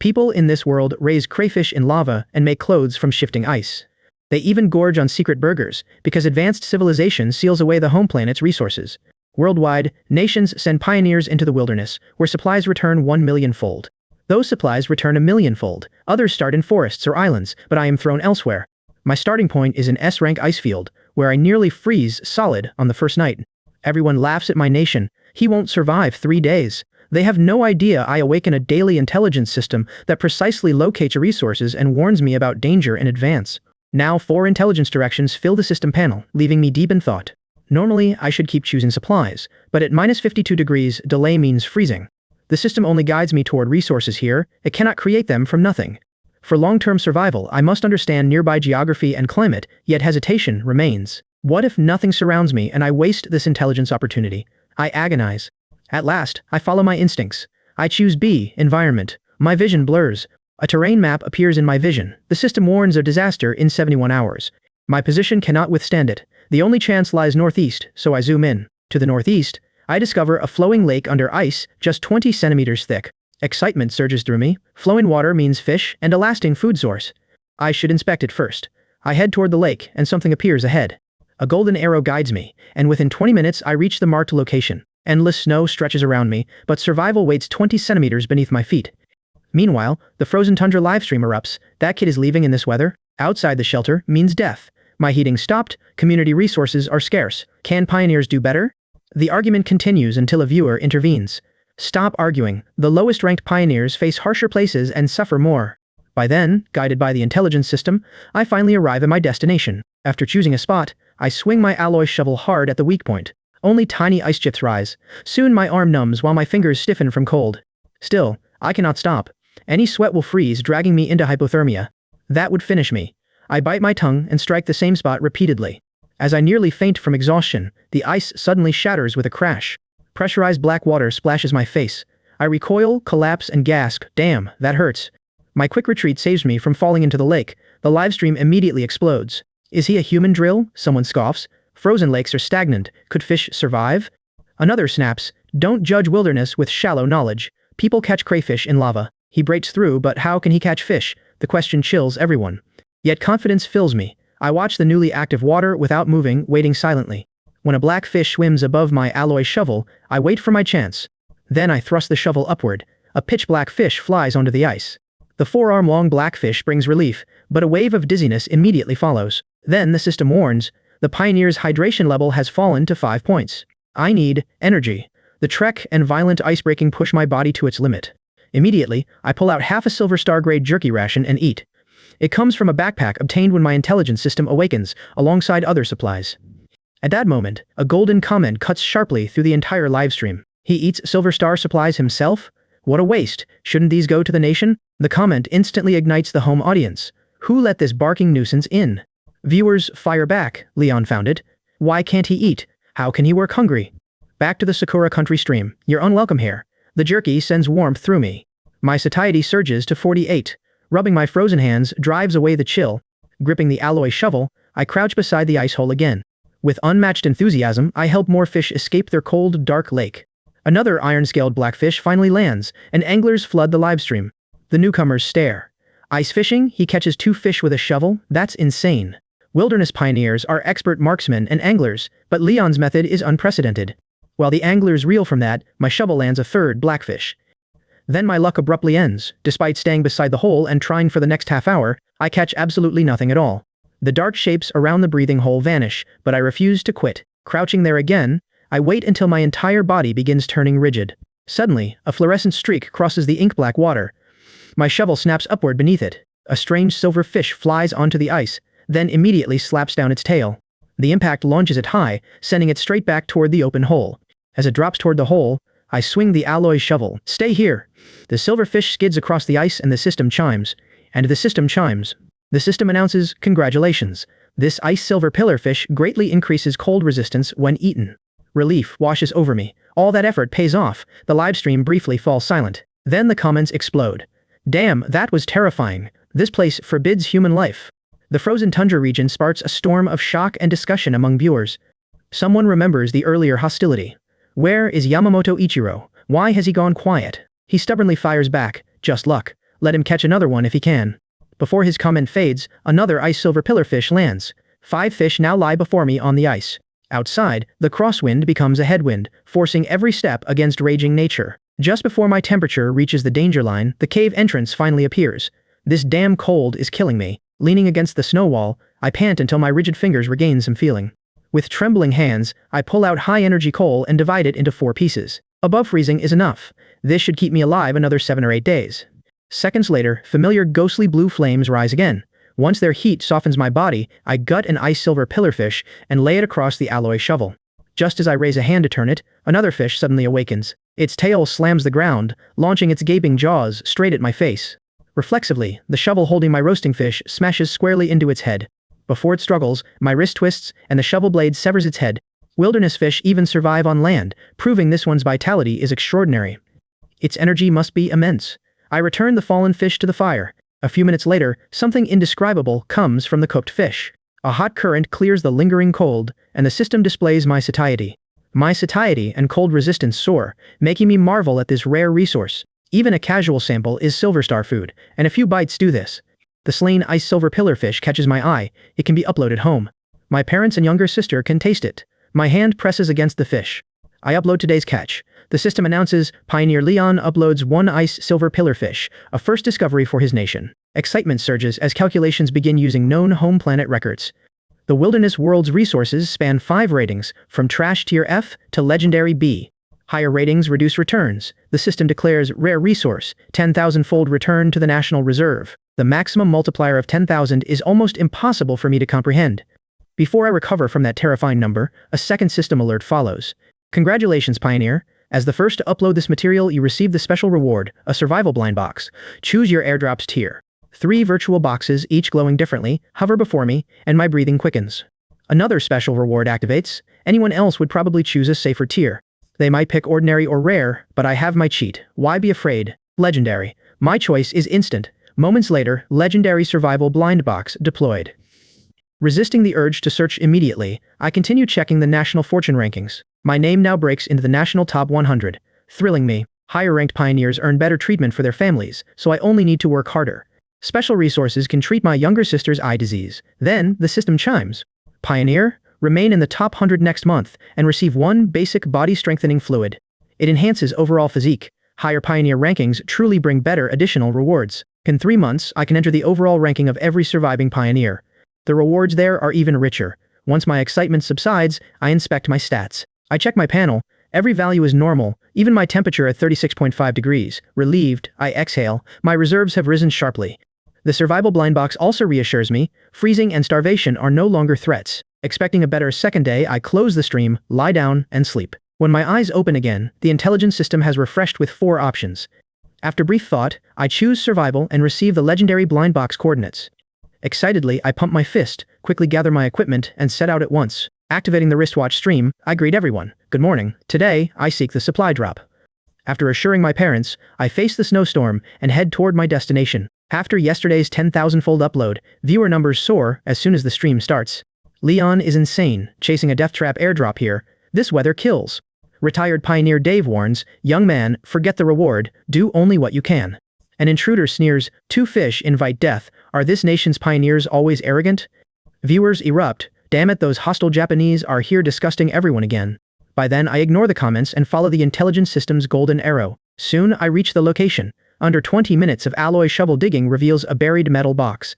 People in this world raise crayfish in lava and make clothes from shifting ice. They even gorge on secret burgers, because advanced civilization seals away the home planet's resources. Worldwide, nations send pioneers into the wilderness, where supplies return 1,000,000-fold. Those supplies return 1,000,000-fold. Others start in forests or islands, but I am thrown elsewhere. My starting point is in S-rank Icefield, where I nearly freeze solid on the first night. Everyone laughs at my nation. He won't survive 3 days. They have no idea I awaken a daily intelligence system that precisely locates resources and warns me about danger in advance. Now 4 intelligence directions fill the system panel, leaving me deep in thought. Normally, I should keep choosing supplies, but at -52 degrees, delay means freezing. The system only guides me toward resources here, it cannot create them from nothing. For long-term survival, I must understand nearby geography and climate, yet hesitation remains. What if nothing surrounds me and I waste this intelligence opportunity? I agonize. At last, I follow my instincts. I choose B, environment. My vision blurs. A terrain map appears in my vision. The system warns of disaster in 71 hours. My position cannot withstand it. The only chance lies northeast, so I zoom in. To the northeast, I discover a flowing lake under ice, just 20 centimeters thick. Excitement surges through me. Flowing water means fish and a lasting food source. I should inspect it first. I head toward the lake, and something appears ahead. A golden arrow guides me, and within 20 minutes I reach the marked location. Endless snow stretches around me, but survival waits 20 centimeters beneath my feet. Meanwhile, the frozen tundra livestream erupts. That kid is leaving in this weather? Outside the shelter means death. My heating stopped, community resources are scarce. Can pioneers do better? The argument continues until a viewer intervenes. Stop arguing. The lowest-ranked pioneers face harsher places and suffer more. By then, guided by the intelligence system, I finally arrive at my destination. After choosing a spot, I swing my alloy shovel hard at the weak point. Only tiny ice chips rise. Soon my arm numbs while my fingers stiffen from cold. Still, I cannot stop. Any sweat will freeze, dragging me into hypothermia. That would finish me. I bite my tongue and strike the same spot repeatedly. As I nearly faint from exhaustion, the ice suddenly shatters with a crash. Pressurized black water splashes my face. I recoil, collapse, and gasp. Damn, that hurts. My quick retreat saves me from falling into the lake. The livestream immediately explodes. Is he a human drill? Someone scoffs. Frozen lakes are stagnant. Could fish survive? Another snaps. Don't judge wilderness with shallow knowledge. People catch crayfish in lava. He breaks through, but how can he catch fish? The question chills everyone. Yet confidence fills me. I watch the newly active water without moving, waiting silently. When a black fish swims above my alloy shovel, I wait for my chance. Then I thrust the shovel upward. A pitch-black fish flies onto the ice. The forearm-long black fish brings relief, but a wave of dizziness immediately follows. Then the system warns, the pioneer's hydration level has fallen to 5 points. I need energy. The trek and violent ice-breaking push my body to its limit. Immediately, I pull out half a Silver Star-grade jerky ration and eat. It comes from a backpack obtained when my intelligence system awakens, alongside other supplies. At that moment, a golden comment cuts sharply through the entire livestream. He eats Silver Star supplies himself? What a waste. Shouldn't these go to the nation? The comment instantly ignites the home audience. Who let this barking nuisance in? Viewers fire back. Leon found it. Why can't he eat? How can he work hungry? Back to the Sakura country stream. You're unwelcome here. The jerky sends warmth through me. My satiety surges to 48. Rubbing my frozen hands drives away the chill. Gripping the alloy shovel, I crouch beside the ice hole again. With unmatched enthusiasm, I help more fish escape their cold, dark lake. Another iron-scaled blackfish finally lands, and anglers flood the livestream. The newcomers stare. Ice fishing, he catches 2 fish with a shovel? That's insane. Wilderness pioneers are expert marksmen and anglers, but Leon's method is unprecedented. While the anglers reel from that, my shovel lands a 3rd blackfish. Then my luck abruptly ends. Despite staying beside the hole and trying for the next half hour, I catch absolutely nothing at all. The dark shapes around the breathing hole vanish, but I refuse to quit. Crouching there again, I wait until my entire body begins turning rigid. Suddenly, a fluorescent streak crosses the ink-black water. My shovel snaps upward beneath it. A strange silver fish flies onto the ice, then immediately slaps down its tail. The impact launches it high, sending it straight back toward the open hole. As it drops toward the hole, I swing the alloy shovel. Stay here. The silver fish skids across the ice and the system chimes. And the system chimes. The system announces, congratulations. This ice silver pillarfish greatly increases cold resistance when eaten. Relief washes over me. All that effort pays off. The livestream briefly falls silent. Then the comments explode. Damn, that was terrifying. This place forbids human life. The frozen tundra region sparks a storm of shock and discussion among viewers. Someone remembers the earlier hostility. Where is Yamamoto Ichiro? Why has he gone quiet? He stubbornly fires back. Just luck. Let him catch another one if he can. Before his comment fades, another ice silver pillarfish lands. 5 fish now lie before me on the ice. Outside, the crosswind becomes a headwind, forcing every step against raging nature. Just before my temperature reaches the danger line, the cave entrance finally appears. This damn cold is killing me. Leaning against the snow wall, I pant until my rigid fingers regain some feeling. With trembling hands, I pull out high-energy coal and divide it into 4 pieces. Above freezing is enough. This should keep me alive another 7 or 8 days. Seconds later, familiar ghostly blue flames rise again. Once their heat softens my body, I gut an ice silver pillarfish and lay it across the alloy shovel. Just as I raise a hand to turn it, another fish suddenly awakens. Its tail slams the ground, launching its gaping jaws straight at my face. Reflexively, the shovel holding my roasting fish smashes squarely into its head. Before it struggles, my wrist twists and the shovel blade severs its head. Wilderness fish even survive on land, proving this one's vitality is extraordinary. Its energy must be immense. I return the fallen fish to the fire. A few minutes later, something indescribable comes from the cooked fish. A hot current clears the lingering cold, and the system displays my satiety. My satiety and cold resistance soar, making me marvel at this rare resource. Even a casual sample is silver star food, and a few bites do this. The slain ice silver pillarfish catches my eye. It can be uploaded home. My parents and younger sister can taste it. My hand presses against the fish. I upload today's catch. The system announces, Pioneer Leon uploads 1 ice silver pillarfish, a first discovery for his nation. Excitement surges as calculations begin using known home planet records. The wilderness world's resources span 5 ratings, from trash tier F to legendary B. Higher ratings reduce returns. The system declares rare resource, 10,000-fold return to the national reserve. The maximum multiplier of 10,000 is almost impossible for me to comprehend. Before I recover from that terrifying number, a second system alert follows. Congratulations, Pioneer. As the first to upload this material, you receive the special reward, a survival blind box. Choose your airdrops tier. 3 virtual boxes, each glowing differently, hover before me, and my breathing quickens. Another special reward activates. Anyone else would probably choose a safer tier. They might pick ordinary or rare, but I have my cheat. Why be afraid? Legendary. My choice is instant. Moments later, legendary survival blind box deployed. Resisting the urge to search immediately, I continue checking the national fortune rankings. My name now breaks into the national top 100. Thrilling me. Higher-ranked pioneers earn better treatment for their families, so I only need to work harder. Special resources can treat my younger sister's eye disease. Then, the system chimes. Pioneer, remain in the top 100 next month, and receive 1 basic body-strengthening fluid. It enhances overall physique. Higher Pioneer rankings truly bring better additional rewards. In 3 months, I can enter the overall ranking of every surviving Pioneer. The rewards there are even richer. Once my excitement subsides, I inspect my stats. I check my panel. Every value is normal, even my temperature at 36.5 degrees. Relieved, I exhale. My reserves have risen sharply. The survival blind box also reassures me. Freezing and starvation are no longer threats. Expecting a better second day, I close the stream, lie down, and sleep. When my eyes open again, the intelligence system has refreshed with 4 options. After brief thought, I choose survival and receive the legendary blind box coordinates. Excitedly, I pump my fist, quickly gather my equipment, and set out at once. Activating the wristwatch stream, I greet everyone. Good morning. Today, I seek the supply drop. After assuring my parents, I face the snowstorm and head toward my destination. After yesterday's 10,000-fold upload, viewer numbers soar as soon as the stream starts. Leon is insane, chasing a death trap airdrop here. This weather kills. Retired Pioneer Dave warns, young man, forget the reward, do only what you can. An intruder sneers, 2 fish invite death. Are this nation's pioneers always arrogant? Viewers erupt. Damn it, those hostile Japanese are here disgusting everyone again. By then, I ignore the comments and follow the intelligence system's golden arrow. Soon, I reach the location. Under 20 minutes of alloy shovel digging reveals a buried metal box.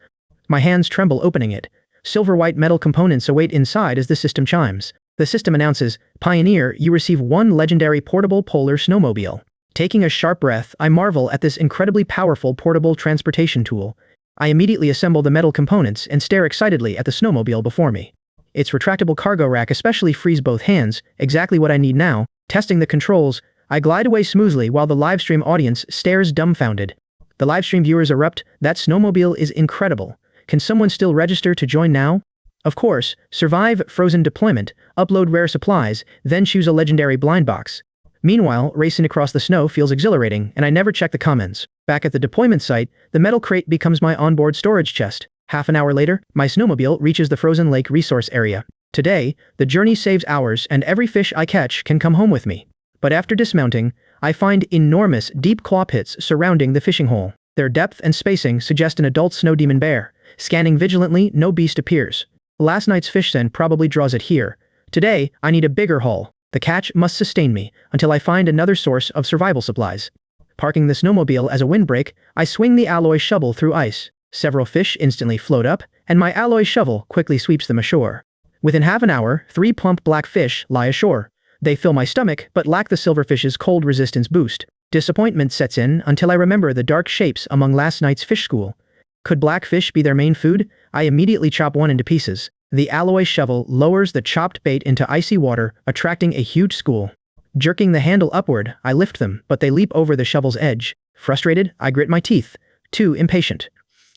My hands tremble opening it. Silver-white metal components await inside as the system chimes. The system announces, Pioneer, you receive 1 legendary portable polar snowmobile. Taking a sharp breath, I marvel at this incredibly powerful portable transportation tool. I immediately assemble the metal components and stare excitedly at the snowmobile before me. Its retractable cargo rack especially frees both hands, exactly what I need now. Testing the controls, I glide away smoothly while the livestream audience stares dumbfounded. The livestream viewers erupt, that snowmobile is incredible. Can someone still register to join now? Of course, survive frozen deployment, upload rare supplies, then choose a legendary blind box. Meanwhile, racing across the snow feels exhilarating, and I never check the comments. Back at the deployment site, the metal crate becomes my onboard storage chest. Half an hour later, my snowmobile reaches the frozen lake resource area. Today, the journey saves hours and every fish I catch can come home with me. But after dismounting, I find enormous, deep claw pits surrounding the fishing hole. Their depth and spacing suggest an adult snow demon bear. Scanning vigilantly, no beast appears. Last night's fish scent probably draws it here. Today, I need a bigger haul. The catch must sustain me until I find another source of survival supplies. Parking the snowmobile as a windbreak, I swing the alloy shovel through ice. Several fish instantly float up, and my alloy shovel quickly sweeps them ashore. Within half an hour, 3 plump black fish lie ashore. They fill my stomach but lack the silverfish's cold resistance boost. Disappointment sets in until I remember the dark shapes among last night's fish school. Could black fish be their main food? I immediately chop one into pieces. The alloy shovel lowers the chopped bait into icy water, attracting a huge school. Jerking the handle upward, I lift them, but they leap over the shovel's edge. Frustrated, I grit my teeth. Too impatient.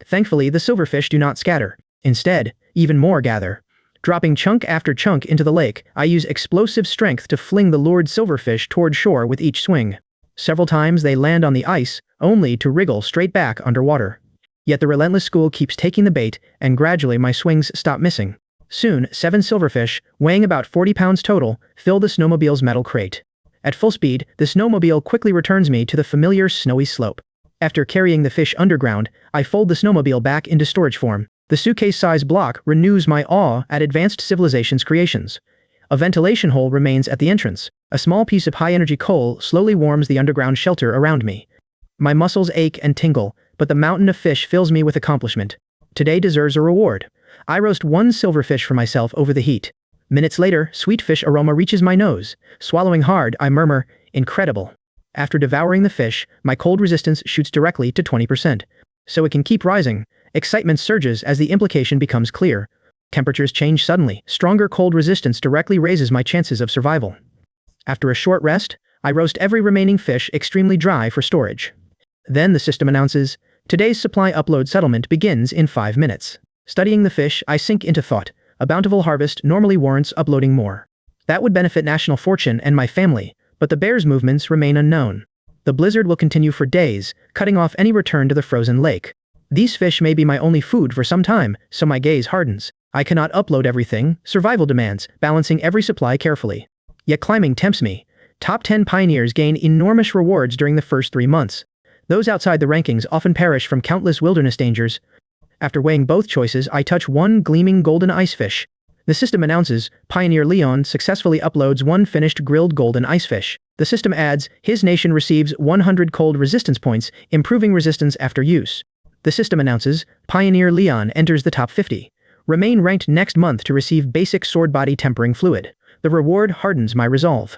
Thankfully, the silverfish do not scatter. Instead, even more gather. Dropping chunk after chunk into the lake, I use explosive strength to fling the lured silverfish toward shore with each swing. Several times they land on the ice, only to wriggle straight back underwater. Yet the relentless school keeps taking the bait, and gradually my swings stop missing. Soon, 7 silverfish, weighing about 40 pounds total, fill the snowmobile's metal crate. At full speed, the snowmobile quickly returns me to the familiar snowy slope. After carrying the fish underground, I fold the snowmobile back into storage form. The suitcase-sized block renews my awe at advanced civilization's creations. A ventilation hole remains at the entrance. A small piece of high-energy coal slowly warms the underground shelter around me. My muscles ache and tingle, but the mountain of fish fills me with accomplishment. Today deserves a reward. I roast 1 silverfish for myself over the heat. Minutes later, sweet fish aroma reaches my nose. Swallowing hard, I murmur, "Incredible." After devouring the fish, my cold resistance shoots directly to 20%. So it can keep rising. Excitement surges as the implication becomes clear. Temperatures change suddenly. Stronger cold resistance directly raises my chances of survival. After a short rest, I roast every remaining fish extremely dry for storage. Then the system announces, "Today's supply upload settlement begins in 5 minutes." Studying the fish, I sink into thought. A bountiful harvest normally warrants uploading more. That would benefit national fortune and my family, but the bear's movements remain unknown. The blizzard will continue for days, cutting off any return to the frozen lake. These fish may be my only food for some time, so my gaze hardens. I cannot upload everything, survival demands, balancing every supply carefully. Yet climbing tempts me. Top 10 pioneers gain enormous rewards during the first 3 months. Those outside the rankings often perish from countless wilderness dangers. After weighing both choices, I touch 1 gleaming golden icefish. The system announces, Pioneer Leon successfully uploads 1 finished grilled golden icefish. The system adds, his nation receives 100 cold resistance points, improving resistance after use. The system announces, Pioneer Leon enters the top 50. Remain ranked next month to receive basic sword body tempering fluid. The reward hardens my resolve.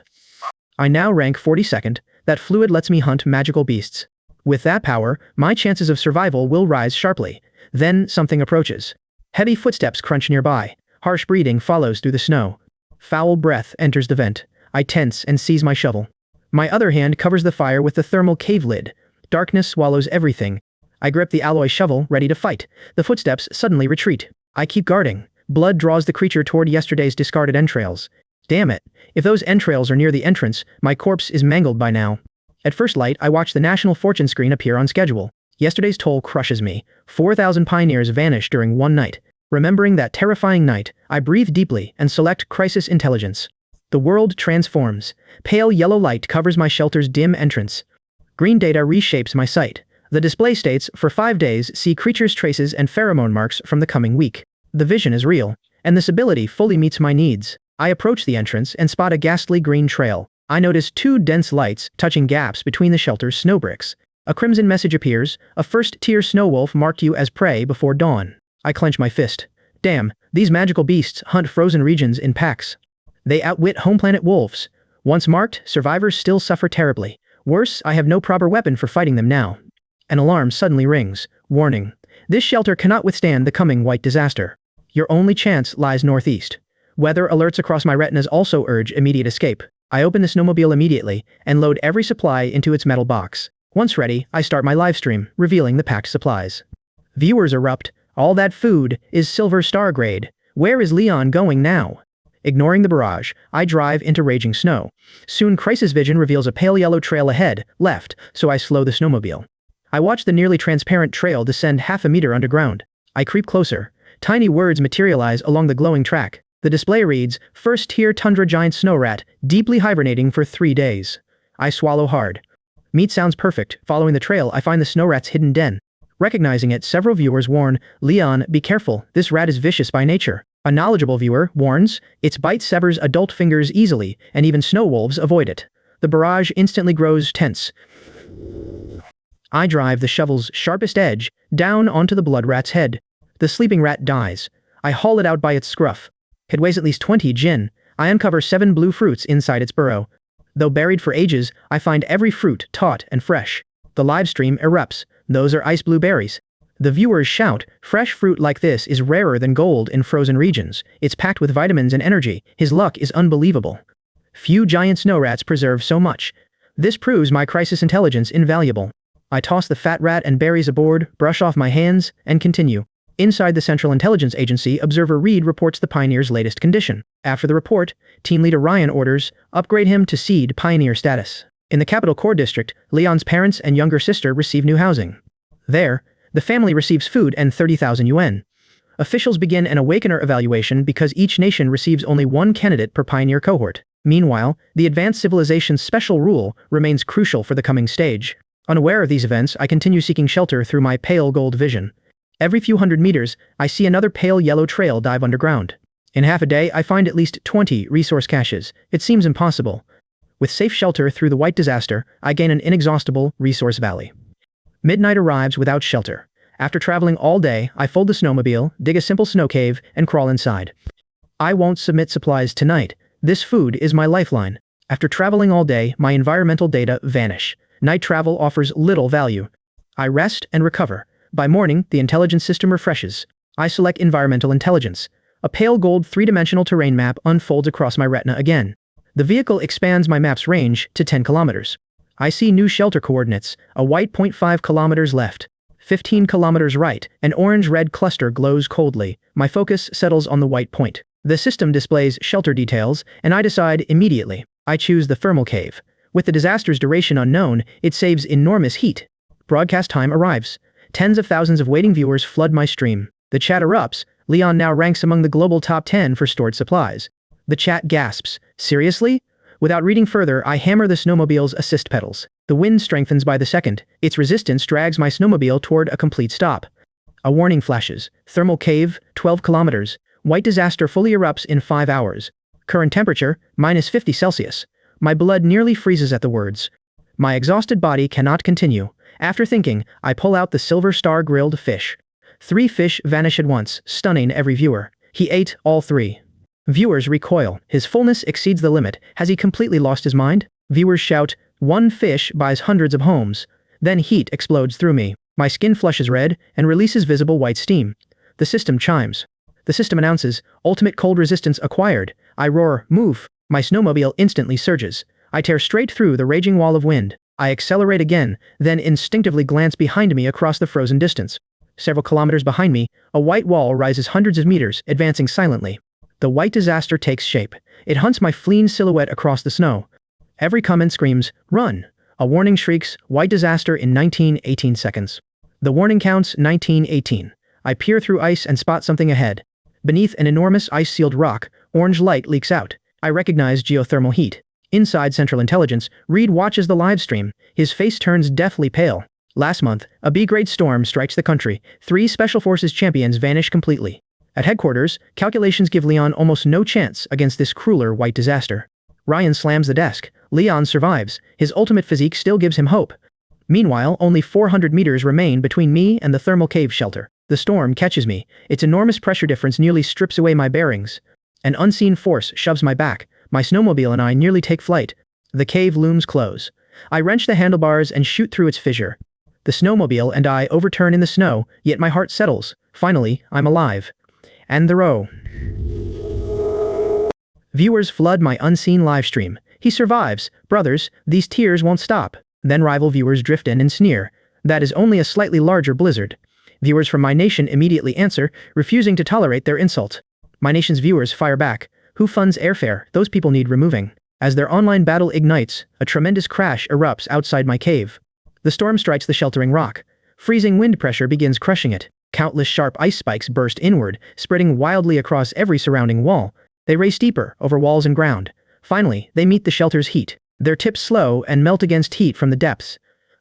I now rank 42nd. That fluid lets me hunt magical beasts. With that power, my chances of survival will rise sharply. Then something approaches. Heavy footsteps crunch nearby. Harsh breathing follows through the snow. Foul breath enters the vent. I tense and seize my shovel. My other hand covers the fire with the thermal cave lid. Darkness swallows everything. I grip the alloy shovel, ready to fight. The footsteps suddenly retreat. I keep guarding. Blood draws the creature toward yesterday's discarded entrails. Damn it. If those entrails are near the entrance, my corpse is mangled by now. At first light, I watch the national fortune screen appear on schedule. Yesterday's toll crushes me. 4,000 pioneers vanish during one night. Remembering that terrifying night, I breathe deeply and select Crisis Intelligence. The world transforms. Pale yellow light covers my shelter's dim entrance. Green data reshapes my sight. The display states, for 5 days, see creatures' traces and pheromone marks from the coming week. The vision is real, and this ability fully meets my needs. I approach the entrance and spot a ghastly green trail. I notice 2 dense lights touching gaps between the shelter's snowbricks. A crimson message appears, a first-tier snow wolf marked you as prey before dawn. I clench my fist. Damn, these magical beasts hunt frozen regions in packs. They outwit home planet wolves. Once marked, survivors still suffer terribly. Worse, I have no proper weapon for fighting them now. An alarm suddenly rings. Warning. This shelter cannot withstand the coming white disaster. Your only chance lies northeast. Weather alerts across my retinas also urge immediate escape. I open the snowmobile immediately and load every supply into its metal box. Once ready, I start my livestream, revealing the packed supplies. Viewers erupt. All that food is silver star grade. Where is Leon going now? Ignoring the barrage, I drive into raging snow. Soon Crisis Vision reveals a pale yellow trail ahead, left, so I slow the snowmobile. I watch the nearly transparent trail descend half a meter underground. I creep closer. Tiny words materialize along the glowing track. The display reads, First-tier tundra giant snow rat, deeply hibernating for 3 days. I swallow hard. Meat sounds perfect. Following the trail, I find the snow rat's hidden den. Recognizing it, several viewers warn, "Leon, be careful, this rat is vicious by nature." A knowledgeable viewer warns, "Its bite severs adult fingers easily, and even snow wolves avoid it." The barrage instantly grows tense. I drive the shovel's sharpest edge down onto the blood rat's head. The sleeping rat dies. I haul it out by its scruff. It weighs at least 20 jin. I uncover 7 blue fruits inside its burrow. Though buried for ages, I find every fruit taut and fresh. The live stream erupts. Those are ice blueberries. The viewers shout, "Fresh fruit like this is rarer than gold in frozen regions. It's packed with vitamins and energy. His luck is unbelievable." Few giant snow rats preserve so much. This proves my crisis intelligence invaluable. I toss the fat rat and berries aboard, brush off my hands, and continue. Inside the Central Intelligence Agency, Observer Reed reports the Pioneer's latest condition. After the report, Team Leader Ryan orders, upgrade him to Seed Pioneer status. In the Capital Core District, Leon's parents and younger sister receive new housing. There, the family receives food and 30,000 yuan. Officials begin an Awakener evaluation because each nation receives only one candidate per Pioneer cohort. Meanwhile, the Advanced Civilization's special rule remains crucial for the coming stage. Unaware of these events, I continue seeking shelter through my pale gold vision. Every few hundred meters, I see another pale yellow trail dive underground. In half a day, I find at least 20 resource caches. It seems impossible. With safe shelter through the White Disaster, I gain an inexhaustible resource valley. Midnight arrives without shelter. After traveling all day, I fold the snowmobile, dig a simple snow cave, and crawl inside. I won't submit supplies tonight. This food is my lifeline. After traveling all day, my environmental data vanish. Night travel offers little value. I rest and recover. By morning, the intelligence system refreshes. I select environmental intelligence. A pale gold 3-dimensional terrain map unfolds across my retina again. The vehicle expands my map's range to 10 kilometers. I see new shelter coordinates, a white 0.5 kilometers left, 15 kilometers right. An orange-red cluster glows coldly. My focus settles on the white point. The system displays shelter details, and I decide immediately. I choose the thermal cave. With the disaster's duration unknown, it saves enormous heat. Broadcast time arrives. Tens of thousands of waiting viewers flood my stream. The chat erupts. Leon now ranks among the global top 10 for stored supplies. The chat gasps. Seriously? Without reading further, I hammer the snowmobile's assist pedals. The wind strengthens by the second. Its resistance drags my snowmobile toward a complete stop. A warning flashes. Thermal cave, 12 kilometers. White disaster fully erupts in 5 hours. Current temperature, minus 50 Celsius. My blood nearly freezes at the words. My exhausted body cannot continue. After thinking, I pull out the silver star grilled fish. 3 fish vanish at once, stunning every viewer. He ate all 3. Viewers recoil. His fullness exceeds the limit. Has he completely lost his mind? Viewers shout, "One fish buys hundreds of homes." Then heat explodes through me. My skin flushes red and releases visible white steam. The system chimes. The system announces, "Ultimate cold resistance acquired." I roar, "Move." My snowmobile instantly surges. I tear straight through the raging wall of wind. I accelerate again, then instinctively glance behind me across the frozen distance. Several kilometers behind me, a white wall rises hundreds of meters, advancing silently. The white disaster takes shape. It hunts my fleeing silhouette across the snow. Every comment screams, "Run!" A warning shrieks, "White disaster in 19-18 seconds." The warning counts 19-18. I peer through ice and spot something ahead. Beneath an enormous ice-sealed rock, orange light leaks out. I recognize geothermal heat. Inside Central Intelligence, Reed watches the live stream. His face turns deathly pale. Last month, a B-grade storm strikes the country. 3 Special Forces champions vanish completely. At headquarters, calculations give Leon almost no chance against this crueler white disaster. Ryan slams the desk. Leon survives. His ultimate physique still gives him hope. Meanwhile, only 400 meters remain between me and the thermal cave shelter. The storm catches me. Its enormous pressure difference nearly strips away my bearings. An unseen force shoves my back. My snowmobile and I nearly take flight. The cave looms close. I wrench the handlebars and shoot through its fissure. The snowmobile and I overturn in the snow, yet my heart settles. Finally, I'm alive. And the row. Viewers flood my unseen livestream. "He survives. Brothers, these tears won't stop." Then rival viewers drift in and sneer. "That is only a slightly larger blizzard." Viewers from my nation immediately answer, refusing to tolerate their insult. My nation's viewers fire back. "Who funds airfare? Those people need removing." As their online battle ignites, a tremendous crash erupts outside my cave. The storm strikes the sheltering rock. Freezing wind pressure begins crushing it. Countless sharp ice spikes burst inward, spreading wildly across every surrounding wall. They race deeper, over walls and ground. Finally, they meet the shelter's heat. Their tips slow and melt against heat from the depths.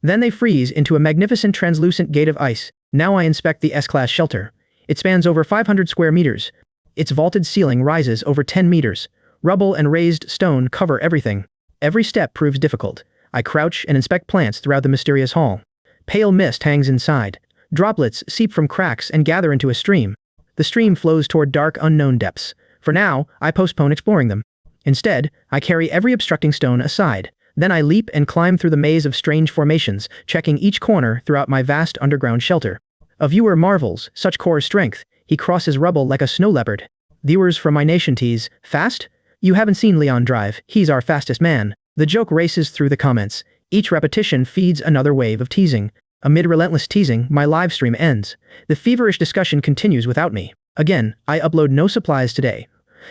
Then they freeze into a magnificent translucent gate of ice. Now I inspect the S-class shelter. It spans over 500 square meters. Its vaulted ceiling rises over 10 meters. Rubble and raised stone cover everything. Every step proves difficult. I crouch and inspect plants throughout the mysterious hall. Pale mist hangs inside. Droplets seep from cracks and gather into a stream. The stream flows toward dark, unknown depths. For now, I postpone exploring them. Instead, I carry every obstructing stone aside. Then I leap and climb through the maze of strange formations, checking each corner throughout my vast underground shelter. A viewer marvels, such core strength. He crosses rubble like a snow leopard. Viewers from my nation tease, fast? You haven't seen Leon drive, he's our fastest man. The joke races through the comments. Each repetition feeds another wave of teasing. Amid relentless teasing, my live stream ends. The feverish discussion continues without me. Again, I upload no supplies today.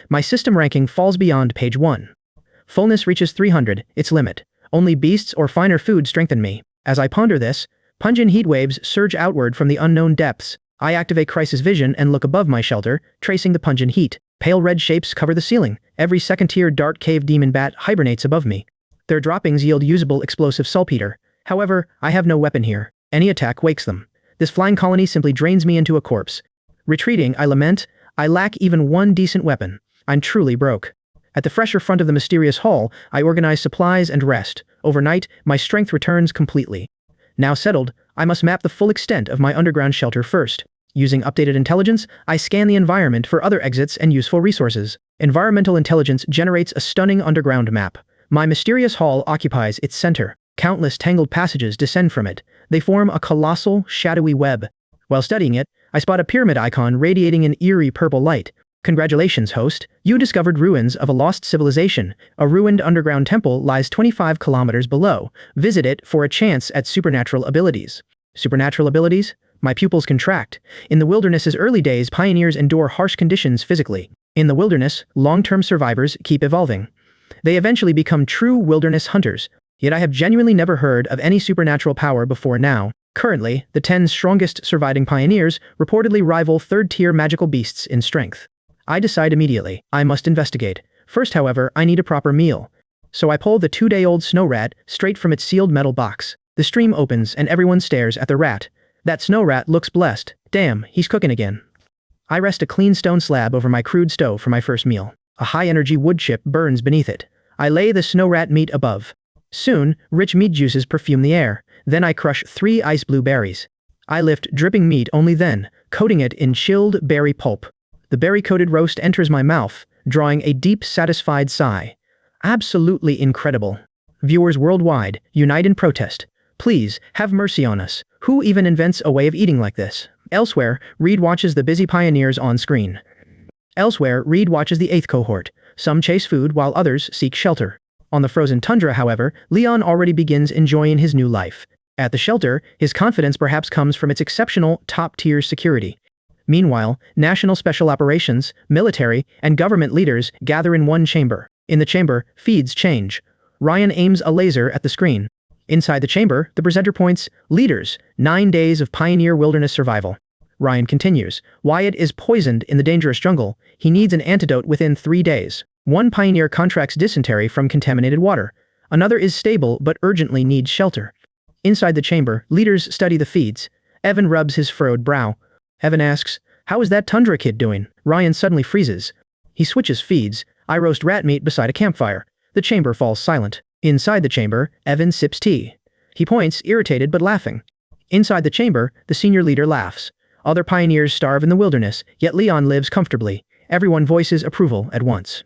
My system ranking falls beyond page 1. Fullness reaches 300, its limit. Only beasts or finer food strengthen me. As I ponder this, pungent heat waves surge outward from the unknown depths. I activate crisis vision and look above my shelter, tracing the pungent heat. Pale red shapes cover the ceiling. Every second-tier dark cave demon bat hibernates above me. Their droppings yield usable explosive saltpeter. However, I have no weapon here. Any attack wakes them. This flying colony simply drains me into a corpse. Retreating, I lament, I lack even one decent weapon. I'm truly broke. At the fresher front of the mysterious hall, I organize supplies and rest. Overnight, my strength returns completely. Now settled, I must map the full extent of my underground shelter first. Using updated intelligence, I scan the environment for other exits and useful resources. Environmental intelligence generates a stunning underground map. My mysterious hall occupies its center. Countless tangled passages descend from it. They form a colossal, shadowy web. While studying it, I spot a pyramid icon radiating an eerie purple light. Congratulations, host. You discovered ruins of a lost civilization. A ruined underground temple lies 25 kilometers below. Visit it for a chance at supernatural abilities. Supernatural abilities? My pupils contract. In the wilderness's early days, pioneers endure harsh conditions physically. In the wilderness, long-term survivors keep evolving. They eventually become true wilderness hunters. Yet I have genuinely never heard of any supernatural power before now. Currently, the 10 strongest surviving pioneers reportedly rival third-tier magical beasts in strength. I decide immediately, I must investigate. First, however, I need a proper meal. So I pull the 2-day-old snow rat straight from its sealed metal box. The stream opens and everyone stares at the rat. That snow rat looks blessed. Damn, he's cooking again. I rest a clean stone slab over my crude stove for my first meal. A high-energy wood chip burns beneath it. I lay the snow rat meat above. Soon, rich meat juices perfume the air. Then I crush 3 ice blue berries. I lift dripping meat only then, coating it in chilled berry pulp. The berry-coated roast enters my mouth, drawing a deep, satisfied sigh. Absolutely incredible. Viewers worldwide, unite in protest. Please, have mercy on us. Who even invents a way of eating like this? Elsewhere, Reed watches the busy pioneers on screen. Elsewhere, Reed watches the 8th cohort. Some chase food while others seek shelter. On the frozen tundra, however, Leon already begins enjoying his new life. At the shelter, his confidence perhaps comes from its exceptional, top-tier security. Meanwhile, national special operations, military, and government leaders gather in one chamber. In the chamber, feeds change. Ryan aims a laser at the screen. Inside the chamber, the presenter points, Leaders, 9 days of pioneer wilderness survival. Ryan continues, Wyatt is poisoned in the dangerous jungle. He needs an antidote within 3 days. One pioneer contracts dysentery from contaminated water. Another is stable but urgently needs shelter. Inside the chamber, leaders study the feeds. Evan rubs his furrowed brow. Evan asks, How is that tundra kid doing? Ryan suddenly freezes. He switches feeds. I roast rat meat beside a campfire. The chamber falls silent. Inside the chamber, Evan sips tea. He points, irritated but laughing. Inside the chamber, the senior leader laughs. Other pioneers starve in the wilderness, yet Leon lives comfortably. Everyone voices approval at once.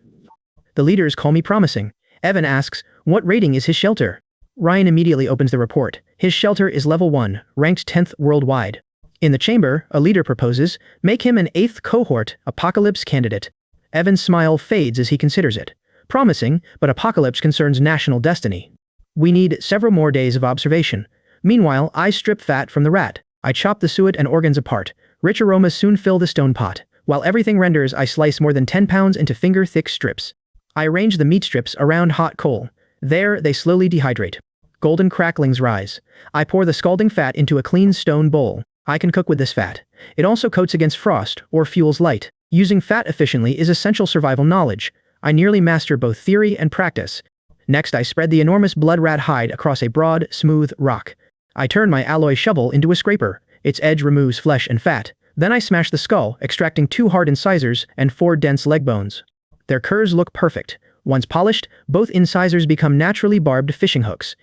The leaders call me promising. Evan asks, What rating is his shelter? Ryan immediately opens the report. His shelter is level 1, ranked 10th worldwide. In the chamber, a leader proposes, Make him an 8th cohort, apocalypse candidate. Evan's smile fades as he considers it. Promising, but apocalypse concerns national destiny. We need several more days of observation. Meanwhile, I strip fat from the rat. I chop the suet and organs apart. Rich aromas soon fill the stone pot. While everything renders, I slice more than 10 pounds into finger-thick strips. I arrange the meat strips around hot coal. There, they slowly dehydrate. Golden cracklings rise. I pour the scalding fat into a clean stone bowl. I can cook with this fat. It also coats against frost, or fuels light. Using fat efficiently is essential survival knowledge. I nearly master both theory and practice. Next, I spread the enormous blood rat hide across a broad, smooth rock. I turn my alloy shovel into a scraper. Its edge removes flesh and fat. Then I smash the skull, extracting 2 hard incisors and 4 dense leg bones. Their curves look perfect. Once polished, both incisors become naturally barbed fishing hooks.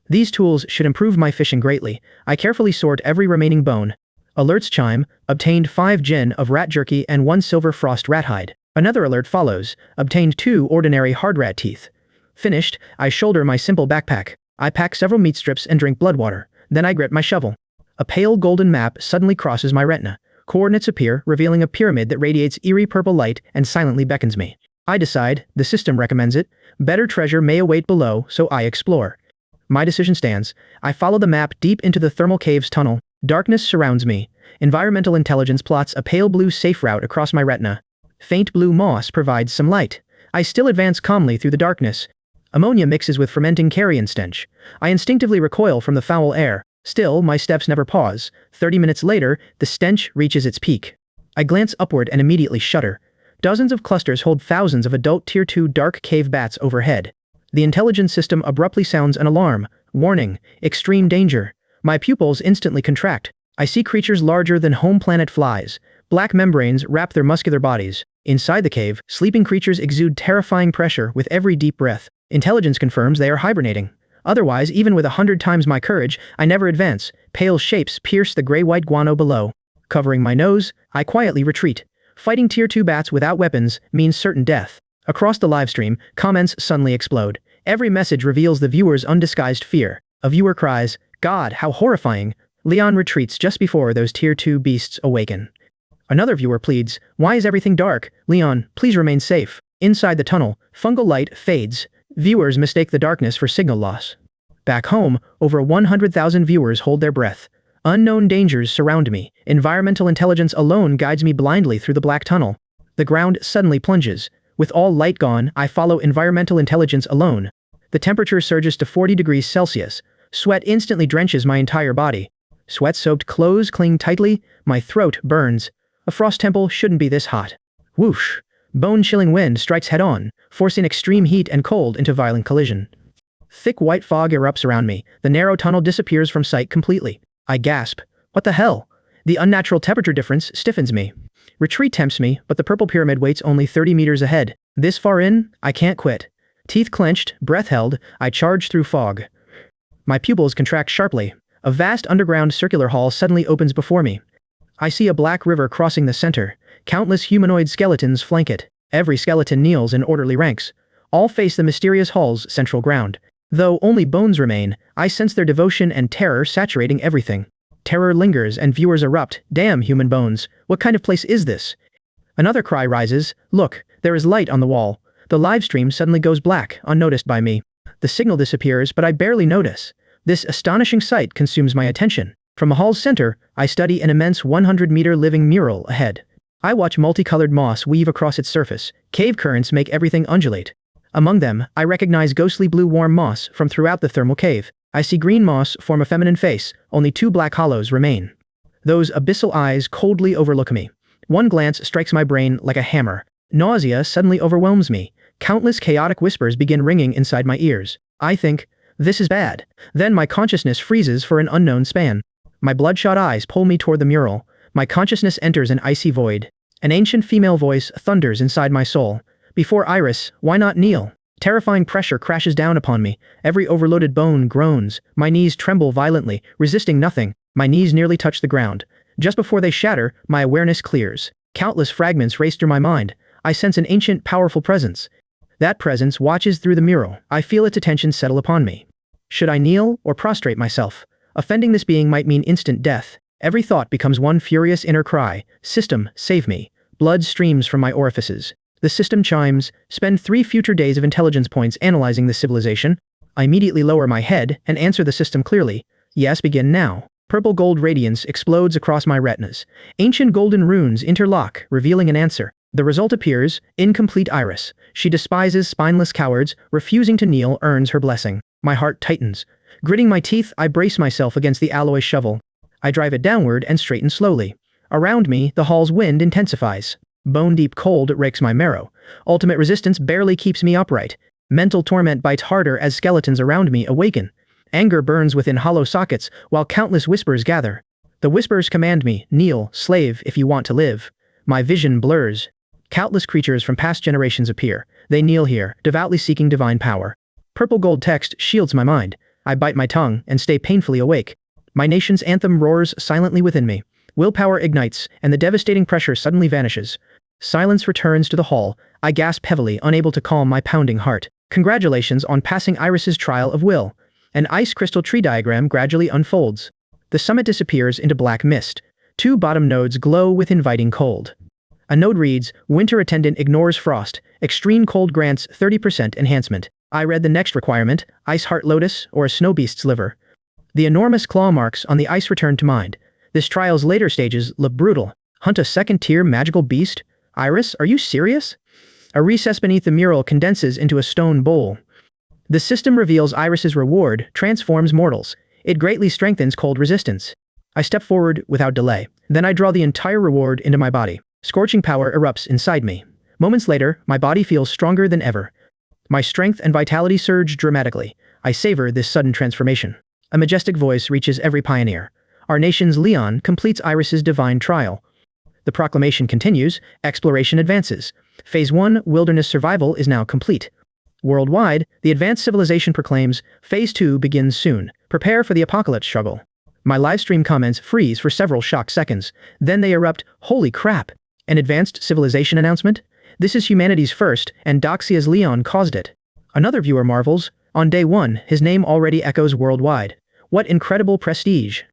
These tools should improve my fishing greatly. I carefully sort every remaining bone. Alerts chime, obtained 5 gin of rat jerky and 1 silver frost rat hide. Another alert follows, obtained 2 ordinary hard rat teeth. Finished, I shoulder my simple backpack. I pack several meat strips and drink blood water. Then I grip my shovel. A pale golden map suddenly crosses my retina. Coordinates appear, revealing a pyramid that radiates eerie purple light and silently beckons me. I decide, the system recommends it, better treasure may await below, so I explore. My decision stands. I follow the map deep into the thermal cave's tunnel. Darkness surrounds me. Environmental intelligence plots a pale blue safe route across my retina. Faint blue moss provides some light. I still advance calmly through the darkness. Ammonia mixes with fermenting carrion stench. I instinctively recoil from the foul air. Still, my steps never pause. 30 minutes later, the stench reaches its peak. I glance upward and immediately shudder. Dozens of clusters hold thousands of adult Tier 2 dark cave bats overhead. The intelligence system abruptly sounds an alarm. Warning, extreme danger. My pupils instantly contract. I see creatures larger than home planet flies. Black membranes wrap their muscular bodies. Inside the cave, sleeping creatures exude terrifying pressure with every deep breath. Intelligence confirms they are hibernating. Otherwise, even with 100 times my courage, I never advance. Pale shapes pierce the gray-white guano below. Covering my nose, I quietly retreat. Fighting Tier 2 bats without weapons means certain death. Across the livestream, comments suddenly explode. Every message reveals the viewer's undisguised fear. A viewer cries, "God, how horrifying!" Leon retreats just before those Tier 2 beasts awaken. Another viewer pleads, "Why is everything dark? Leon, please remain safe." Inside the tunnel, fungal light fades. Viewers mistake the darkness for signal loss. Back home, over 100,000 viewers hold their breath. Unknown dangers surround me. Environmental intelligence alone guides me blindly through the black tunnel. The ground suddenly plunges. With all light gone, I follow environmental intelligence alone. The temperature surges to 40 degrees Celsius. Sweat instantly drenches my entire body. Sweat-soaked clothes cling tightly. My throat burns. A frost temple shouldn't be this hot. Whoosh! Bone-chilling wind strikes head-on, forcing extreme heat and cold into violent collision. Thick white fog erupts around me. The narrow tunnel disappears from sight completely. I gasp. What the hell? The unnatural temperature difference stiffens me. Retreat tempts me, but the purple pyramid waits only 30 meters ahead. This far in, I can't quit. Teeth clenched, breath held, I charge through fog. My pupils contract sharply. A vast underground circular hall suddenly opens before me. I see a black river crossing the center. Countless humanoid skeletons flank it. Every skeleton kneels in orderly ranks. All face the mysterious hall's central ground. Though only bones remain, I sense their devotion and terror saturating everything. Terror lingers and viewers erupt. Damn human bones, what kind of place is this? Another cry rises. Look, there is light on the wall. The live stream suddenly goes black, unnoticed by me. The signal disappears, but I barely notice. This astonishing sight consumes my attention. From the hall's center, I study an immense 100-meter living mural ahead. I watch multicolored moss weave across its surface. Cave currents make everything undulate. Among them, I recognize ghostly blue warm moss from throughout the thermal cave. I see green moss form a feminine face. Only 2 black hollows remain. Those abyssal eyes coldly overlook me. One glance strikes my brain like a hammer. Nausea suddenly overwhelms me. Countless chaotic whispers begin ringing inside my ears. I think, this is bad. Then my consciousness freezes for an unknown span. My bloodshot eyes pull me toward the mural. My consciousness enters an icy void. An ancient female voice thunders inside my soul. Before Iris, why not kneel? Terrifying pressure crashes down upon me. Every overloaded bone groans. My knees tremble violently, resisting nothing. My knees nearly touch the ground. Just before they shatter, my awareness clears. Countless fragments race through my mind. I sense an ancient, powerful presence. That presence watches through the mural. I feel its attention settle upon me. Should I kneel or prostrate myself? Offending this being might mean instant death. Every thought becomes one furious inner cry. System, save me. Blood streams from my orifices. The system chimes. Spend 3 future days of intelligence points analyzing this civilization. I immediately lower my head and answer the system clearly. Yes, begin now. Purple gold radiance explodes across my retinas. Ancient golden runes interlock, revealing an answer. The result appears, incomplete Iris. She despises spineless cowards, refusing to kneel earns her blessing. My heart tightens. Gritting my teeth, I brace myself against the alloy shovel. I drive it downward and straighten slowly. Around me, the hall's wind intensifies. Bone-deep cold rakes my marrow. Ultimate resistance barely keeps me upright. Mental torment bites harder as skeletons around me awaken. Anger burns within hollow sockets, while countless whispers gather. The whispers command me, kneel, slave, if you want to live. My vision blurs. Countless creatures from past generations appear. They kneel here, devoutly seeking divine power. Purple gold text shields my mind. I bite my tongue and stay painfully awake. My nation's anthem roars silently within me. Willpower ignites, and the devastating pressure suddenly vanishes. Silence returns to the hall. I gasp heavily, unable to calm my pounding heart. Congratulations on passing Iris's trial of will. An ice crystal tree diagram gradually unfolds. The summit disappears into black mist. 2 bottom nodes glow with inviting cold. A node reads, Winter Attendant ignores frost. Extreme cold grants 30% enhancement. I read the next requirement, Ice Heart Lotus or a Snow Beast's liver. The enormous claw marks on the ice return to mind. This trial's later stages look brutal. Hunt a second-tier magical beast? Iris, are you serious? A recess beneath the mural condenses into a stone bowl. The system reveals Iris's reward, transforms mortals. It greatly strengthens cold resistance. I step forward without delay. Then I draw the entire reward into my body. Scorching power erupts inside me. Moments later, my body feels stronger than ever. My strength and vitality surge dramatically. I savor this sudden transformation. A majestic voice reaches every pioneer. Our nation's Leon completes Iris's divine trial. The proclamation continues, exploration advances. Phase 1, wilderness survival, is now complete. Worldwide, the advanced civilization proclaims, Phase 2 begins soon. Prepare for the apocalypse struggle. My livestream comments freeze for several shocked seconds. Then they erupt, holy crap! An advanced civilization announcement? This is humanity's first, and Doxia's Leon caused it. Another viewer marvels, on day 1, his name already echoes worldwide. What incredible prestige!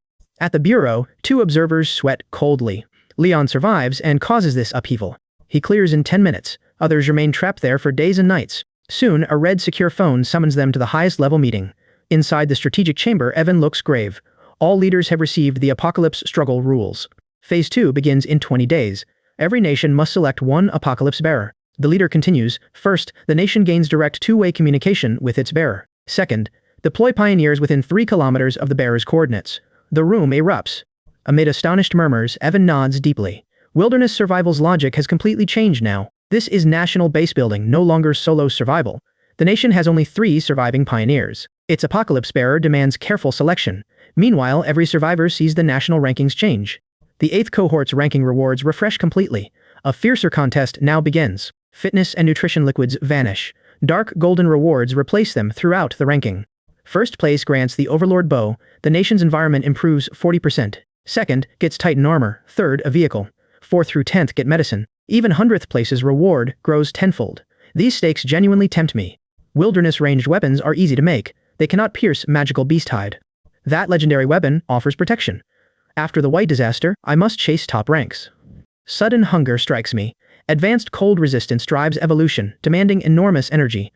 At the bureau, 2 observers sweat coldly. Leon survives and causes this upheaval. He clears in 10 minutes. Others remain trapped there for days and nights. Soon, a red secure phone summons them to the highest level meeting. Inside the strategic chamber, Evan looks grave. All leaders have received the apocalypse struggle rules. Phase 2 begins in 20 days. Every nation must select 1 apocalypse bearer. The leader continues, first, the nation gains direct 2-way communication with its bearer. Second, deploy pioneers within 3 kilometers of the bearer's coordinates. The room erupts. Amid astonished murmurs, Evan nods deeply. Wilderness survival's logic has completely changed now. This is national base building, no longer solo survival. The nation has only 3 surviving pioneers. Its apocalypse bearer demands careful selection. Meanwhile, every survivor sees the national rankings change. The 8th cohort's ranking rewards refresh completely. A fiercer contest now begins. Fitness and nutrition liquids vanish. Dark golden rewards replace them throughout the ranking. First place grants the Overlord Bow. The nation's environment improves 40%. Second, gets Titan armor. Third, a vehicle. 4th through 10th get medicine. Even 100th place's reward grows tenfold. These stakes genuinely tempt me. Wilderness ranged weapons are easy to make. They cannot pierce magical beast hide. That legendary weapon offers protection. After the white disaster, I must chase top ranks. Sudden hunger strikes me. Advanced cold resistance drives evolution, demanding enormous energy.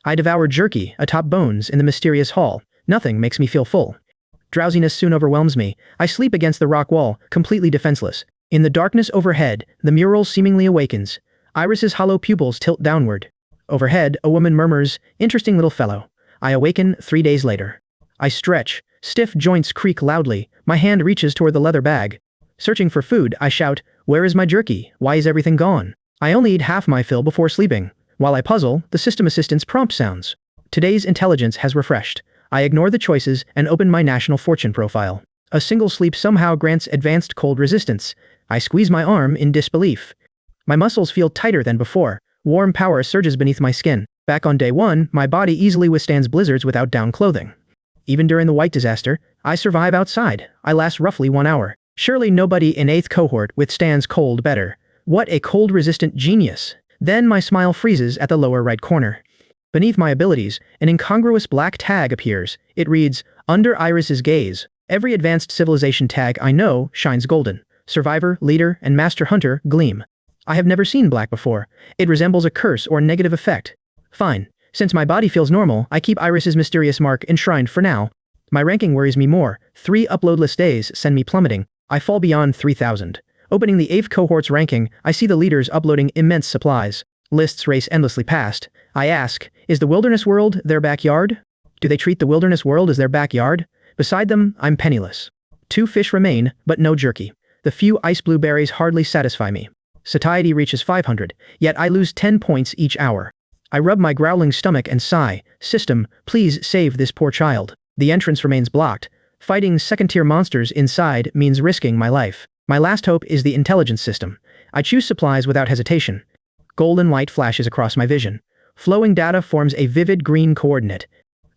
I devour jerky atop bones in the mysterious hall. Nothing makes me feel full. Drowsiness soon overwhelms me. I sleep against the rock wall, completely defenseless. In the darkness overhead, the mural seemingly awakens. Iris's hollow pupils tilt downward. Overhead, a woman murmurs, interesting little fellow. I awaken 3 days later. I stretch. Stiff joints creak loudly. My hand reaches toward the leather bag. Searching for food, I shout, where is my jerky? Why is everything gone? I only eat half my fill before sleeping. While I puzzle, the system assistant's prompt sounds. Today's intelligence has refreshed. I ignore the choices and open my national fortune profile. A single sleep somehow grants advanced cold resistance. I squeeze my arm in disbelief. My muscles feel tighter than before. Warm power surges beneath my skin. Back on day 1, my body easily withstands blizzards without down clothing. Even during the white disaster, I survive outside. I last roughly 1 hour. Surely nobody in 8th cohort withstands cold better. What a cold-resistant genius. Then my smile freezes at the lower right corner. Beneath my abilities, an incongruous black tag appears. It reads, Under Iris's gaze. Every advanced civilization tag I know shines golden. Survivor, Leader, and Master Hunter gleam. I have never seen black before. It resembles a curse or negative effect. Fine. Since my body feels normal, I keep Iris's mysterious mark enshrined for now. My ranking worries me more. 3 uploadless days send me plummeting. I fall beyond 3,000. Opening the 8th cohort's ranking, I see the leaders uploading immense supplies. Lists race endlessly past. I ask, is the wilderness world their backyard? Do they treat the wilderness world as their backyard? Beside them, I'm penniless. 2 fish remain, but no jerky. The few ice blueberries hardly satisfy me. Satiety reaches 500, yet I lose 10 points each hour. I rub my growling stomach and sigh, System, please save this poor child. The entrance remains blocked. Fighting second-tier monsters inside means risking my life. My last hope is the intelligence system. I choose supplies without hesitation. Golden light flashes across my vision. Flowing data forms a vivid green coordinate.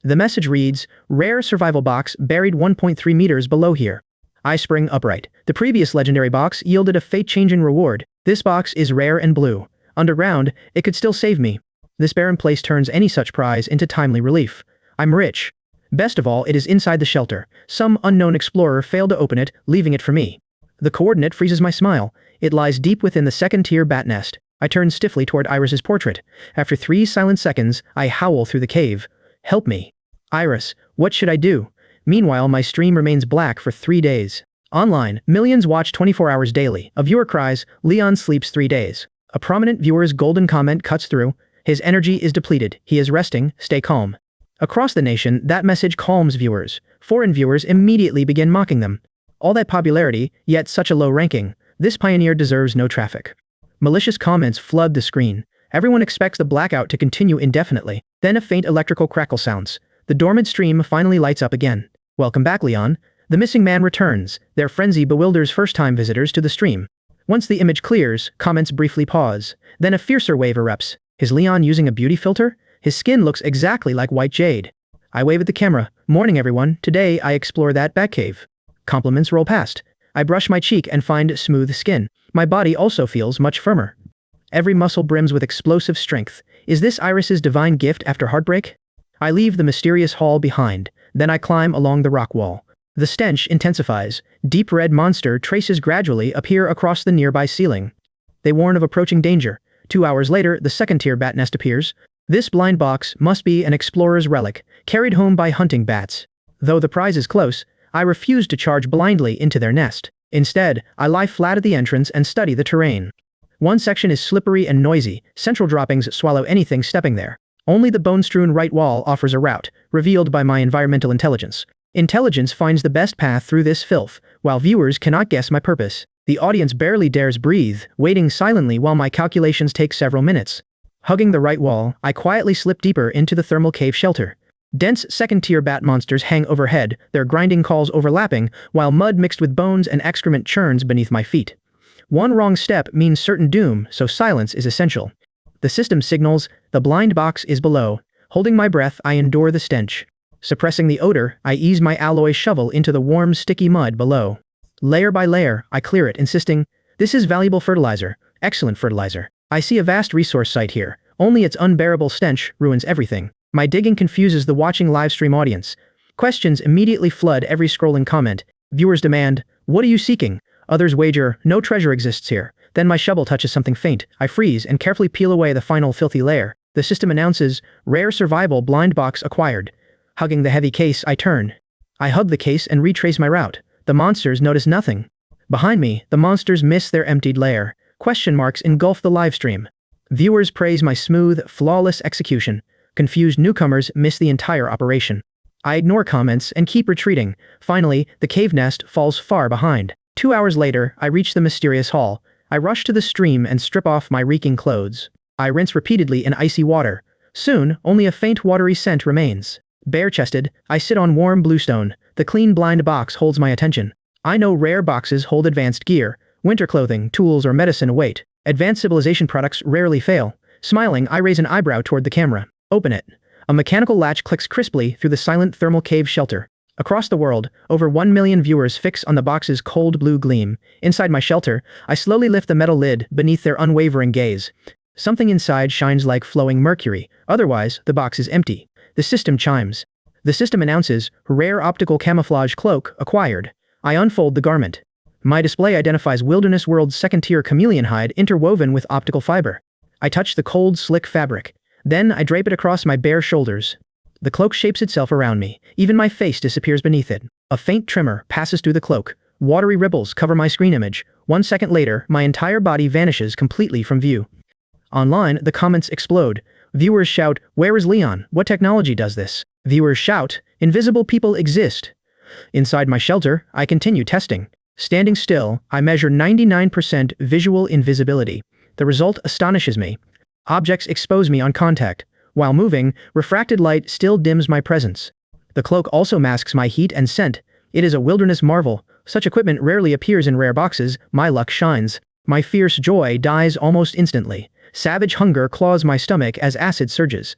The message reads, "Rare survival box buried 1.3 meters below here." I spring upright. The previous legendary box yielded a fate-changing reward. This box is rare and blue. Underground, it could still save me. This barren place turns any such prize into timely relief. I'm rich. Best of all, it is inside the shelter. Some unknown explorer failed to open it, leaving it for me. The coordinate freezes my smile. It lies deep within the second-tier bat nest. I turn stiffly toward Iris's portrait. After 3 silent seconds, I howl through the cave. Help me. Iris, what should I do? Meanwhile, my stream remains black for 3 days. Online, millions watch 24 hours daily. A viewer cries, "Leon sleeps 3 days." A prominent viewer's golden comment cuts through. "His energy is depleted. He is resting. Stay calm." Across the nation, that message calms viewers. Foreign viewers immediately begin mocking them. All that popularity, yet such a low ranking. This pioneer deserves no traffic. Malicious comments flood the screen. Everyone expects the blackout to continue indefinitely. Then a faint electrical crackle sounds. The dormant stream finally lights up again. "Welcome back, Leon." The missing man returns. Their frenzy bewilders first-time visitors to the stream. Once the image clears, comments briefly pause. Then a fiercer wave erupts. Is Leon using a beauty filter? His skin looks exactly like white jade. I wave at the camera. "Morning, everyone. Today I explore that Batcave." Compliments roll past. I brush my cheek and find smooth skin. My body also feels much firmer. Every muscle brims with explosive strength. Is this Iris's divine gift after heartbreak? I leave the mysterious hall behind. Then I climb along the rock wall. The stench intensifies. Deep red monster traces gradually appear across the nearby ceiling. They warn of approaching danger. 2 hours later, the second-tier bat nest appears. This blind box must be an explorer's relic, carried home by hunting bats. Though the prize is close, I refuse to charge blindly into their nest. Instead, I lie flat at the entrance and study the terrain. One section is slippery and noisy. Central droppings swallow anything stepping there. Only the bone-strewn right wall offers a route, revealed by my environmental intelligence. Intelligence finds the best path through this filth, while viewers cannot guess my purpose. The audience barely dares breathe, waiting silently while my calculations take several minutes. Hugging the right wall, I quietly slip deeper into the thermal cave shelter. Dense second-tier bat monsters hang overhead, their grinding calls overlapping, while mud mixed with bones and excrement churns beneath my feet. One wrong step means certain doom, so silence is essential. The system signals, the blind box is below. Holding my breath, I endure the stench. Suppressing the odor, I ease my alloy shovel into the warm, sticky mud below. Layer by layer, I clear it, insisting, "This is valuable fertilizer. Excellent fertilizer. I see a vast resource site here. Only its unbearable stench ruins everything." My digging confuses the watching livestream audience. Questions immediately flood every scrolling comment. Viewers demand, "What are you seeking?" Others wager, "No treasure exists here." Then my shovel touches something faint. I freeze and carefully peel away the final filthy layer. The system announces, "Rare survival blind box acquired." Hugging the heavy case, I turn. I hug the case and retrace my route. The monsters notice nothing. Behind me, the monsters miss their emptied lair. Question marks engulf the livestream. Viewers praise my smooth, flawless execution. Confused newcomers miss the entire operation. I ignore comments and keep retreating. Finally, the cave nest falls far behind. 2 hours later, I reach the mysterious hall. I rush to the stream and strip off my reeking clothes. I rinse repeatedly in icy water. Soon, only a faint watery scent remains. Bare-chested, I sit on warm bluestone. The clean blind box holds my attention. I know rare boxes hold advanced gear. Winter clothing, tools, or medicine await. Advanced civilization products rarely fail. Smiling, I raise an eyebrow toward the camera. Open it. A mechanical latch clicks crisply through the silent thermal cave shelter. Across the world, over 1 million viewers fix on the box's cold blue gleam. Inside my shelter, I slowly lift the metal lid beneath their unwavering gaze. Something inside shines like flowing mercury. Otherwise, the box is empty. The system chimes. The system announces, "Rare optical camouflage cloak acquired." I unfold the garment. My display identifies Wilderness World's second-tier chameleon hide interwoven with optical fiber. I touch the cold, slick fabric. Then I drape it across my bare shoulders. The cloak shapes itself around me. Even my face disappears beneath it. A faint tremor passes through the cloak. Watery ripples cover my screen image. 1 second later, my entire body vanishes completely from view. Online, the comments explode. Viewers shout, "Where is Leon? What technology does this?" Viewers shout, "Invisible people exist." Inside my shelter, I continue testing. Standing still, I measure 99% visual invisibility. The result astonishes me. Objects expose me on contact. While moving, refracted light still dims my presence. The cloak also masks my heat and scent. It is a wilderness marvel. Such equipment rarely appears in rare boxes. My luck shines. My fierce joy dies almost instantly. Savage hunger claws my stomach as acid surges.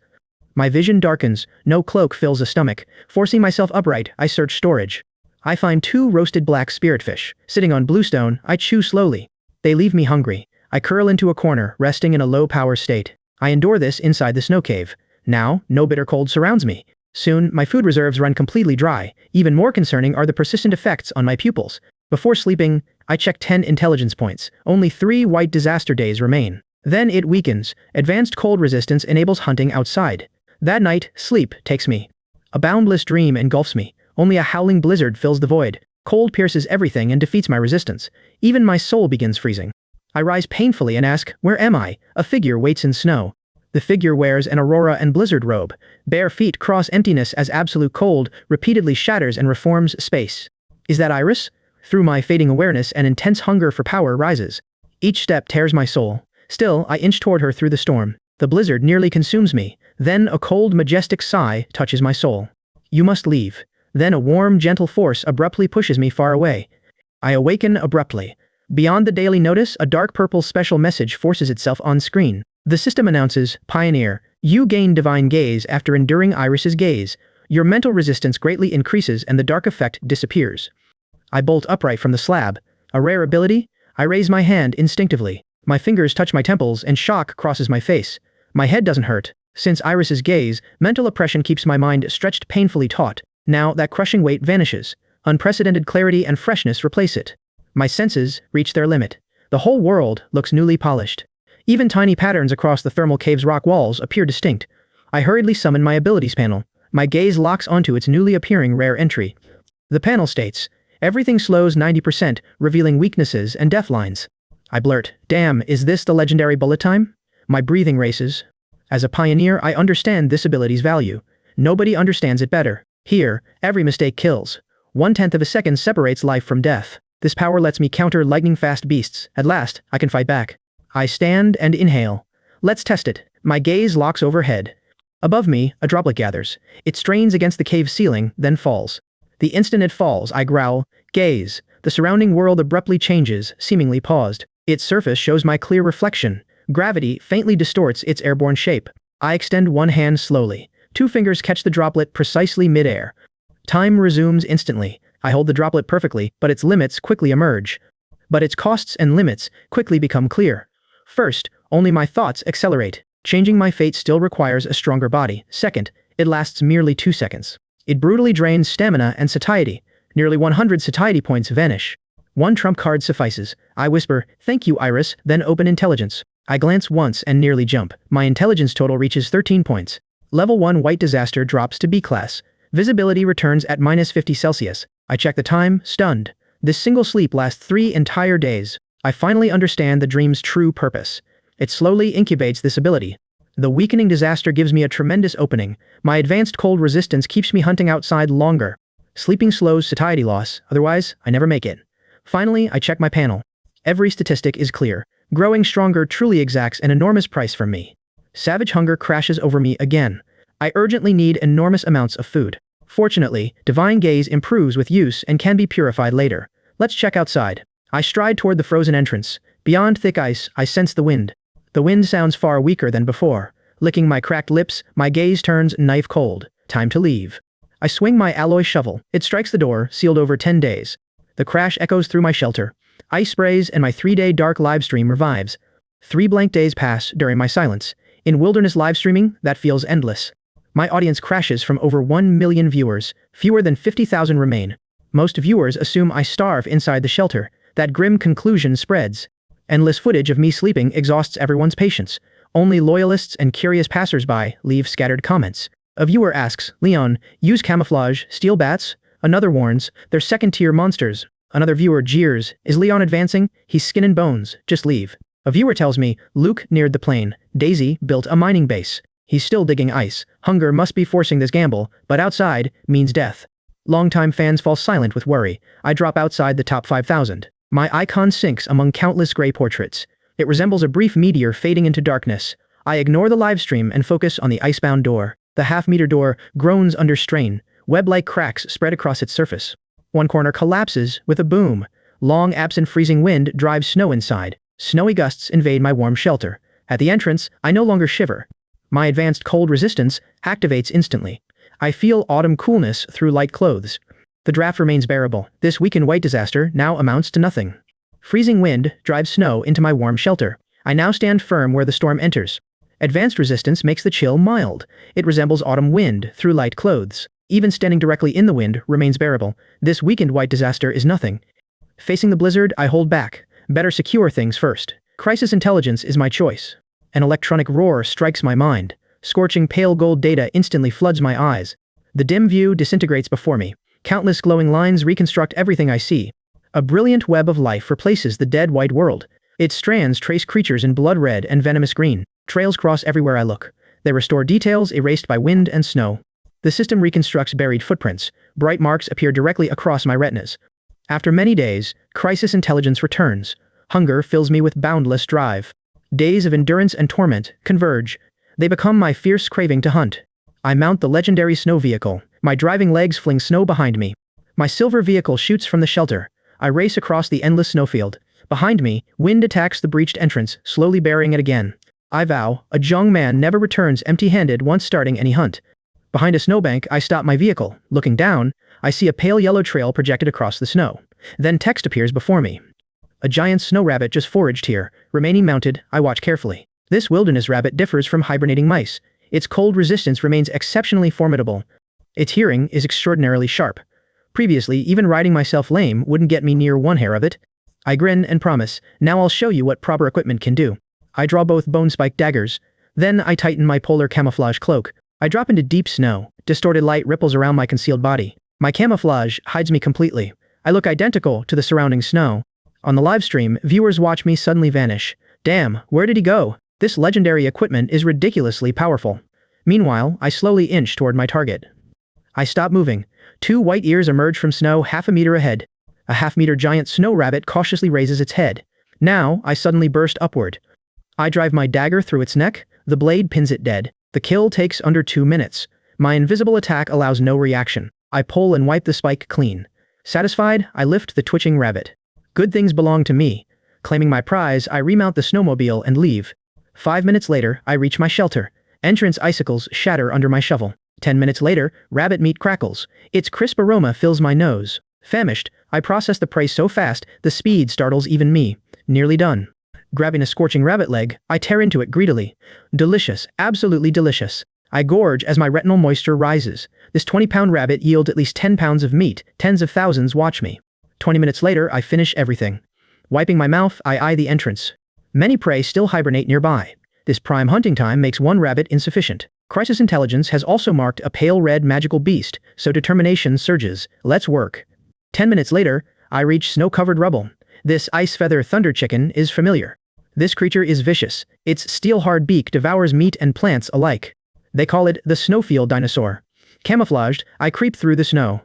My vision darkens. No cloak fills a stomach. Forcing myself upright, I search storage. I find 2 roasted black spiritfish. Sitting on bluestone, I chew slowly. They leave me hungry. I curl into a corner, resting in a low-power state. I endure this inside the snow cave. Now, no bitter cold surrounds me. Soon, my food reserves run completely dry. Even more concerning are the persistent effects on my pupils. Before sleeping, I check 10 intelligence points. Only 3 white disaster days remain. Then it weakens. Advanced cold resistance enables hunting outside. That night, sleep takes me. A boundless dream engulfs me. Only a howling blizzard fills the void. Cold pierces everything and defeats my resistance. Even my soul begins freezing. I rise painfully and ask, where am I? A figure waits in snow. The figure wears an aurora and blizzard robe. Bare feet cross emptiness as absolute cold repeatedly shatters and reforms space. Is that Iris? Through my fading awareness, an intense hunger for power rises. Each step tears my soul. Still, I inch toward her through the storm. The blizzard nearly consumes me. Then a cold, majestic sigh touches my soul. You must leave. Then a warm, gentle force abruptly pushes me far away. I awaken abruptly. Beyond the daily notice, a dark purple special message forces itself on screen. The system announces, Pioneer, you gain divine gaze after enduring Iris's gaze. Your mental resistance greatly increases and the dark effect disappears. I bolt upright from the slab. A rare ability? I raise my hand instinctively. My fingers touch my temples and shock crosses my face. My head doesn't hurt. Since Iris's gaze, mental oppression keeps my mind stretched painfully taut. Now that crushing weight vanishes. Unprecedented clarity and freshness replace it. My senses reach their limit. The whole world looks newly polished. Even tiny patterns across the thermal cave's rock walls appear distinct. I hurriedly summon my abilities panel. My gaze locks onto its newly appearing rare entry. The panel states, everything slows 90%, revealing weaknesses and death lines. I blurt, damn, is this the legendary bullet time? My breathing races. As a pioneer, I understand this ability's value. Nobody understands it better. Here, every mistake kills. 1/10 of a second separates life from death. This power lets me counter lightning-fast beasts. At last, I can fight back. I stand and inhale. Let's test it. My gaze locks overhead. Above me, a droplet gathers. It strains against the cave ceiling, then falls. The instant it falls, I growl, gaze. The surrounding world abruptly changes, seemingly paused. Its surface shows my clear reflection. Gravity faintly distorts its airborne shape. I extend one hand slowly. 2 fingers catch the droplet precisely mid-air. Time resumes instantly. I hold the droplet perfectly, but its limits quickly emerge. But its costs and limits quickly become clear. First, only my thoughts accelerate. Changing my fate still requires a stronger body. Second, it lasts merely 2 seconds. It brutally drains stamina and satiety. Nearly 100 satiety points vanish. 1 trump card suffices. I whisper, thank you, Iris, then open intelligence. I glance once and nearly jump. My intelligence total reaches 13 points. Level 1 white disaster drops to B class. Visibility returns at -50 Celsius. I check the time, stunned. This single sleep lasts 3 entire days. I finally understand the dream's true purpose. It slowly incubates this ability. The weakening disaster gives me a tremendous opening. My advanced cold resistance keeps me hunting outside longer. Sleeping slows satiety loss, otherwise, I never make it. Finally, I check my panel. Every statistic is clear. Growing stronger truly exacts an enormous price from me. Savage hunger crashes over me again. I urgently need enormous amounts of food. Fortunately, divine gaze improves with use and can be purified later. Let's check outside. I stride toward the frozen entrance. Beyond thick ice, I sense the wind. The wind sounds far weaker than before. Licking my cracked lips, my gaze turns knife cold. Time to leave. I swing my alloy shovel. It strikes the door, sealed over 10 days. The crash echoes through my shelter. Ice sprays and my 3-day dark livestream revives. 3 blank days pass during my silence. In wilderness livestreaming, that feels endless. My audience crashes from over 1 million viewers. Fewer than 50,000 remain. Most viewers assume I starve inside the shelter. That grim conclusion spreads. Endless footage of me sleeping exhausts everyone's patience. Only loyalists and curious passersby leave scattered comments. A viewer asks, Leon, use camouflage, steal bats? Another warns, they're second-tier monsters. Another viewer jeers, is Leon advancing? He's skin and bones, just leave. A viewer tells me, Luke neared the plane. Daisy built a mining base. He's still digging ice. Hunger must be forcing this gamble, but outside means death. Longtime fans fall silent with worry. I drop outside the top 5,000. My icon sinks among countless gray portraits. It resembles a brief meteor fading into darkness. I ignore the livestream and focus on the icebound door. The half-meter door groans under strain. Web-like cracks spread across its surface. One corner collapses with a boom. Long absent freezing wind drives snow inside. Snowy gusts invade my warm shelter. At the entrance, I no longer shiver. My advanced cold resistance activates instantly. I feel autumn coolness through light clothes. The draft remains bearable. This weakened white disaster now amounts to nothing. Freezing wind drives snow into my warm shelter. I now stand firm where the storm enters. Advanced resistance makes the chill mild. It resembles autumn wind through light clothes. Even standing directly in the wind remains bearable. This weakened white disaster is nothing. Facing the blizzard, I hold back. Better secure things first. Crisis intelligence is my choice. An electronic roar strikes my mind. Scorching pale gold data instantly floods my eyes. The dim view disintegrates before me. Countless glowing lines reconstruct everything I see. A brilliant web of life replaces the dead white world. Its strands trace creatures in blood red and venomous green. Trails cross everywhere I look. They restore details erased by wind and snow. The system reconstructs buried footprints. Bright marks appear directly across my retinas. After many days, crisis intelligence returns. Hunger fills me with boundless drive. Days of endurance and torment converge. They become my fierce craving to hunt. I mount the legendary snow vehicle. My driving legs fling snow behind me. My silver vehicle shoots from the shelter. I race across the endless snowfield. Behind me, wind attacks the breached entrance, slowly burying it again. I vow, a young man never returns empty-handed once starting any hunt. Behind a snowbank, I stop my vehicle. Looking down, I see a pale yellow trail projected across the snow. Then text appears before me. A giant snow rabbit just foraged here. Remaining mounted, I watch carefully. This wilderness rabbit differs from hibernating mice. Its cold resistance remains exceptionally formidable. Its hearing is extraordinarily sharp. Previously, even riding myself lame wouldn't get me near one hair of it. I grin and promise, now I'll show you what proper equipment can do. I draw both bone-spiked daggers. Then I tighten my polar camouflage cloak. I drop into deep snow. Distorted light ripples around my concealed body. My camouflage hides me completely. I look identical to the surrounding snow. On the live stream, viewers watch me suddenly vanish. Damn, where did he go? This legendary equipment is ridiculously powerful. Meanwhile, I slowly inch toward my target. I stop moving. Two white ears emerge from snow half a meter ahead. A half-meter giant snow rabbit cautiously raises its head. Now, I suddenly burst upward. I drive my dagger through its neck. The blade pins it dead. The kill takes under 2 minutes. My invisible attack allows no reaction. I pull and wipe the spike clean. Satisfied, I lift the twitching rabbit. Good things belong to me. Claiming my prize, I remount the snowmobile and leave. 5 minutes later, I reach my shelter. Entrance icicles shatter under my shovel. 10 minutes later, rabbit meat crackles. Its crisp aroma fills my nose. Famished, I process the prey so fast, the speed startles even me. Nearly done. Grabbing a scorching rabbit leg, I tear into it greedily. Delicious, absolutely delicious. I gorge as my retinal moisture rises. This 20-pound rabbit yields at least 10 pounds of meat. Tens of thousands watch me. 20 minutes later, I finish everything. Wiping my mouth, I eye the entrance. Many prey still hibernate nearby. This prime hunting time makes one rabbit insufficient. Crisis intelligence has also marked a pale red magical beast, so determination surges. Let's work. 10 minutes later, I reach snow-covered rubble. This ice feather thunder chicken is familiar. This creature is vicious. Its steel-hard beak devours meat and plants alike. They call it the snowfield dinosaur. Camouflaged, I creep through the snow.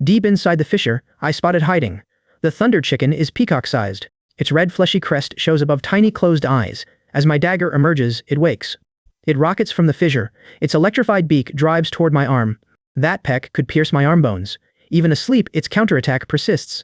Deep inside the fissure, I spot it hiding. The thunder chicken is peacock-sized. Its red fleshy crest shows above tiny closed eyes. As my dagger emerges, it wakes. It rockets from the fissure. Its electrified beak drives toward my arm. That peck could pierce my arm bones. Even asleep, its counterattack persists.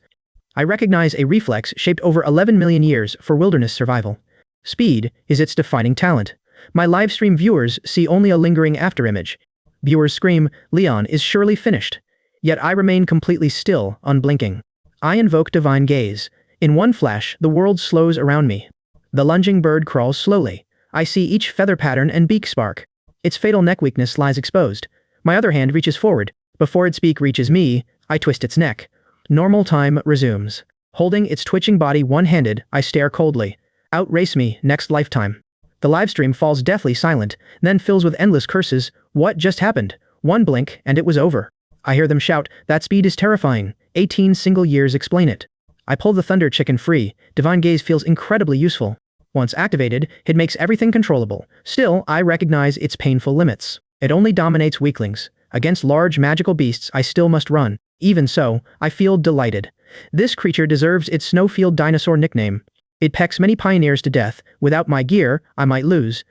I recognize a reflex shaped over 11 million years for wilderness survival. Speed is its defining talent. My livestream viewers see only a lingering afterimage. Viewers scream, "Leon is surely finished." Yet I remain completely still, unblinking. I invoke divine gaze. In one flash, the world slows around me. The lunging bird crawls slowly. I see each feather pattern and beak spark. Its fatal neck weakness lies exposed. My other hand reaches forward. Before its beak reaches me, I twist its neck. Normal time resumes. Holding its twitching body one-handed, I stare coldly. Outrace me, next lifetime. The livestream falls deathly silent, then fills with endless curses. What just happened? One blink, and it was over. I hear them shout, "That speed is terrifying. 18 single years explain it." I pull the thunder chicken free. Divine gaze feels incredibly useful. Once activated, it makes everything controllable. Still, I recognize its painful limits. It only dominates weaklings. Against large magical beasts, I still must run. Even so, I feel delighted. This creature deserves its snowfield dinosaur nickname. It pecks many pioneers to death. Without my gear, I might lose.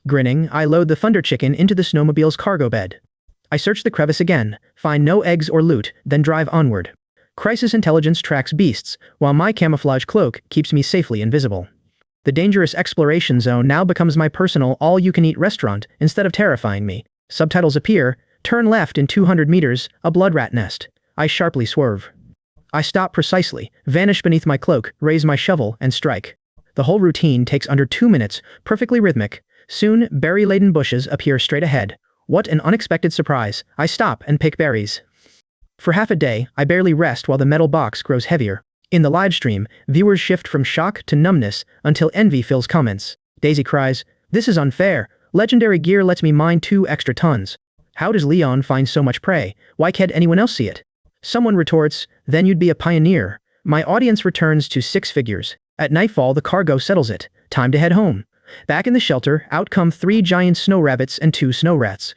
Grinning, I load the thunder chicken into the snowmobile's cargo bed. I search the crevice again, find no eggs or loot, then drive onward. Crisis intelligence tracks beasts, while my camouflage cloak keeps me safely invisible. The dangerous exploration zone now becomes my personal all-you-can-eat restaurant instead of terrifying me. Subtitles appear, turn left in 200 meters, a blood rat nest. I sharply swerve. I stop precisely, vanish beneath my cloak, raise my shovel, and strike. The whole routine takes under 2 minutes, perfectly rhythmic. Soon, berry-laden bushes appear straight ahead. What an unexpected surprise. I stop and pick berries. For half a day, I barely rest while the metal box grows heavier. In the livestream, viewers shift from shock to numbness until envy fills comments. Daisy cries, "This is unfair. Legendary gear lets me mine 2 extra tons. How does Leon find so much prey? Why can't anyone else see it?" Someone retorts, "Then you'd be a pioneer." My audience returns to 6 figures. At nightfall, the cargo settles it. Time to head home. Back in the shelter, out come 3 giant snow rabbits and 2 snow rats.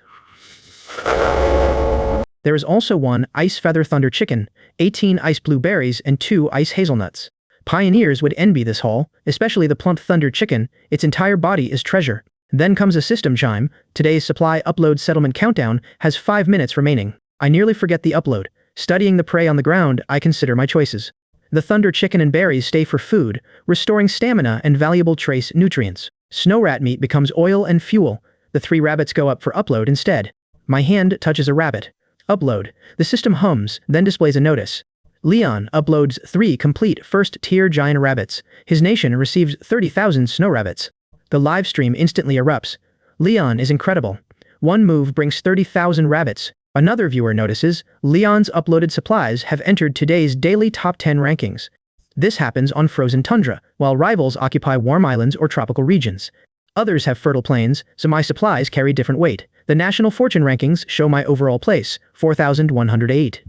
There is also 1 ice feather thunder chicken, 18 ice blueberries, and 2 ice hazelnuts. Pioneers would envy this haul, especially the plump thunder chicken. Its entire body is treasure. Then comes a system chime. Today's supply upload settlement countdown has 5 minutes remaining. I nearly forget the upload. Studying the prey on the ground, I consider my choices. The thunder chicken and berries stay for food, restoring stamina and valuable trace nutrients. Snow rat meat becomes oil and fuel. The 3 rabbits go up for upload instead. My hand touches a rabbit. Upload. The system hums, then displays a notice. Leon uploads 3 complete first-tier giant rabbits. His nation receives 30,000 snow rabbits. The live stream instantly erupts. Leon is incredible. One move brings 30,000 rabbits. Another viewer notices, Leon's uploaded supplies have entered today's daily top 10 rankings. This happens on frozen tundra, while rivals occupy warm islands or tropical regions. Others have fertile plains, so my supplies carry different weight. The national fortune rankings show my overall place, 4,108.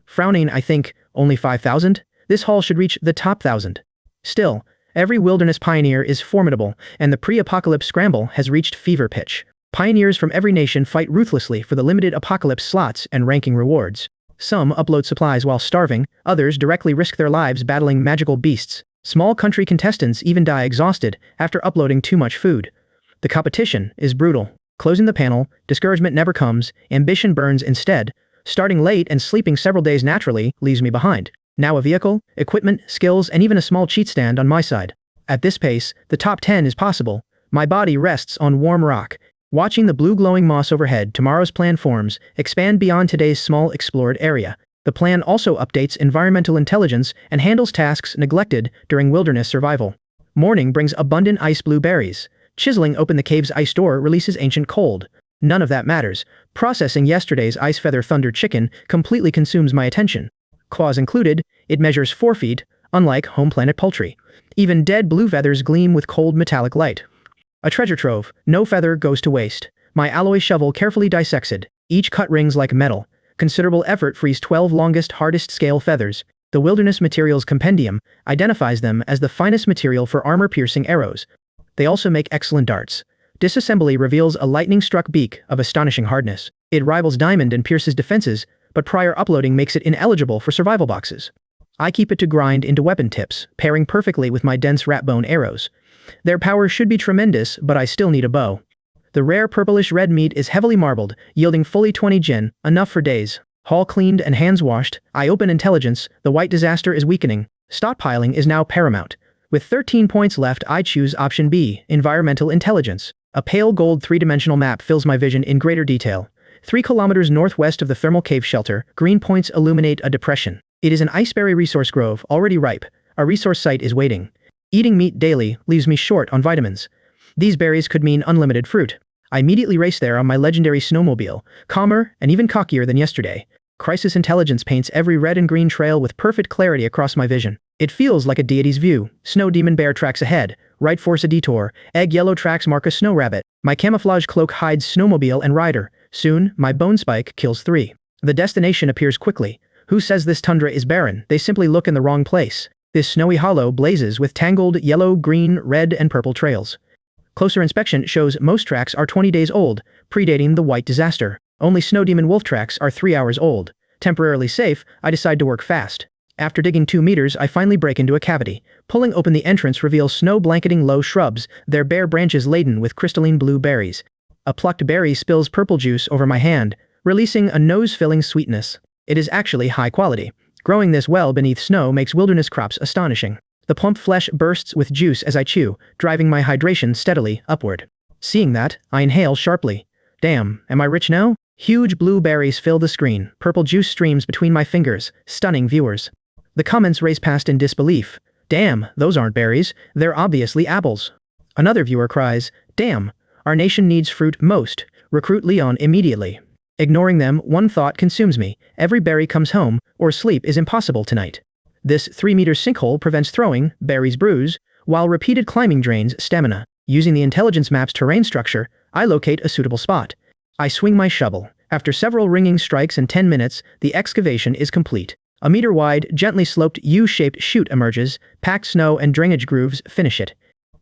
Frowning, I think, only 5,000? This haul should reach the top 1,000. Still, every wilderness pioneer is formidable, and the pre-apocalypse scramble has reached fever pitch. Pioneers from every nation fight ruthlessly for the limited apocalypse slots and ranking rewards. Some upload supplies while starving, others directly risk their lives battling magical beasts. Small country contestants even die exhausted after uploading too much food. The competition is brutal. Closing the panel, discouragement never comes, ambition burns instead. Starting late and sleeping several days naturally leaves me behind. Now a vehicle, equipment, skills, and even a small cheat stand on my side. At this pace, the top 10 is possible. My body rests on warm rock. Watching the blue glowing moss overhead, tomorrow's plan forms, expand beyond today's small explored area. The plan also updates environmental intelligence and handles tasks neglected during wilderness survival. Morning brings abundant ice blueberries. Chiseling open the cave's ice door releases ancient cold. None of that matters. Processing yesterday's ice feather thunder chicken completely consumes my attention. Claws included, it measures 4 feet, unlike home planet poultry. Even dead blue feathers gleam with cold metallic light. A treasure trove, no feather goes to waste. My alloy shovel carefully dissects it. Each cut rings like metal. Considerable effort frees 12 longest, hardest scale feathers. The Wilderness Materials Compendium identifies them as the finest material for armor-piercing arrows. They also make excellent darts. Disassembly reveals a lightning-struck beak of astonishing hardness. It rivals diamond and pierces defenses, but prior uploading makes it ineligible for survival boxes. I keep it to grind into weapon tips, pairing perfectly with my dense rat bone arrows. Their power should be tremendous, but I still need a bow. The rare purplish red meat is heavily marbled, yielding fully 20 jin, enough for days. Haul cleaned and hands washed. I open intelligence. The white disaster is weakening. Stockpiling is now paramount. With 13 points left, I choose option B, environmental intelligence. A pale gold 3-dimensional map fills my vision in greater detail. 3 kilometers northwest of the thermal cave shelter, green points illuminate a depression. It is an iceberry resource grove, already ripe. A resource site is waiting. Eating meat daily leaves me short on vitamins. These berries could mean unlimited fruit. I immediately race there on my legendary snowmobile, calmer and even cockier than yesterday. Crisis intelligence paints every red and green trail with perfect clarity across my vision. It feels like a deity's view. Snow demon bear tracks ahead. Right force a detour. Egg yellow tracks mark a snow rabbit. My camouflage cloak hides snowmobile and rider. Soon, my bone spike kills 3. The destination appears quickly. Who says this tundra is barren? They simply look in the wrong place. This snowy hollow blazes with tangled yellow, green, red, and purple trails. Closer inspection shows most tracks are 20 days old, predating the white disaster. Only snow demon wolf tracks are 3 hours old. Temporarily safe, I decide to work fast. After digging 2 meters, I finally break into a cavity. Pulling open the entrance reveals snow-blanketing low shrubs, their bare branches laden with crystalline blue berries. A plucked berry spills purple juice over my hand, releasing a nose-filling sweetness. It is actually high quality. Growing this well beneath snow makes wilderness crops astonishing. The plump flesh bursts with juice as I chew, driving my hydration steadily upward. Seeing that, I inhale sharply. Damn, am I rich now? Huge blue berries fill the screen, purple juice streams between my fingers, stunning viewers. The comments race past in disbelief. Damn, those aren't berries, they're obviously apples. Another viewer cries, damn, our nation needs fruit most, recruit Leon immediately. Ignoring them, one thought consumes me, every berry comes home, or sleep is impossible tonight. This 3-meter sinkhole prevents throwing, berries bruise, while repeated climbing drains stamina. Using the intelligence map's terrain structure, I locate a suitable spot. I swing my shovel. After several ringing strikes and 10 minutes, the excavation is complete. A meter-wide, gently sloped U-shaped chute emerges, packed snow and drainage grooves finish it.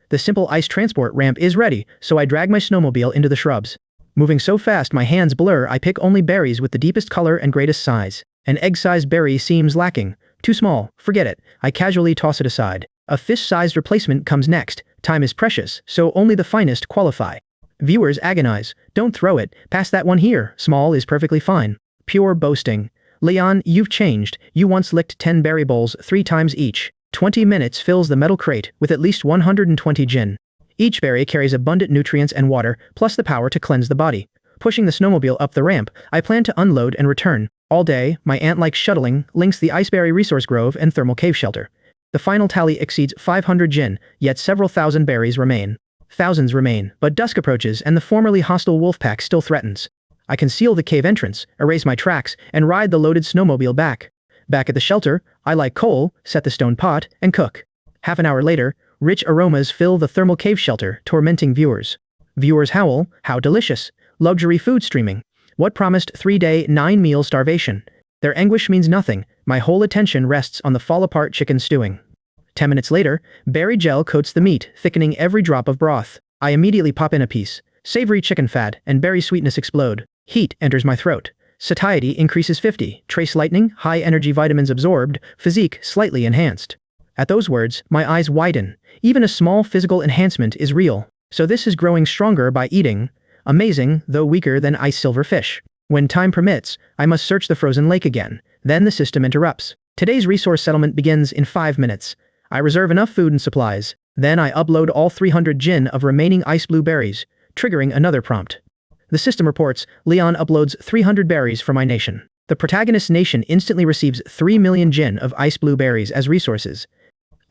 The simple ice transport ramp is ready, so I drag my snowmobile into the shrubs. Moving so fast my hands blur, I pick only berries with the deepest color and greatest size. An egg-sized berry seems lacking. Too small, forget it. I casually toss it aside. A fish-sized replacement comes next. Time is precious, so only the finest qualify. Viewers agonize. Don't throw it. Pass that one here. Small is perfectly fine. Pure boasting. Leon, you've changed. You once licked 10 berry bowls 3 times each. 20 minutes fills the metal crate with at least 120 jin. Each berry carries abundant nutrients and water, plus the power to cleanse the body. Pushing the snowmobile up the ramp, I plan to unload and return. All day, my ant-like shuttling links the Iceberry Resource Grove and Thermal Cave Shelter. The final tally exceeds 500 jin, yet several thousand berries remain. Thousands remain, but dusk approaches and the formerly hostile wolf pack still threatens. I conceal the cave entrance, erase my tracks, and ride the loaded snowmobile back. Back at the shelter, I light coal, set the stone pot, and cook. Half an hour later, rich aromas fill the thermal cave shelter, tormenting viewers. Viewers howl, how delicious. Luxury food streaming. What promised 3-day, 9-meal starvation? Their anguish means nothing. My whole attention rests on the fall-apart chicken stewing. 10 minutes later, berry gel coats the meat, thickening every drop of broth. I immediately pop in a piece. Savory chicken fat and berry sweetness explode. Heat enters my throat. Satiety increases 50. Trace lightning, high energy vitamins absorbed, physique slightly enhanced. At those words, my eyes widen. Even a small physical enhancement is real. So this is growing stronger by eating. Amazing, though weaker than ice silverfish. When time permits, I must search the frozen lake again. Then the system interrupts. Today's resource settlement begins in 5 minutes. I reserve enough food and supplies. Then I upload all 300 jin of remaining ice blue berries, triggering another prompt. The system reports, Leon uploads 300 berries for my nation. The protagonist's nation instantly receives 3 million jin of ice blue berries as resources.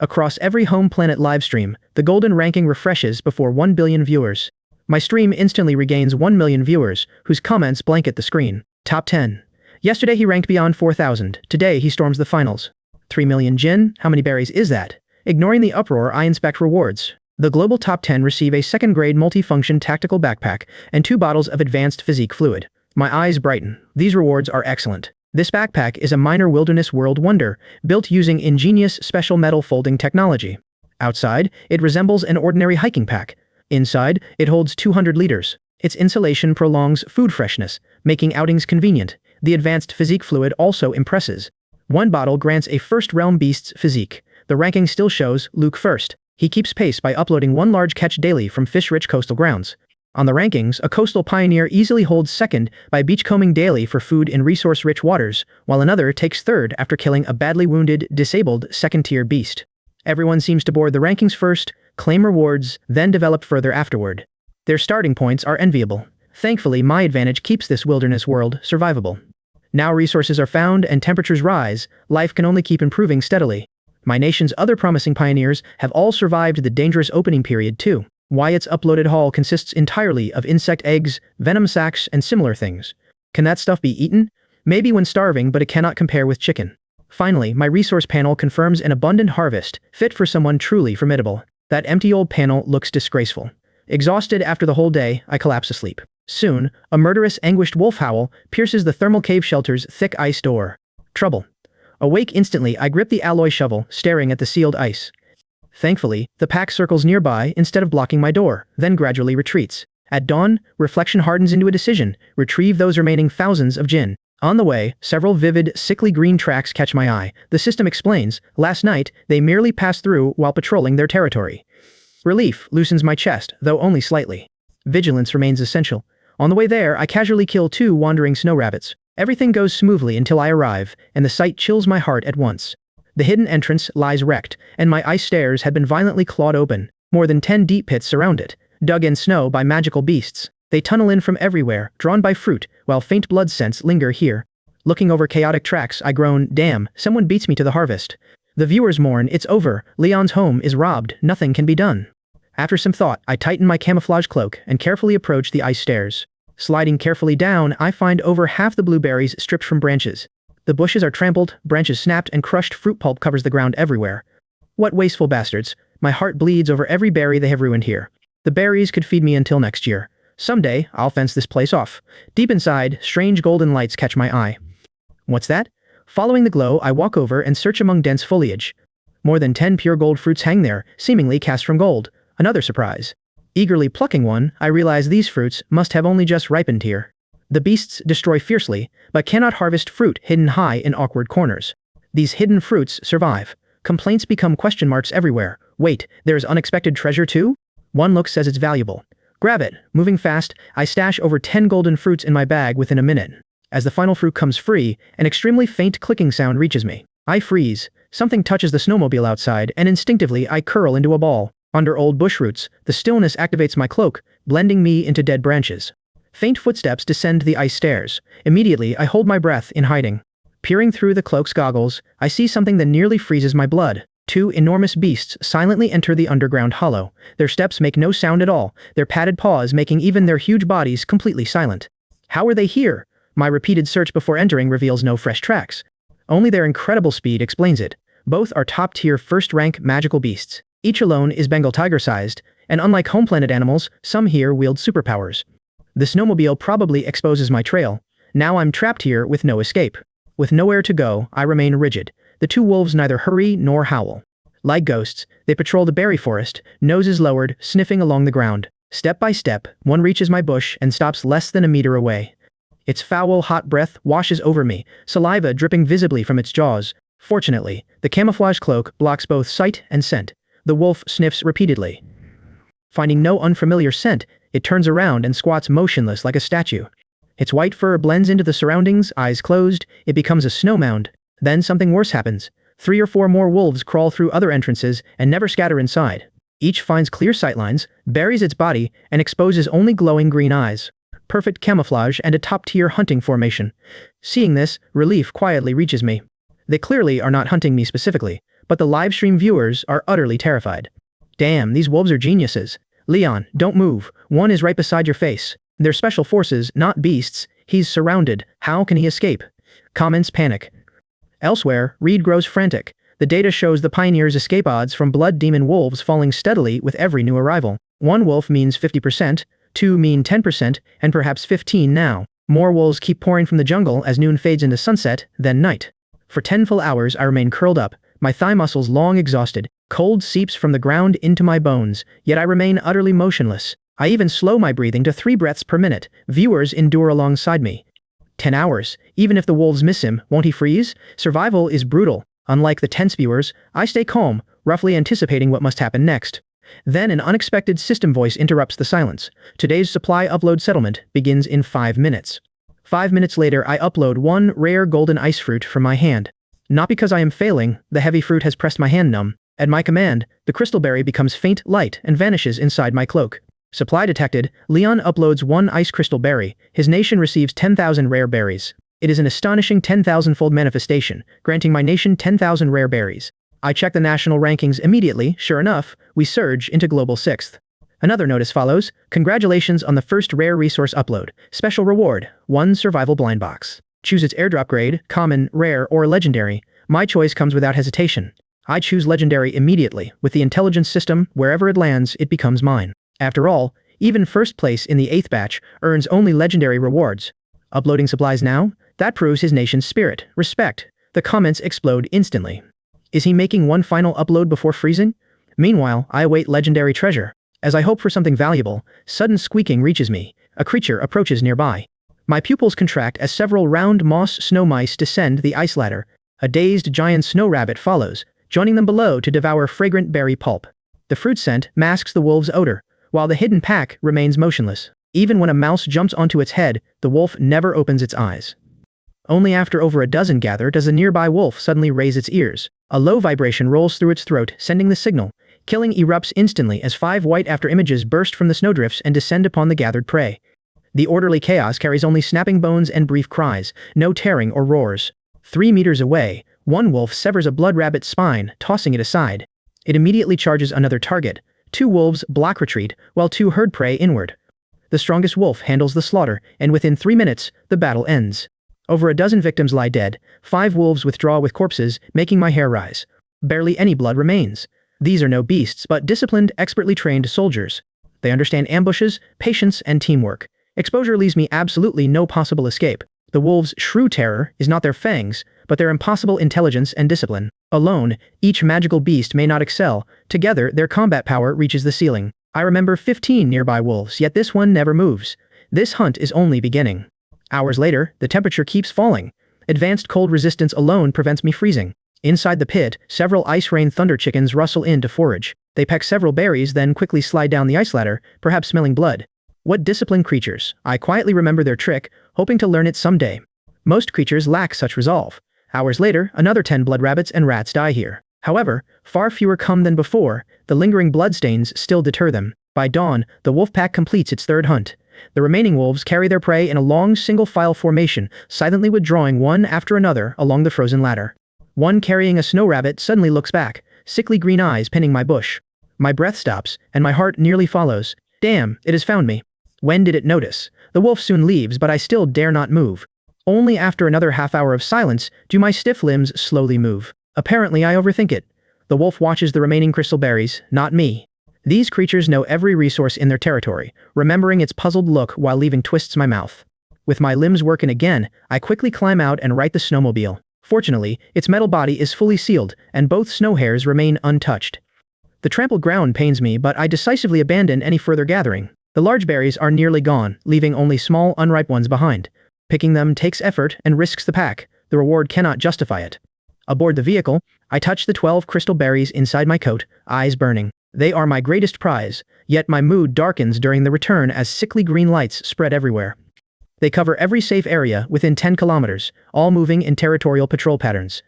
Across every home planet livestream, the golden ranking refreshes before 1 billion viewers. My stream instantly regains 1 million viewers, whose comments blanket the screen. Top 10. Yesterday he ranked beyond 4,000. Today he storms the finals. 3 million jin? How many berries is that? Ignoring the uproar, I inspect rewards. The global top 10 receive a second-grade multi-function tactical backpack and 2 bottles of advanced physique fluid. My eyes brighten. These rewards are excellent. This backpack is a minor wilderness world wonder, built using ingenious special metal folding technology. Outside, it resembles an ordinary hiking pack. Inside, it holds 200 liters. Its insulation prolongs food freshness, making outings convenient. The advanced physique fluid also impresses. 1 bottle grants a first-realm beast's physique. The ranking still shows Luke first. He keeps pace by uploading 1 large catch daily from fish-rich coastal grounds. On the rankings, a coastal pioneer easily holds second by beachcombing daily for food in resource-rich waters, while another takes third after killing a badly wounded, disabled second-tier beast. Everyone seems to board the rankings first, claim rewards, then develop further afterward. Their starting points are enviable. Thankfully, my advantage keeps this wilderness world survivable. Now resources are found and temperatures rise, life can only keep improving steadily. My nation's other promising pioneers have all survived the dangerous opening period too. Wyatt's uploaded haul consists entirely of insect eggs, venom sacs, and similar things. Can that stuff be eaten? Maybe when starving, but it cannot compare with chicken. Finally, my resource panel confirms an abundant harvest, fit for someone truly formidable. That empty old panel looks disgraceful. Exhausted after the whole day, I collapse asleep. Soon, a murderous, anguished wolf howl pierces the thermal cave shelter's thick ice door. Trouble. Awake instantly, I grip the alloy shovel, staring at the sealed ice. Thankfully, the pack circles nearby instead of blocking my door, then gradually retreats. At dawn, reflection hardens into a decision: retrieve those remaining thousands of jin. On the way, several vivid, sickly green tracks catch my eye. The system explains, last night, they merely passed through while patrolling their territory. Relief loosens my chest, though only slightly. Vigilance remains essential. On the way there, I casually kill 2 wandering snow rabbits. Everything goes smoothly until I arrive, and the sight chills my heart at once. The hidden entrance lies wrecked, and my ice stairs had been violently clawed open. More than 10 deep pits surround it, dug in snow by magical beasts. They tunnel in from everywhere, drawn by fruit, while faint blood scents linger here. Looking over chaotic tracks, I groan, damn, someone beats me to the harvest. The viewers mourn, it's over, Leon's home is robbed, nothing can be done. After some thought, I tighten my camouflage cloak and carefully approach the ice stairs. Sliding carefully down, I find over half the blueberries stripped from branches. The bushes are trampled, branches snapped, and crushed fruit pulp covers the ground everywhere. What wasteful bastards. My heart bleeds over every berry they have ruined here. The berries could feed me until next year. Someday, I'll fence this place off. Deep inside, strange golden lights catch my eye. What's that? Following the glow, I walk over and search among dense foliage. More than 10 pure gold fruits hang there, seemingly cast from gold. Another surprise. Eagerly plucking one, I realize these fruits must have only just ripened here. The beasts destroy fiercely, but cannot harvest fruit hidden high in awkward corners. These hidden fruits survive. Complaints become question marks everywhere. Wait, there's unexpected treasure too? One look says it's valuable. Grab it. Moving fast, I stash over 10 golden fruits in my bag within a minute. As the final fruit comes free, an extremely faint clicking sound reaches me. I freeze. Something touches the snowmobile outside, and instinctively I curl into a ball. Under old bush roots, the stillness activates my cloak, blending me into dead branches. Faint footsteps descend the ice stairs. Immediately, I hold my breath in hiding. Peering through the cloak's goggles, I see something that nearly freezes my blood. 2 enormous beasts silently enter the underground hollow. Their steps make no sound at all, their padded paws making even their huge bodies completely silent. How are they here? My repeated search before entering reveals no fresh tracks. Only their incredible speed explains it. Both are top-tier first-rank magical beasts. Each alone is Bengal tiger-sized, and unlike home planet animals, some here wield superpowers. The snowmobile probably exposes my trail. Now I'm trapped here with no escape. With nowhere to go, I remain rigid. The 2 wolves neither hurry nor howl. Like ghosts, they patrol the berry forest, noses lowered, sniffing along the ground. Step by step, one reaches my bush and stops less than a meter away. Its foul, hot breath washes over me, saliva dripping visibly from its jaws. Fortunately, the camouflage cloak blocks both sight and scent. The wolf sniffs repeatedly. Finding no unfamiliar scent, it turns around and squats motionless like a statue. Its white fur blends into the surroundings, eyes closed, it becomes a snow mound. Then something worse happens. 3 or 4 more wolves crawl through other entrances and never scatter inside. Each finds clear sightlines, buries its body, and exposes only glowing green eyes. Perfect camouflage and a top-tier hunting formation. Seeing this, relief quietly reaches me. They clearly are not hunting me specifically, but the livestream viewers are utterly terrified. Damn, these wolves are geniuses. Leon, don't move. One is right beside your face. They're special forces, not beasts. He's surrounded. How can he escape? Comments panic. Elsewhere, Reed grows frantic. The data shows the pioneers' escape odds from blood demon wolves falling steadily with every new arrival. 1 wolf means 50%, 2 mean 10%, and perhaps 15 now. More wolves keep pouring from the jungle as noon fades into sunset, then night. For 10 full hours I remain curled up, my thigh muscles long exhausted. Cold seeps from the ground into my bones, yet I remain utterly motionless. I even slow my breathing to 3 breaths per minute. Viewers endure alongside me. 10 hours. Even if the wolves miss him, won't he freeze? Survival is brutal. Unlike the tense viewers, I stay calm, roughly anticipating what must happen next. Then an unexpected system voice interrupts the silence. Today's supply upload settlement begins in 5 minutes. 5 minutes later, I upload 1 rare golden ice fruit from my hand. Not because I am failing, the heavy fruit has pressed my hand numb. At my command, the crystal berry becomes faint light and vanishes inside my cloak. Supply detected, Leon uploads 1 ice crystal berry. His nation receives 10,000 rare berries. It is an astonishing 10,000-fold manifestation, granting my nation 10,000 rare berries. I check the national rankings immediately. Sure enough, we surge into global 6th. Another notice follows. Congratulations on the first rare resource upload. Special reward, 1 survival blind box. Choose its airdrop grade, common, rare, or legendary. My choice comes without hesitation. I choose legendary immediately. With the intelligence system, wherever it lands, it becomes mine. After all, even first place in the 8th batch earns only legendary rewards. Uploading supplies now? That proves his nation's spirit. Respect. The comments explode instantly. Is he making one final upload before freezing? Meanwhile, I await legendary treasure. As I hope for something valuable, sudden squeaking reaches me. A creature approaches nearby. My pupils contract as several round moss snow mice descend the ice ladder. A dazed giant snow rabbit follows, joining them below to devour fragrant berry pulp. The fruit scent masks the wolves' odor, while the hidden pack remains motionless. Even when a mouse jumps onto its head, the wolf never opens its eyes. Only after over a dozen gather does a nearby wolf suddenly raise its ears. A low vibration rolls through its throat, sending the signal. Killing erupts instantly as 5 white after images burst from the snowdrifts and descend upon the gathered prey. The orderly chaos carries only snapping bones and brief cries, no tearing or roars. 3 meters away, one wolf severs a blood rabbit's spine, tossing it aside. It immediately charges another target. 2 wolves block retreat, while 2 herd prey inward. The strongest wolf handles the slaughter, and within 3 minutes, the battle ends. Over a dozen victims lie dead. 5 wolves withdraw with corpses, making my hair rise. Barely any blood remains. These are no beasts but disciplined, expertly trained soldiers. They understand ambushes, patience, and teamwork. Exposure leaves me absolutely no possible escape. The wolves' shrew terror is not their fangs, but their impossible intelligence and discipline. Alone, each magical beast may not excel. Together, their combat power reaches the ceiling. I remember 15 nearby wolves, yet this one never moves. This hunt is only beginning. Hours later, the temperature keeps falling. Advanced cold resistance alone prevents me freezing. Inside the pit, several ice rain thunder chickens rustle in to forage. They peck several berries, then quickly slide down the ice ladder, perhaps smelling blood. What disciplined creatures. I quietly remember their trick, hoping to learn it someday. Most creatures lack such resolve. Hours later, another 10 blood rabbits and rats die here. However, far fewer come than before. The lingering bloodstains still deter them. By dawn, the wolf pack completes its 3rd hunt. The remaining wolves carry their prey in a long single-file formation, silently withdrawing one after another along the frozen ladder. One carrying a snow rabbit suddenly looks back, sickly green eyes pinning my bush. My breath stops, and my heart nearly follows. Damn, it has found me. When did it notice? The wolf soon leaves, but I still dare not move. Only after another half-hour of silence do my stiff limbs slowly move. Apparently I overthink it. The wolf watches the remaining crystal berries, not me. These creatures know every resource in their territory, remembering its puzzled look while leaving twists my mouth. With my limbs working again, I quickly climb out and right the snowmobile. Fortunately, its metal body is fully sealed, and both snow hairs remain untouched. The trampled ground pains me, but I decisively abandon any further gathering. The large berries are nearly gone, leaving only small, unripe ones behind. Picking them takes effort and risks the pack. The reward cannot justify it. Aboard the vehicle, I touch the 12 crystal berries inside my coat, eyes burning. They are my greatest prize, yet my mood darkens during the return as sickly green lights spread everywhere. They cover every safe area within 10 kilometers, all moving in territorial patrol patterns.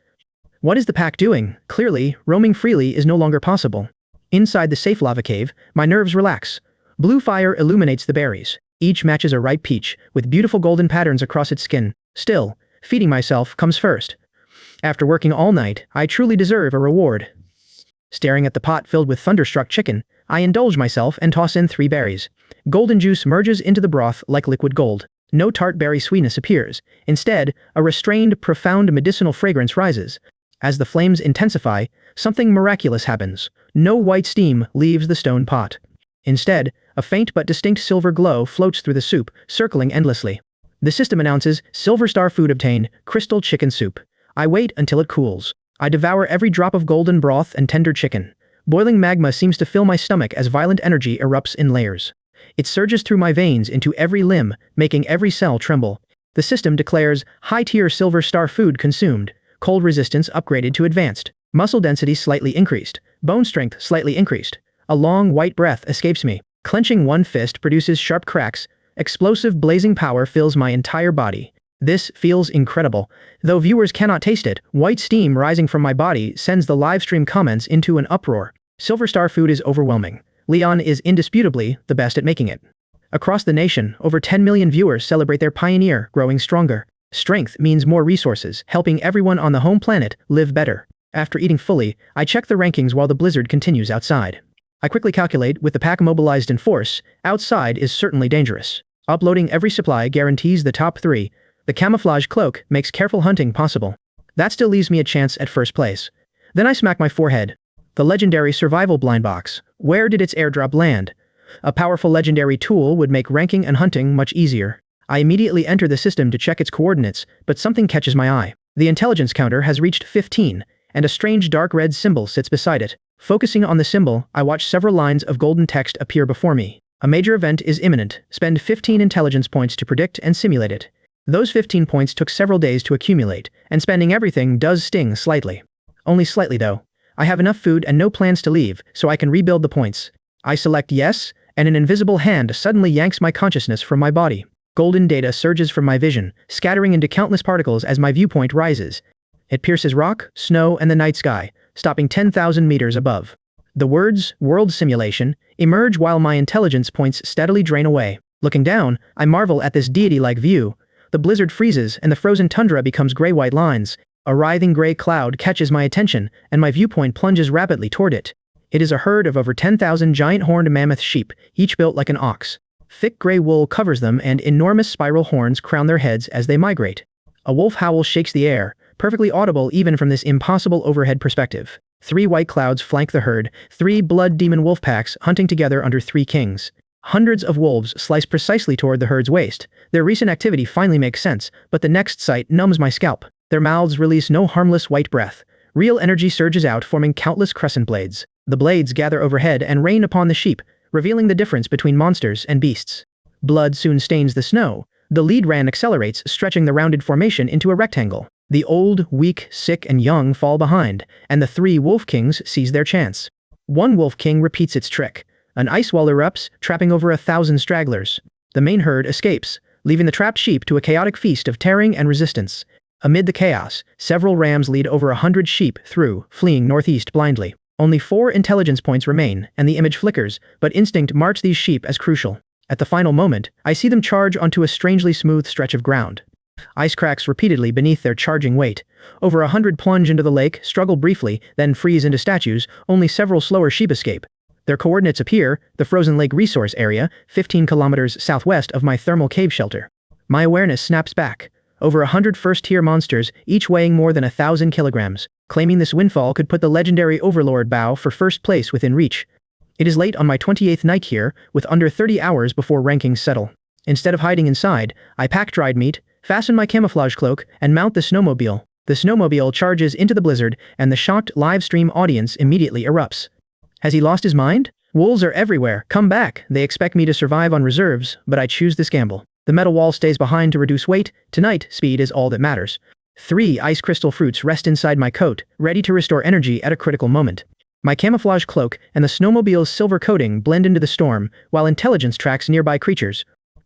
What is the pack doing? Clearly, roaming freely is no longer possible. Inside the safe lava cave, my nerves relax. Blue fire illuminates the berries. Each matches a ripe peach, with beautiful golden patterns across its skin. Still, feeding myself comes first. After working all night, I truly deserve a reward. Staring at the pot filled with thunderstruck chicken, I indulge myself and toss in 3 berries. Golden juice merges into the broth like liquid gold. No tart berry sweetness appears. Instead, a restrained, profound medicinal fragrance rises. As the flames intensify, something miraculous happens. No white steam leaves the stone pot. Instead, a faint but distinct silver glow floats through the soup, circling endlessly. The system announces, Silver Star food obtained, crystal chicken soup. I wait until it cools. I devour every drop of golden broth and tender chicken. Boiling magma seems to fill my stomach as violent energy erupts in layers. It surges through my veins into every limb, making every cell tremble. The system declares, high-tier Silver Star food consumed, cold resistance upgraded to advanced, muscle density slightly increased, bone strength slightly increased. A long white breath escapes me. Clenching one fist produces sharp cracks. Explosive blazing power fills my entire body. This feels incredible. Though viewers cannot taste it, white steam rising from my body sends the livestream comments into an uproar. Silver Star food is overwhelming. Leon is indisputably the best at making it. Across the nation, over 10 million viewers celebrate their pioneer growing stronger. Strength means more resources, helping everyone on the home planet live better. After eating fully, I check the rankings while the blizzard continues outside. I quickly calculate, with the pack mobilized in force, outside is certainly dangerous. Uploading every supply guarantees the top 3. The camouflage cloak makes careful hunting possible. That still leaves me a chance at first place. Then I smack my forehead. The legendary survival blind box. Where did its airdrop land? A powerful legendary tool would make ranking and hunting much easier. I immediately enter the system to check its coordinates, but something catches my eye. The intelligence counter has reached 15, and a strange dark red symbol sits beside it. Focusing on the symbol, I watch several lines of golden text appear before me. A major event is imminent. Spend 15 intelligence points to predict and simulate it. Those 15 points took several days to accumulate, and spending everything does sting slightly. Only slightly though. I have enough food and no plans to leave, so I can rebuild the points. I select yes, and an invisible hand suddenly yanks my consciousness from my body. Golden data surges from my vision, scattering into countless particles as my viewpoint rises. It pierces rock, snow, and the night sky, stopping 10,000 meters above. The words, "world simulation," emerge while my intelligence points steadily drain away. Looking down, I marvel at this deity-like view. The blizzard freezes and the frozen tundra becomes gray-white lines. A writhing gray cloud catches my attention, and my viewpoint plunges rapidly toward it. It is a herd of over 10,000 giant horned mammoth sheep, each built like an ox. Thick gray wool covers them and enormous spiral horns crown their heads as they migrate. A wolf howl shakes the air, perfectly audible even from this impossible overhead perspective. 3 white clouds flank the herd, 3 blood demon wolf packs hunting together under 3 kings. Hundreds of wolves slice precisely toward the herd's waist. Their recent activity finally makes sense, but the next sight numbs my scalp. Their mouths release no harmless white breath. Real energy surges out, forming countless crescent blades. The blades gather overhead and rain upon the sheep, revealing the difference between monsters and beasts. Blood soon stains the snow. The lead ran accelerates, stretching the rounded formation into a rectangle. The old, weak, sick, and young fall behind, and the 3 wolf kings seize their chance. One wolf king repeats its trick. An ice wall erupts, trapping over 1,000 stragglers. The main herd escapes, leaving the trapped sheep to a chaotic feast of tearing and resistance. Amid the chaos, several rams lead over 100 sheep through, fleeing northeast blindly. Only 4 intelligence points remain, and the image flickers, but instinct marks these sheep as crucial. At the final moment, I see them charge onto a strangely smooth stretch of ground. Ice cracks repeatedly beneath their charging weight. Over 100 plunge into the lake, struggle briefly, then freeze into statues. Only several slower sheep escape. Their coordinates appear: the frozen lake resource area, 15 kilometers southwest of my thermal cave shelter. My awareness snaps back. Over 100 first-tier monsters, each weighing more than 1,000 kilograms. Claiming this windfall could put the legendary Overlord Bao for first place within reach. It is late on my 28th night here, with under 30 hours before rankings settle. Instead of hiding inside, I pack dried meat, fasten my camouflage cloak, and mount the snowmobile. The snowmobile charges into the blizzard, and the shocked live stream audience immediately erupts. Has he lost his mind? Wolves are everywhere. Come back. They expect me to survive on reserves, but I choose this gamble. The metal wall stays behind to reduce weight. Tonight, speed is all that matters. 3 ice crystal fruits rest inside my coat, ready to restore energy at a critical moment. My camouflage cloak and the snowmobile's silver coating blend into the storm, while intelligence tracks nearby creatures.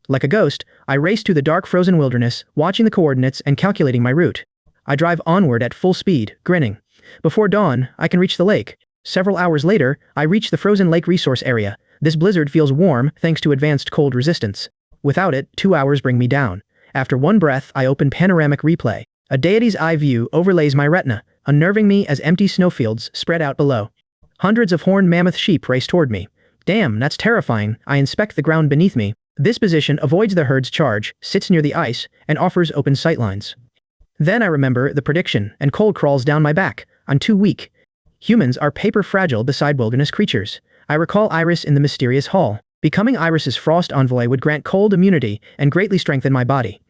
Like a ghost, I race to the dark frozen wilderness, watching the coordinates and calculating my route. I drive onward at full speed, grinning. Before dawn, I can reach the lake. Several hours later, I reach the frozen lake resource area. This blizzard feels warm thanks to advanced cold resistance. Without it, 2 hours bring me down. After one breath, I open panoramic replay. A deity's eye view overlays my retina, unnerving me as empty snowfields spread out below. Hundreds of horned mammoth sheep race toward me. Damn, that's terrifying. I inspect the ground beneath me. This position avoids the herd's charge, sits near the ice, and offers open sightlines. Then I remember the prediction, and cold crawls down my back. I'm too weak. Humans are paper-fragile beside wilderness creatures. I recall Iris in the mysterious hall. Becoming Iris's frost envoy would grant cold immunity and greatly strengthen my body.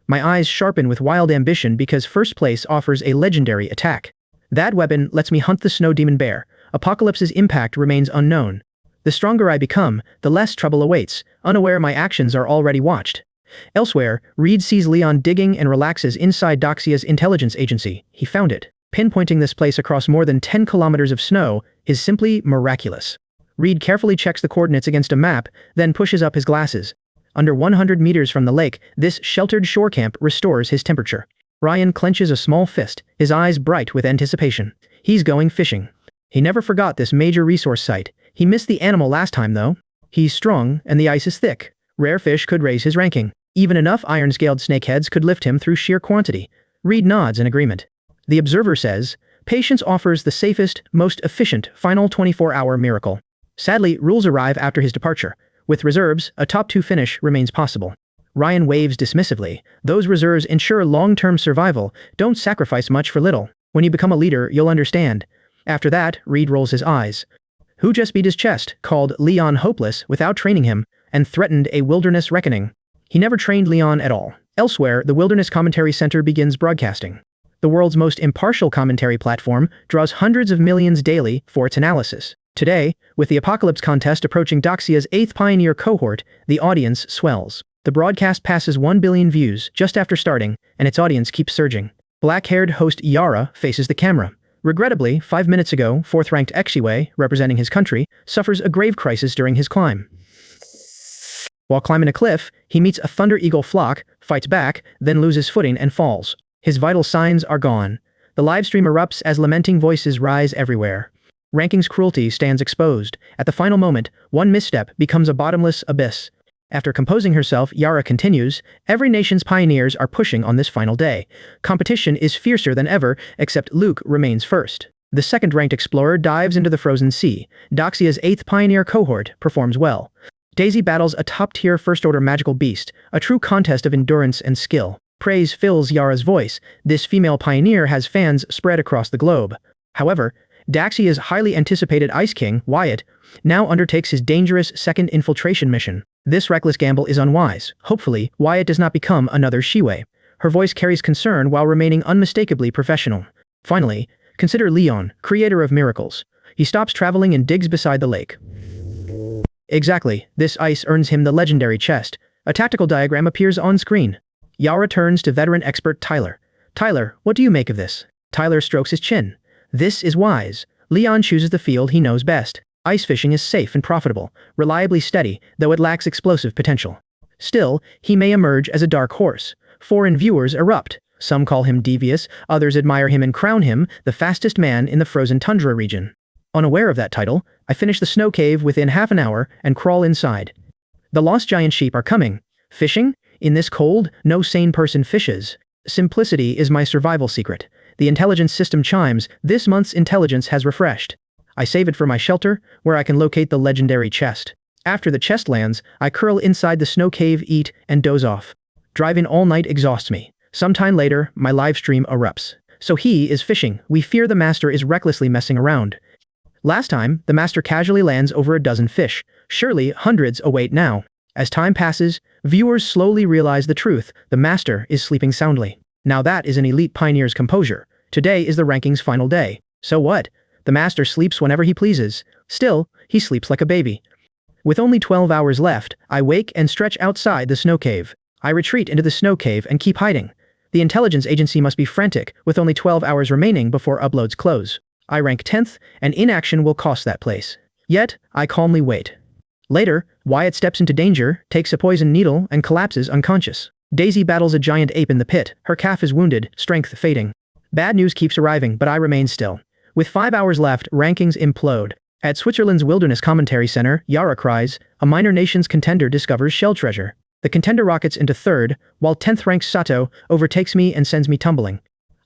My eyes sharpen with wild ambition because first place offers a legendary attack. That weapon lets me hunt the snow demon bear. Apocalypse's impact remains unknown. The stronger I become, the less trouble awaits, unaware my actions are already watched. Elsewhere, Reed sees Leon digging and relaxes inside Doxia's intelligence agency. He found it. Pinpointing this place across more than 10 kilometers of snow is simply miraculous. Reed carefully checks the coordinates against a map, then pushes up his glasses. Under 100 meters from the lake, this sheltered shore camp restores his temperature. Ryan clenches a small fist, his eyes bright with anticipation. He's going fishing. He never forgot this major resource site. He missed the animal last time though. He's strong, and the ice is thick. Rare fish could raise his ranking. Even enough iron-scaled snakeheads could lift him through sheer quantity. Reed nods in agreement. The observer says, "Patience offers the safest, most efficient, final 24-hour miracle." Sadly, rules arrive after his departure. With reserves, a top 2 finish remains possible. Ryan waves dismissively. Those reserves ensure long-term survival. Don't sacrifice much for little. When you become a leader, you'll understand. After that, Reed rolls his eyes. Who just beat his chest, called Leon hopeless without training him, and threatened a wilderness reckoning? He never trained Leon at all. Elsewhere, the Wilderness Commentary Center begins broadcasting. The world's most impartial commentary platform draws hundreds of millions daily for its analysis. Today, with the Apocalypse contest approaching Doxia's 8th Pioneer cohort, the audience swells. The broadcast passes 1 billion views just after starting, and its audience keeps surging. Black-haired host Yara faces the camera. Regrettably, 5 minutes ago, 4th-ranked Exiwei, representing his country, suffers a grave crisis during his climb. While climbing a cliff, he meets a thunder eagle flock, fights back, then loses footing and falls. His vital signs are gone. The livestream erupts as lamenting voices rise everywhere. Ranking's cruelty stands exposed. At the final moment, one misstep becomes a bottomless abyss. After composing herself, Yara continues, every nation's pioneers are pushing on this final day. Competition is fiercer than ever, except Luke remains first. The second-ranked explorer dives into the frozen sea. Doxia's 8th pioneer cohort performs well. Daisy battles a top-tier first-order magical beast, a true contest of endurance and skill. Praise fills Yara's voice. This female pioneer has fans spread across the globe. However, Daxia's highly anticipated Ice King, Wyatt, now undertakes his dangerous second infiltration mission. This reckless gamble is unwise. Hopefully, Wyatt does not become another Shiwei. Her voice carries concern while remaining unmistakably professional. Finally, consider Leon, creator of miracles. He stops traveling and digs beside the lake. Exactly, this ice earns him the legendary chest. A tactical diagram appears on screen. Yara turns to veteran expert Tyler. Tyler, what do you make of this? Tyler strokes his chin. This is wise. Leon chooses the field he knows best. Ice fishing is safe and profitable, reliably steady, though it lacks explosive potential. Still, he may emerge as a dark horse. Foreign viewers erupt. Some call him devious, others admire him and crown him the fastest man in the frozen tundra region. Unaware of that title, I finish the snow cave within half an hour and crawl inside. The lost giant sheep are coming. Fishing? In this cold, no sane person fishes. Simplicity is my survival secret. The intelligence system chimes. This month's intelligence has refreshed. I save it for my shelter, where I can locate the legendary chest. After the chest lands, I curl inside the snow cave, eat, and doze off. Driving all night exhausts me. Sometime later, my live stream erupts. So he is fishing. We fear the master is recklessly messing around. Last time, the master casually lands over a dozen fish. Surely, hundreds await now. As time passes, viewers slowly realize the truth. The master is sleeping soundly. Now that is an elite pioneer's composure. Today is the ranking's final day. So what? The master sleeps whenever he pleases. Still, he sleeps like a baby. With only 12 hours left, I wake and stretch outside the snow cave. I retreat into the snow cave and keep hiding. The intelligence agency must be frantic, with only 12 hours remaining before uploads close. I rank 10th, and inaction will cost that place. Yet, I calmly wait. Later, Wyatt steps into danger, takes a poison needle, and collapses unconscious. Daisy battles a giant ape in the pit. Her calf is wounded, strength fading. Bad news keeps arriving, but I remain still. With 5 hours left, rankings implode. At Switzerland's Wilderness Commentary Center, Yara cries, a minor nation's contender discovers shell treasure. The contender rockets into 3rd, while 10th-ranked Sato overtakes me and sends me tumbling.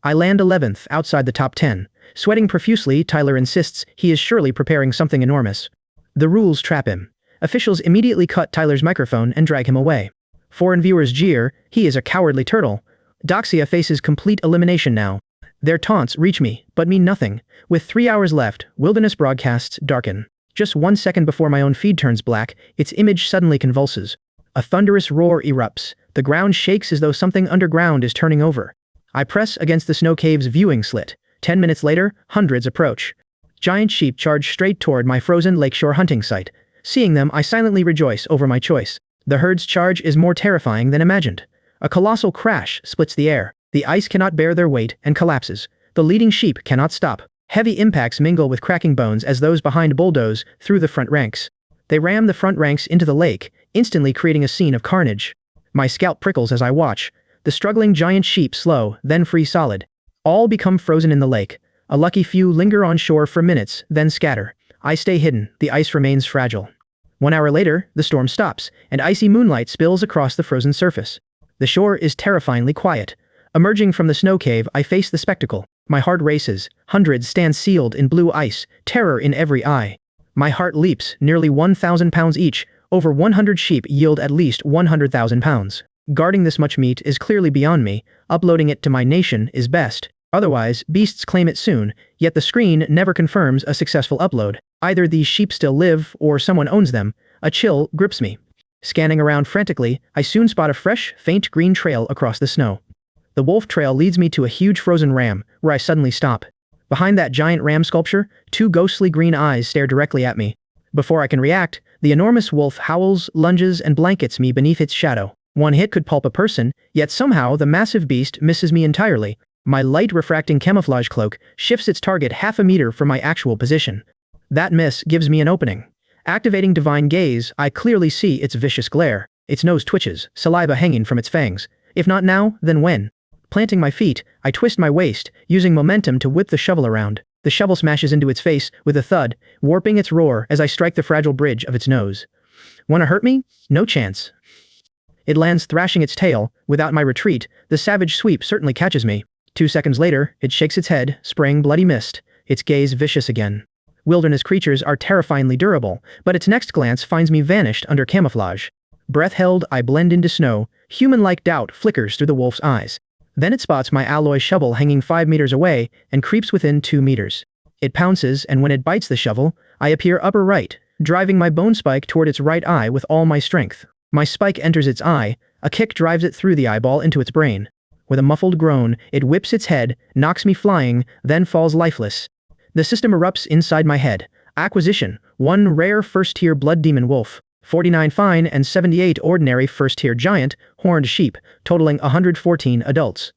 I land 11th, outside the top 10. Sweating profusely, Tyler insists he is surely preparing something enormous. The rules trap him. Officials immediately cut Tyler's microphone and drag him away. Foreign viewers jeer, he is a cowardly turtle. Doxia faces complete elimination now. Their taunts reach me, but mean nothing. With 3 hours left, Wilderness broadcasts darken. Just 1 second before my own feed turns black, its image suddenly convulses. A thunderous roar erupts. The ground shakes as though something underground is turning over. I press against the snow cave's viewing slit. 10 minutes later, hundreds approach. Giant sheep charge straight toward my frozen lakeshore hunting site. Seeing them, I silently rejoice over my choice. The herd's charge is more terrifying than imagined. A colossal crash splits the air. The ice cannot bear their weight and collapses. The leading sheep cannot stop. Heavy impacts mingle with cracking bones as those behind bulldoze through the front ranks. They ram the front ranks into the lake, instantly creating a scene of carnage. My scalp prickles as I watch. The struggling giant sheep slow, then freeze solid. All become frozen in the lake. A lucky few linger on shore for minutes, then scatter. I stay hidden. The ice remains fragile. 1 hour later, the storm stops, and icy moonlight spills across the frozen surface. The shore is terrifyingly quiet. Emerging from the snow cave, I face the spectacle. My heart races. Hundreds stand sealed in blue ice, terror in every eye. My heart leaps, nearly 1,000 pounds each. Over 100 sheep yield at least 100,000 pounds. Guarding this much meat is clearly beyond me. Uploading it to my nation is best. Otherwise, beasts claim it soon, yet the screen never confirms a successful upload. Either these sheep still live, or someone owns them. A chill grips me. Scanning around frantically, I soon spot a fresh, faint green trail across the snow. The wolf trail leads me to a huge frozen ram, where I suddenly stop. Behind that giant ram sculpture, 2 ghostly green eyes stare directly at me. Before I can react, the enormous wolf howls, lunges, and blankets me beneath its shadow. One hit could pulp a person, yet somehow the massive beast misses me entirely. My light refracting camouflage cloak shifts its target half a meter from my actual position. That miss gives me an opening. Activating divine gaze, I clearly see its vicious glare. Its nose twitches, saliva hanging from its fangs. If not now, then when? Planting my feet, I twist my waist, using momentum to whip the shovel around. The shovel smashes into its face with a thud, warping its roar as I strike the fragile bridge of its nose. Wanna hurt me? No chance. It lands thrashing its tail. Without my retreat, the savage sweep certainly catches me. 2 seconds later, it shakes its head, spraying bloody mist, its gaze vicious again. Wilderness creatures are terrifyingly durable, but its next glance finds me vanished under camouflage. Breath held, I blend into snow. Human-like doubt flickers through the wolf's eyes. Then it spots my alloy shovel hanging 5 meters away and creeps within 2 meters. It pounces, and when it bites the shovel, I appear upper right, driving my bone spike toward its right eye with all my strength. My spike enters its eye, a kick drives it through the eyeball into its brain. With a muffled groan, it whips its head, knocks me flying, then falls lifeless. The system erupts inside my head. Acquisition: 1 rare first-tier blood demon wolf, 49 fine and 78 ordinary first-tier giant, horned sheep, totaling 114 adults.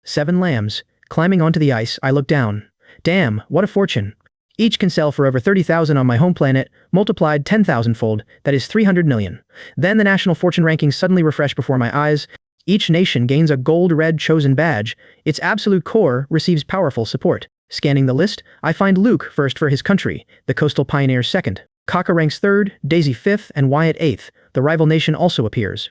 7 lambs. Climbing onto the ice, I look down. Damn, what a fortune. Each can sell for over 30,000 on my home planet, multiplied 10,000-fold, that is 300 million. Then the national fortune rankings suddenly refresh before my eyes. Each nation gains a gold-red chosen badge. Its absolute core receives powerful support. Scanning the list, I find Luke first for his country, the coastal pioneers second. Kaka ranks 3rd, Daisy 5th, and Wyatt 8th. The rival nation also appears.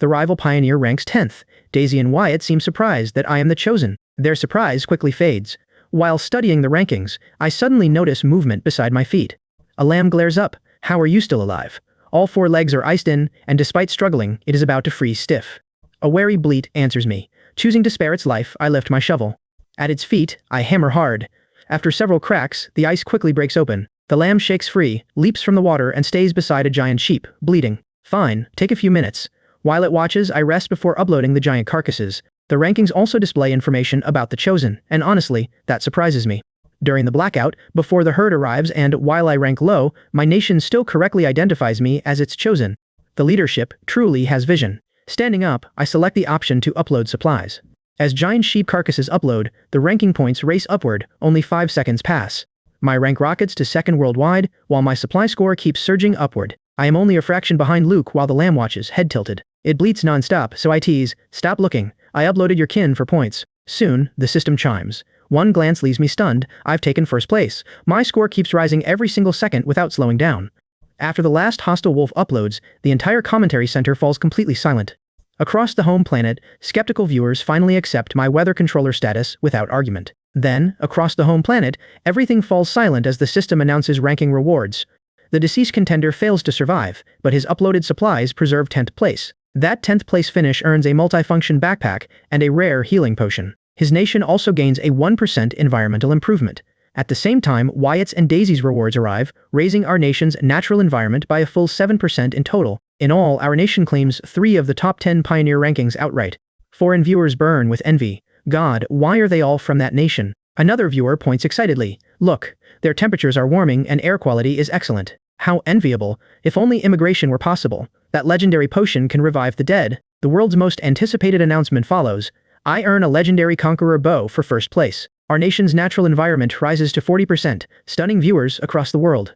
The rival pioneer ranks 10th. Daisy and Wyatt seem surprised that I am the chosen. Their surprise quickly fades. While studying the rankings, I suddenly notice movement beside my feet. A lamb glares up. How are you still alive? All 4 legs are iced in, and despite struggling, it is about to freeze stiff. A wary bleat answers me. Choosing to spare its life, I lift my shovel. At its feet, I hammer hard. After several cracks, the ice quickly breaks open. The lamb shakes free, leaps from the water, and stays beside a giant sheep, bleeding. Fine, take a few minutes. While it watches, I rest before uploading the giant carcasses. The rankings also display information about the chosen, and honestly, that surprises me. During the blackout, before the herd arrives and while I rank low, my nation still correctly identifies me as its chosen. The leadership truly has vision. Standing up, I select the option to upload supplies. As giant sheep carcasses upload, the ranking points race upward. Only 5 seconds pass. My rank rockets to 2nd worldwide, while my supply score keeps surging upward. I am only a fraction behind Luke while the lamb watches, head tilted. It bleats non-stop, so I tease, stop looking. I uploaded your kin for points. Soon, the system chimes. 1 glance leaves me stunned. I've taken 1st place. My score keeps rising every single second without slowing down. After the last hostile wolf uploads, the entire commentary center falls completely silent. Across the home planet, skeptical viewers finally accept my weather controller status without argument. Then, across the home planet, everything falls silent as the system announces ranking rewards. The deceased contender fails to survive, but his uploaded supplies preserve 10th place. That 10th place finish earns a multifunction backpack and a rare healing potion. His nation also gains a 1% environmental improvement. At the same time, Wyatt's and Daisy's rewards arrive, raising our nation's natural environment by a full 7% in total. In all, our nation claims 3 of the top 10 pioneer rankings outright. Foreign viewers burn with envy. God, why are they all from that nation? Another viewer points excitedly. Look, their temperatures are warming and air quality is excellent. How enviable. If only immigration were possible. That legendary potion can revive the dead. The world's most anticipated announcement follows. I earn a legendary conqueror bow for 1st place. Our nation's natural environment rises to 40%, stunning viewers across the world.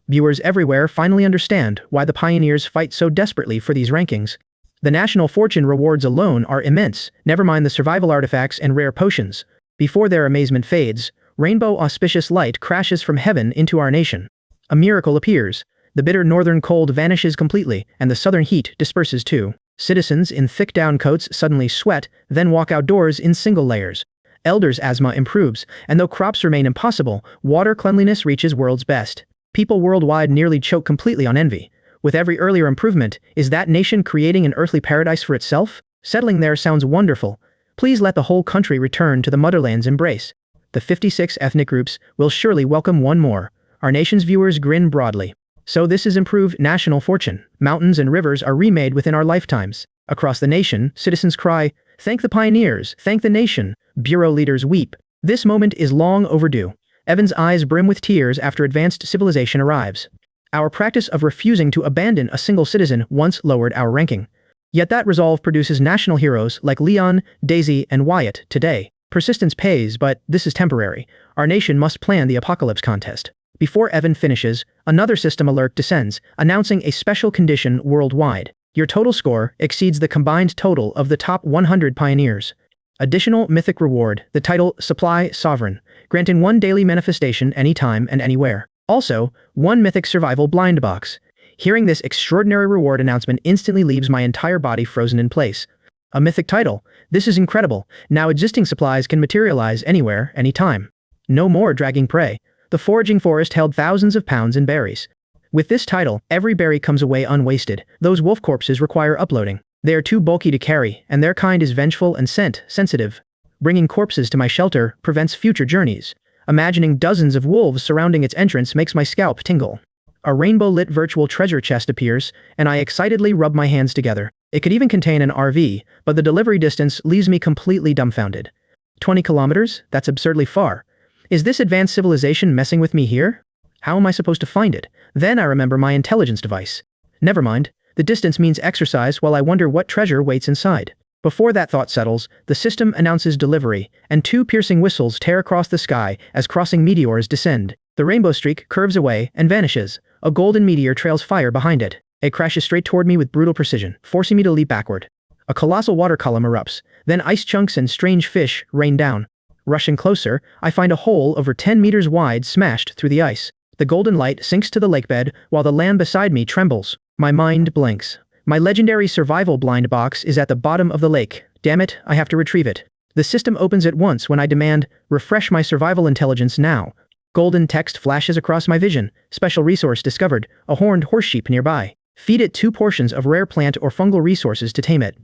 Viewers everywhere finally understand why the pioneers fight so desperately for these rankings. The national fortune rewards alone are immense, never mind the survival artifacts and rare potions. Before their amazement fades, rainbow auspicious light crashes from heaven into our nation. A miracle appears. The bitter northern cold vanishes completely, and the southern heat disperses too. Citizens in thick down coats suddenly sweat, then walk outdoors in single layers. Elders' asthma improves, and though crops remain impossible, water cleanliness reaches world's best. People worldwide nearly choke completely on envy. With every earlier improvement, is that nation creating an earthly paradise for itself? Settling there sounds wonderful. Please let the whole country return to the motherland's embrace. The 56 ethnic groups will surely welcome one more. Our nation's viewers grin broadly. So this is improved national fortune. Mountains and rivers are remade within our lifetimes. Across the nation, citizens cry, "Thank the pioneers, thank the nation." Bureau leaders weep. This moment is long overdue. Evan's eyes brim with tears after advanced civilization arrives. Our practice of refusing to abandon a single citizen once lowered our ranking. Yet that resolve produces national heroes like Leon, Daisy, and Wyatt today. Persistence pays, but this is temporary. Our nation must plan the apocalypse contest. Before Evan finishes, another system alert descends, announcing a special condition worldwide. Your total score exceeds the combined total of the top 100 pioneers. Additional mythic reward, the title Supply Sovereign, granting 1 daily manifestation anytime and anywhere. Also, 1 mythic survival blind box. Hearing this extraordinary reward announcement instantly leaves my entire body frozen in place. A mythic title. This is incredible. Now existing supplies can materialize anywhere, anytime. No more dragging prey. The foraging forest held thousands of pounds in berries. With this title, every berry comes away unwasted. Those wolf corpses require uploading. They are too bulky to carry, and their kind is vengeful and scent-sensitive. Bringing corpses to my shelter prevents future journeys. Imagining dozens of wolves surrounding its entrance makes my scalp tingle. A rainbow-lit virtual treasure chest appears, and I excitedly rub my hands together. It could even contain an RV, but the delivery distance leaves me completely dumbfounded. 20 kilometers? That's absurdly far. Is this advanced civilization messing with me here? How am I supposed to find it? Then I remember my intelligence device. Never mind, the distance means exercise while I wonder what treasure waits inside. Before that thought settles, the system announces delivery, and 2 piercing whistles tear across the sky as crossing meteors descend. The rainbow streak curves away and vanishes. A golden meteor trails fire behind it. It crashes straight toward me with brutal precision, forcing me to leap backward. A colossal water column erupts, then ice chunks and strange fish rain down. Rushing closer, I find a hole over 10 meters wide smashed through the ice. The golden light sinks to the lakebed while the land beside me trembles. My mind blinks. My legendary survival blind box is at the bottom of the lake. Damn it, I have to retrieve it. The system opens at once when I demand, refresh my survival intelligence now. Golden text flashes across my vision. Special resource discovered, a horned horse sheep nearby. Feed it 2 portions of rare plant or fungal resources to tame it.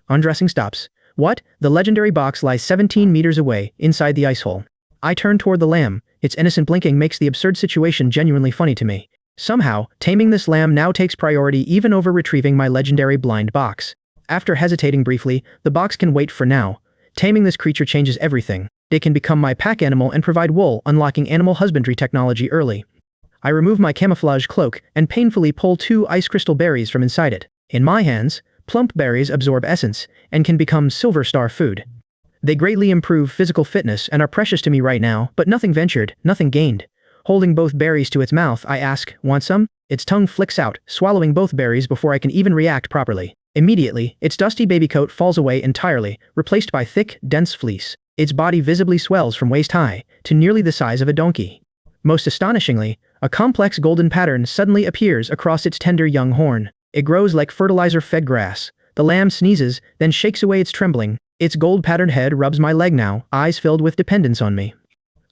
Undressing stops. What? The legendary box lies 17 meters away, inside the ice hole. I turn toward the lamb. Its innocent blinking makes the absurd situation genuinely funny to me. Somehow, taming this lamb now takes priority even over retrieving my legendary blind box. After hesitating briefly, the box can wait for now. Taming this creature changes everything. It can become my pack animal and provide wool, unlocking animal husbandry technology early. I remove my camouflage cloak and painfully pull 2 ice crystal berries from inside it. In my hands, plump berries absorb essence and can become silver star food. They greatly improve physical fitness and are precious to me right now, but nothing ventured, nothing gained. Holding both berries to its mouth, I ask, want some? Its tongue flicks out, swallowing both berries before I can even react properly. Immediately, its dusty baby coat falls away entirely, replaced by thick, dense fleece. Its body visibly swells from waist high to nearly the size of a donkey. Most astonishingly, a complex golden pattern suddenly appears across its tender young horn. It grows like fertilizer-fed grass. The lamb sneezes, then shakes away its trembling. Its gold-patterned head rubs my leg now, eyes filled with dependence on me.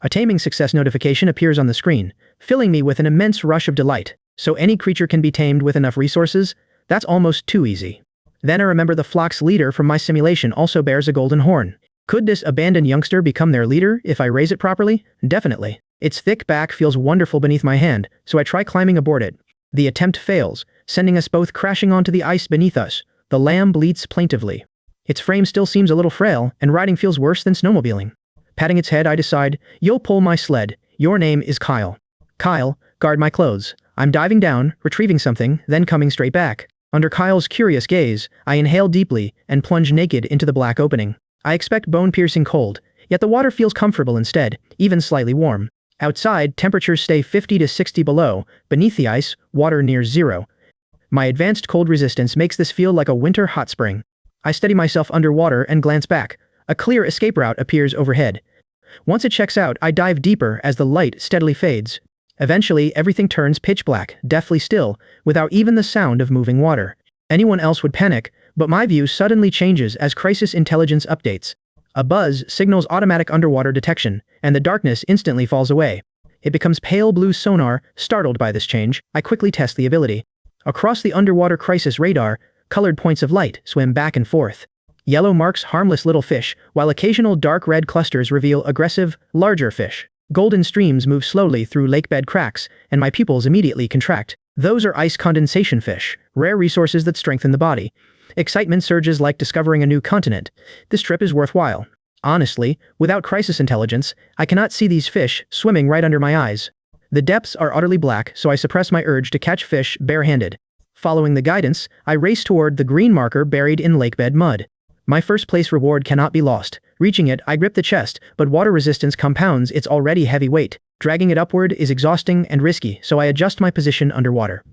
A taming success notification appears on the screen, filling me with an immense rush of delight. So any creature can be tamed with enough resources? That's almost too easy. Then I remember the flock's leader from my simulation also bears a golden horn. Could this abandoned youngster become their leader if I raise it properly? Definitely. Its thick back feels wonderful beneath my hand, so I try climbing aboard it. The attempt fails, sending us both crashing onto the ice beneath us. The lamb bleats plaintively. Its frame still seems a little frail, and riding feels worse than snowmobiling. Patting its head, I decide, you'll pull my sled. Your name is Kyle. Kyle, guard my clothes. I'm diving down, retrieving something, then coming straight back. Under Kyle's curious gaze, I inhale deeply and plunge naked into the black opening. I expect bone-piercing cold, yet the water feels comfortable instead, even slightly warm. Outside, temperatures stay 50 to 60 below. Beneath the ice, water nears 0. My advanced cold resistance makes this feel like a winter hot spring. I steady myself underwater and glance back. A clear escape route appears overhead. Once it checks out, I dive deeper as the light steadily fades. Eventually, everything turns pitch black, deathly still, without even the sound of moving water. Anyone else would panic, but my view suddenly changes as crisis intelligence updates. A buzz signals automatic underwater detection, and the darkness instantly falls away. It becomes pale blue sonar. Startled by this change, I quickly test the ability. Across the underwater crisis radar, colored points of light swim back and forth. Yellow marks harmless little fish, while occasional dark red clusters reveal aggressive, larger fish. Golden streams move slowly through lakebed cracks, and my pupils immediately contract. Those are ice condensation fish, rare resources that strengthen the body. Excitement surges like discovering a new continent. This trip is worthwhile. Honestly, without crisis intelligence, I cannot see these fish swimming right under my eyes. The depths are utterly black, so I suppress my urge to catch fish barehanded. Following the guidance, I race toward the green marker buried in lakebed mud. My first place reward cannot be lost. Reaching it, I grip the chest, but water resistance compounds its already heavy weight. Dragging it upward is exhausting and risky, so I adjust my position underwater.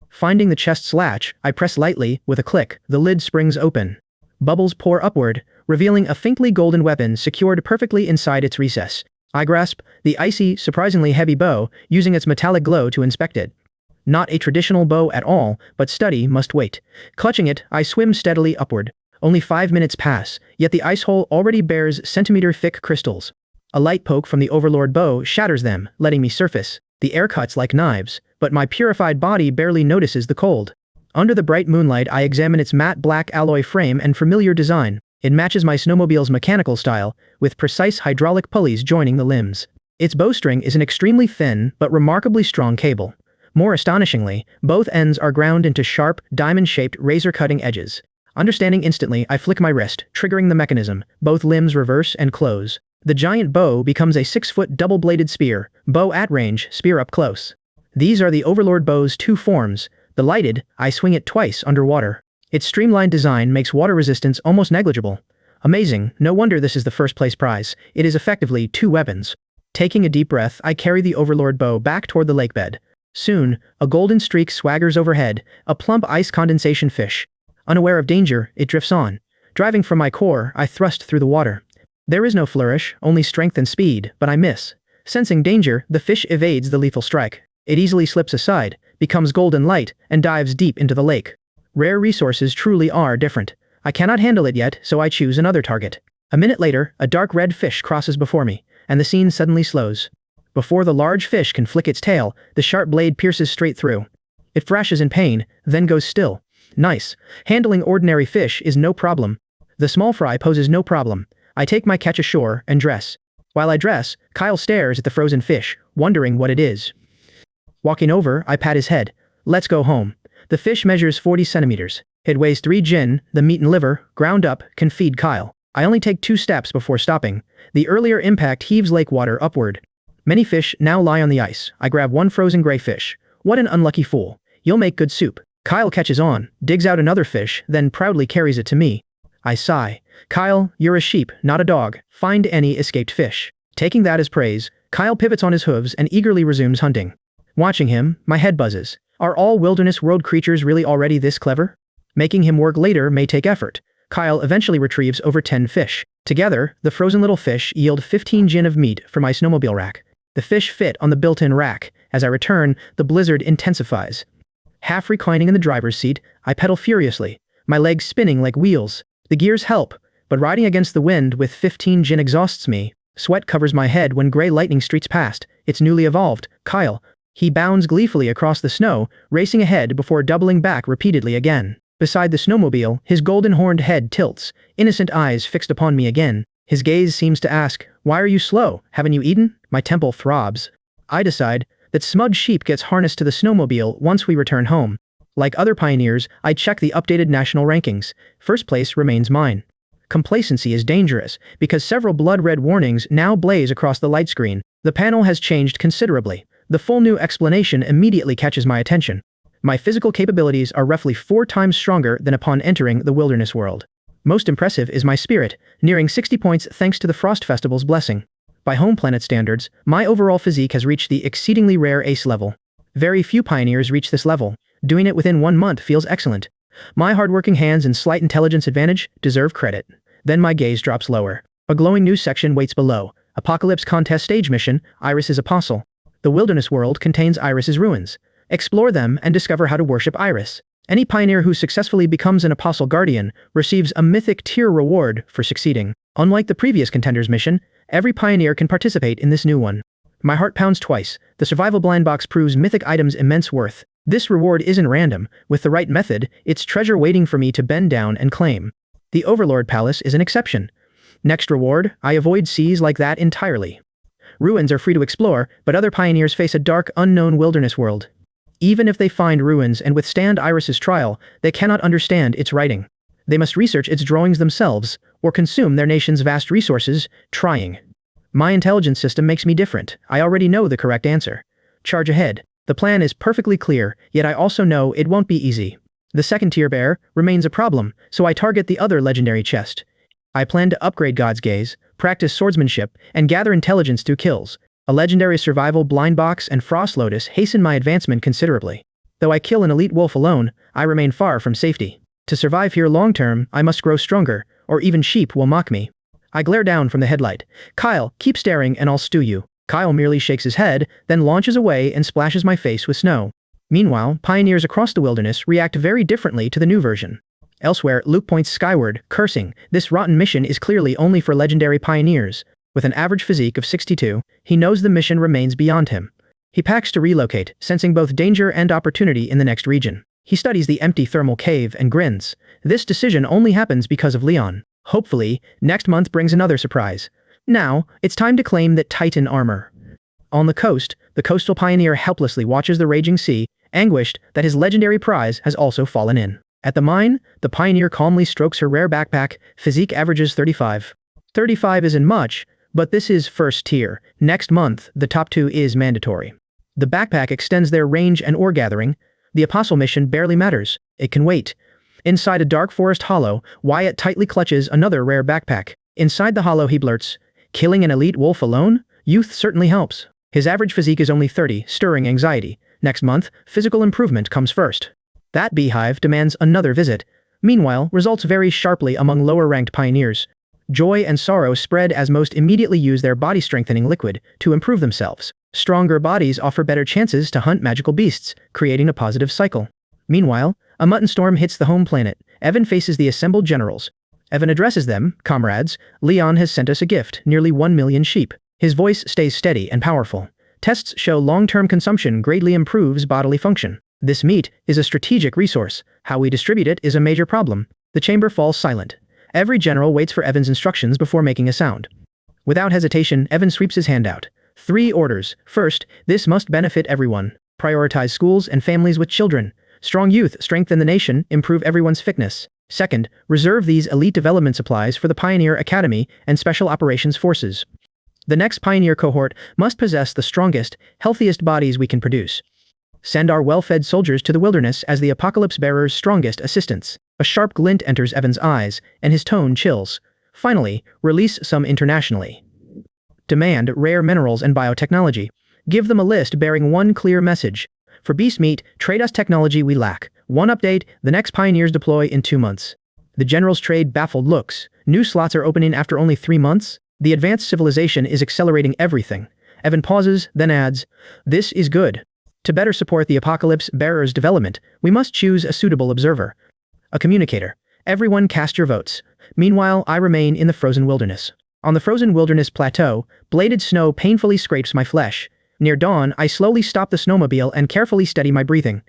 Finding the chest's latch, I press lightly. With a click, the lid springs open. Bubbles pour upward, revealing a faintly golden weapon secured perfectly inside its recess. I grasp the icy, surprisingly heavy bow, using its metallic glow to inspect it. Not a traditional bow at all, but study must wait. Clutching it, I swim steadily upward. Only 5 minutes pass, yet the ice hole already bears centimeter-thick crystals. A light poke from the Overlord bow shatters them, letting me surface. The air cuts like knives, but my purified body barely notices the cold. Under the bright moonlight, I examine its matte black alloy frame and familiar design. It matches my snowmobile's mechanical style, with precise hydraulic pulleys joining the limbs. Its bowstring is an extremely thin but remarkably strong cable. More astonishingly, both ends are ground into sharp, diamond-shaped razor-cutting edges. Understanding instantly, I flick my wrist, triggering the mechanism. Both limbs reverse and close. The giant bow becomes a 6-foot double-bladed spear. Bow at range, spear up close. These are the Overlord bow's two forms. The lighted, I swing it twice underwater. Its streamlined design makes water resistance almost negligible. Amazing, no wonder this is the first-place prize. It is effectively 2 weapons. Taking a deep breath, I carry the Overlord bow back toward the lake bed. Soon, a golden streak swaggers overhead, a plump ice condensation fish. Unaware of danger, it drifts on. Driving from my core, I thrust through the water. There is no flourish, only strength and speed, but I miss. Sensing danger, the fish evades the lethal strike. It easily slips aside, becomes golden light, and dives deep into the lake. Rare resources truly are different. I cannot handle it yet, so I choose another target. A minute later, a dark red fish crosses before me, and the scene suddenly slows. Before the large fish can flick its tail, the sharp blade pierces straight through. It thrashes in pain, then goes still. Nice. Handling ordinary fish is no problem. The small fry poses no problem. I take my catch ashore and dress. While I dress, Kyle stares at the frozen fish, wondering what it is. Walking over, I pat his head. Let's go home. The fish measures 40 centimeters. It weighs 3 jin, the meat and liver, ground up, can feed Kyle. I only take 2 steps before stopping. The earlier impact heaves lake water upward. Many fish now lie on the ice. I grab one frozen gray fish. What an unlucky fool. You'll make good soup. Kyle catches on, digs out another fish, then proudly carries it to me. I sigh. Kyle, you're a sheep, not a dog. Find any escaped fish. Taking that as praise, Kyle pivots on his hooves and eagerly resumes hunting. Watching him, my head buzzes. Are all wilderness world creatures really already this clever? Making him work later may take effort. Kyle eventually retrieves over 10 fish. Together, the frozen little fish yield 15 jin of meat for my snowmobile rack. The fish fit on the built-in rack. As I return, the blizzard intensifies. Half reclining in the driver's seat, I pedal furiously, my legs spinning like wheels. The gears help, but riding against the wind with 15 jin exhausts me. Sweat covers my head when gray lightning streaks past. It's newly evolved, Kyle. He bounds gleefully across the snow, racing ahead before doubling back repeatedly again. Beside the snowmobile, his golden-horned head tilts, innocent eyes fixed upon me again. His gaze seems to ask, "Why are you slow? Haven't you eaten?" My temple throbs. I decide that Smudge Sheep gets harnessed to the snowmobile once we return home. Like other pioneers, I check the updated national rankings. First place remains mine. Complacency is dangerous, because several blood-red warnings now blaze across the light screen. The panel has changed considerably. The full new explanation immediately catches my attention. My physical capabilities are roughly 4 times stronger than upon entering the wilderness world. Most impressive is my spirit, nearing 60 points thanks to the Frost Festival's blessing. By home planet standards, my overall physique has reached the exceedingly rare ace level. Very few pioneers reach this level. Doing it within 1 month feels excellent. My hardworking hands and slight intelligence advantage deserve credit. Then my gaze drops lower. A glowing news section waits below. Apocalypse contest stage mission, Iris's Apostle. The wilderness world contains Iris's ruins. Explore them and discover how to worship Iris. Any pioneer who successfully becomes an Apostle Guardian receives a mythic tier reward for succeeding. Unlike the previous contender's mission, every pioneer can participate in this new one. My heart pounds twice. The survival blind box proves mythic items' immense worth. This reward isn't random. With the right method, it's treasure waiting for me to bend down and claim. The Overlord Palace is an exception. Next reward, I avoid seas like that entirely. Ruins are free to explore, but other pioneers face a dark, unknown wilderness world. Even if they find ruins and withstand Iris's trial, they cannot understand its writing. They must research its drawings themselves, or consume their nation's vast resources, trying. My intelligence system makes me different. I already know the correct answer. Charge ahead. The plan is perfectly clear, yet I also know it won't be easy. The second tier bear remains a problem, so I target the other legendary chest. I plan to upgrade God's Gaze, practice swordsmanship, and gather intelligence through kills. A legendary survival blind box and frost lotus hasten my advancement considerably. Though I kill an elite wolf alone, I remain far from safety. To survive here long-term, I must grow stronger, or even sheep will mock me. I glare down from the headlight. Kyle, keep staring and I'll stew you. Kyle merely shakes his head, then launches away and splashes my face with snow. Meanwhile, pioneers across the wilderness react very differently to the new version. Elsewhere, Luke points skyward, cursing, "This rotten mission is clearly only for legendary pioneers." With an average physique of 62, he knows the mission remains beyond him. He packs to relocate, sensing both danger and opportunity in the next region. He studies the empty thermal cave and grins. This decision only happens because of Leon. Hopefully, next month brings another surprise. Now, it's time to claim that Titan armor. On the coast, the coastal pioneer helplessly watches the raging sea, anguished that his legendary prize has also fallen in. At the mine, the pioneer calmly strokes her rare backpack, physique averages 35. 35 isn't much, but this is first tier. Next month, the top 2 is mandatory. The backpack extends their range and ore gathering. The apostle mission barely matters. It can wait. Inside a dark forest hollow, Wyatt tightly clutches another rare backpack. Inside the hollow he blurts, "Killing an elite wolf alone? Youth certainly helps." His average physique is only 30, stirring anxiety. Next month, physical improvement comes first. That beehive demands another visit. Meanwhile, results vary sharply among lower-ranked pioneers. Joy and sorrow spread as most immediately use their body-strengthening liquid to improve themselves. Stronger bodies offer better chances to hunt magical beasts, creating a positive cycle. Meanwhile, a mutton storm hits the home planet. Evan faces the assembled generals. Evan addresses them, "Comrades, Leon has sent us a gift, nearly 1 million sheep." His voice stays steady and powerful. Tests show long-term consumption greatly improves bodily function. This meat is a strategic resource. How we distribute it is a major problem. The chamber falls silent. Every general waits for Evan's instructions before making a sound. Without hesitation, Evan sweeps his hand out. 3 orders. First, this must benefit everyone. Prioritize schools and families with children. Strong youth strengthen the nation, improve everyone's fitness. Second, reserve these elite development supplies for the Pioneer Academy and Special Operations Forces. The next Pioneer cohort must possess the strongest, healthiest bodies we can produce. Send our well-fed soldiers to the wilderness as the Apocalypse Bearer's strongest assistants. A sharp glint enters Evan's eyes, and his tone chills. Finally, release some internationally. Demand rare minerals and biotechnology. Give them a list bearing one clear message. For beast meat, trade us technology we lack. One update, the next pioneers deploy in 2 months. The generals trade baffled looks. New slots are opening after only 3 months? The advanced civilization is accelerating everything. Evan pauses, then adds, "This is good. To better support the Apocalypse Bearer's development, we must choose a suitable observer. A communicator. Everyone cast your votes. Meanwhile, I remain in the frozen wilderness. On the frozen wilderness plateau, bladed snow painfully scrapes my flesh. Near dawn, I slowly stop the snowmobile and carefully steady my breathing.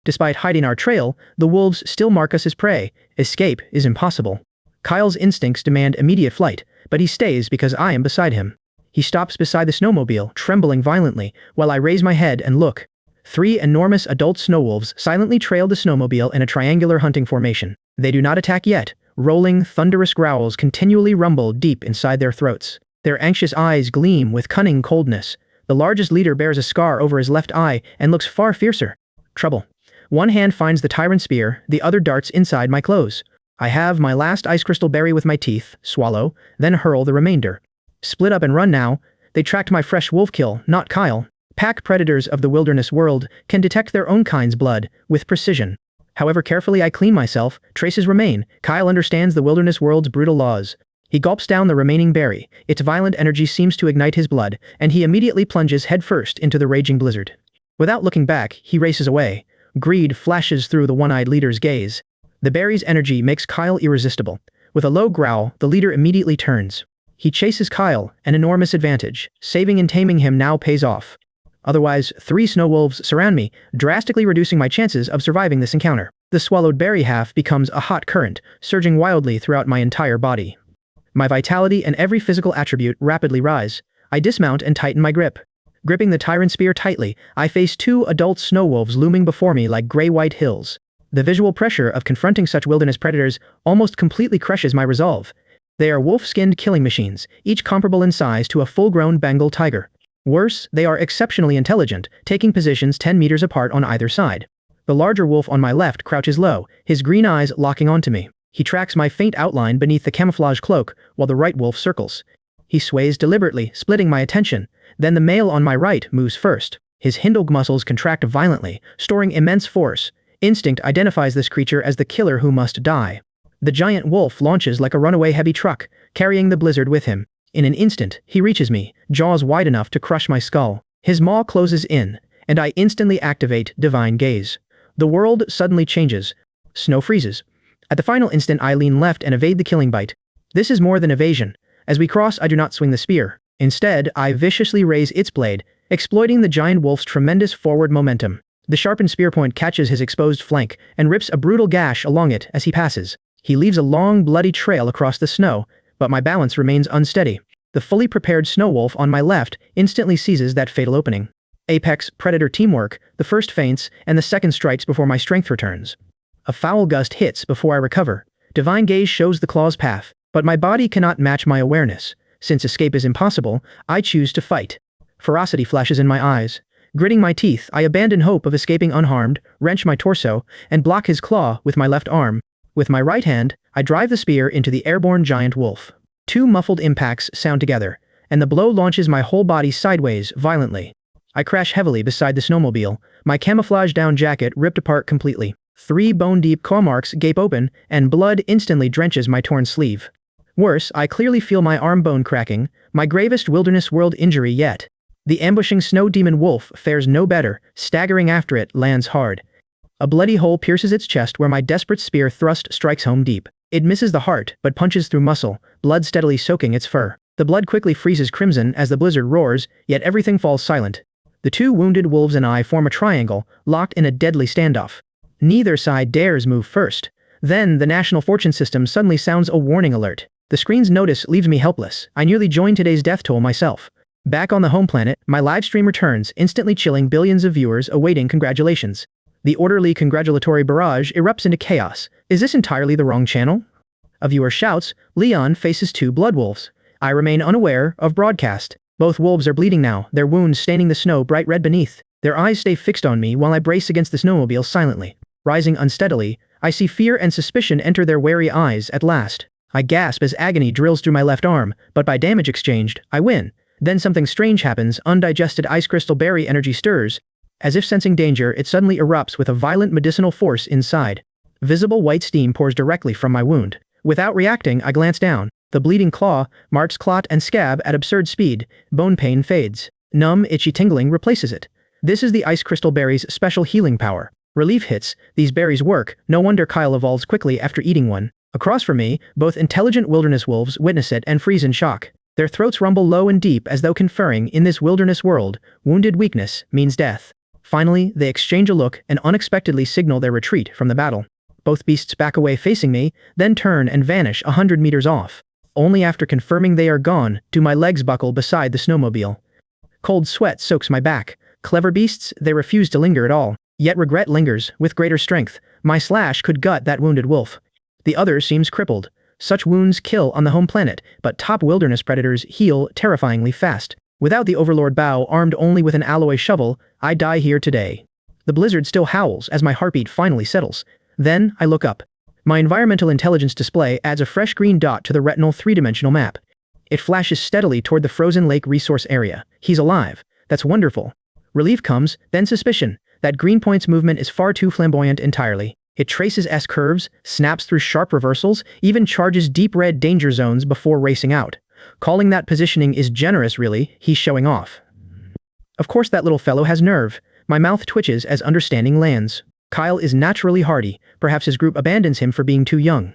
Despite hiding our trail, the wolves still mark us as prey. Escape is impossible. Kyle's instincts demand immediate flight, but he stays because I am beside him. He stops beside the snowmobile, trembling violently, while I raise my head and look. 3 enormous adult snowwolves silently trail the snowmobile in a triangular hunting formation. They do not attack yet. Rolling, thunderous growls continually rumble deep inside their throats. Their anxious eyes gleam with cunning coldness. The largest leader bears a scar over his left eye and looks far fiercer. Trouble. One hand finds the tyrant spear, the other darts inside my clothes. I have my last ice crystal berry with my teeth, swallow, then hurl the remainder. Split up and run now. They tracked my fresh wolf kill, not Kyle. Pack predators of the wilderness world can detect their own kind's blood with precision. However carefully I clean myself, traces remain. Kyle understands the wilderness world's brutal laws. He gulps down the remaining berry. Its violent energy seems to ignite his blood, and he immediately plunges headfirst into the raging blizzard. Without looking back, he races away. Greed flashes through the one-eyed leader's gaze. The berry's energy makes Kyle irresistible. With a low growl, the leader immediately turns. He chases Kyle, an enormous advantage. Saving and taming him now pays off. Otherwise, 3 snow wolves surround me, drastically reducing my chances of surviving this encounter. The swallowed berry half becomes a hot current, surging wildly throughout my entire body. My vitality and every physical attribute rapidly rise. I dismount and tighten my grip. Gripping the tyrant spear tightly, I face 2 adult snow wolves looming before me like gray-white hills. The visual pressure of confronting such wilderness predators almost completely crushes my resolve. They are wolf-skinned killing machines, each comparable in size to a full-grown Bengal tiger. Worse, they are exceptionally intelligent, taking positions 10 meters apart on either side. The larger wolf on my left crouches low, his green eyes locking onto me. He tracks my faint outline beneath the camouflage cloak, while the right wolf circles. He sways deliberately, splitting my attention. Then the male on my right moves first. His hindleg muscles contract violently, storing immense force. Instinct identifies this creature as the killer who must die. The giant wolf launches like a runaway heavy truck, carrying the blizzard with him. In an instant, he reaches me, jaws wide enough to crush my skull. His maw closes in, and I instantly activate Divine Gaze. The world suddenly changes. Snow freezes. At the final instant I lean left and evade the killing bite. This is more than evasion. As we cross, I do not swing the spear. Instead, I viciously raise its blade, exploiting the giant wolf's tremendous forward momentum. The sharpened spear point catches his exposed flank and rips a brutal gash along it as he passes. He leaves a long, bloody trail across the snow, but my balance remains unsteady. The fully prepared snow wolf on my left instantly seizes that fatal opening. Apex predator teamwork, the first feints, and the second strikes before my strength returns. A foul gust hits before I recover. Divine Gaze shows the claw's path, but my body cannot match my awareness. Since escape is impossible, I choose to fight. Ferocity flashes in my eyes. Gritting my teeth, I abandon hope of escaping unharmed, wrench my torso, and block his claw with my left arm. With my right hand, I drive the spear into the airborne giant wolf. Two muffled impacts sound together, and the blow launches my whole body sideways violently. I crash heavily beside the snowmobile, my camouflage-down jacket ripped apart completely. 3 bone-deep claw marks gape open, and blood instantly drenches my torn sleeve. Worse, I clearly feel my arm bone cracking, my gravest wilderness world injury yet. The ambushing snow demon wolf fares no better, staggering after it, lands hard. A bloody hole pierces its chest where my desperate spear thrust strikes home deep. It misses the heart, but punches through muscle, blood steadily soaking its fur. The blood quickly freezes crimson as the blizzard roars, yet everything falls silent. The 2 wounded wolves and I form a triangle, locked in a deadly standoff. Neither side dares move first. Then, the national fortune system suddenly sounds a warning alert. The screen's notice leaves me helpless. I nearly joined today's death toll myself. Back on the home planet, my live stream returns, instantly chilling billions of viewers awaiting congratulations. The orderly congratulatory barrage erupts into chaos. Is this entirely the wrong channel? A viewer shouts, "Leon faces 2 blood wolves." I remain unaware of broadcast. Both wolves are bleeding now, their wounds staining the snow bright red beneath. Their eyes stay fixed on me while I brace against the snowmobile silently. Rising unsteadily, I see fear and suspicion enter their wary eyes at last. I gasp as agony drills through my left arm, but by damage exchanged, I win. Then something strange happens. Undigested ice crystal berry energy stirs. As if sensing danger, it suddenly erupts with a violent medicinal force inside. Visible white steam pours directly from my wound. Without reacting, I glance down. The bleeding claw, marks clot and scab at absurd speed. Bone pain fades. Numb, itchy tingling replaces it. This is the ice crystal berry's special healing power. Relief hits. These berries work. No wonder Kyle evolves quickly after eating one. Across from me, both intelligent wilderness wolves witness it and freeze in shock. Their throats rumble low and deep as though conferring, in this wilderness world, wounded weakness means death. Finally, they exchange a look and unexpectedly signal their retreat from the battle. Both beasts back away facing me, then turn and vanish 100 meters off. Only after confirming they are gone do my legs buckle beside the snowmobile. Cold sweat soaks my back. Clever beasts, they refuse to linger at all. Yet regret lingers, with greater strength. My slash could gut that wounded wolf. The other seems crippled. Such wounds kill on the home planet, but top wilderness predators heal terrifyingly fast. Without the Overlord bow, armed only with an alloy shovel, I die here today. The blizzard still howls as my heartbeat finally settles. Then, I look up. My environmental intelligence display adds a fresh green dot to the retinal 3-dimensional map. It flashes steadily toward the frozen lake resource area. He's alive. That's wonderful. Relief comes, then suspicion. That green point's movement is far too flamboyant entirely. It traces S-curves, snaps through sharp reversals, even charges deep red danger zones before racing out. Calling that positioning is generous really, he's showing off. Of course that little fellow has nerve. My mouth twitches as understanding lands. Kyle is naturally hardy, perhaps his group abandons him for being too young.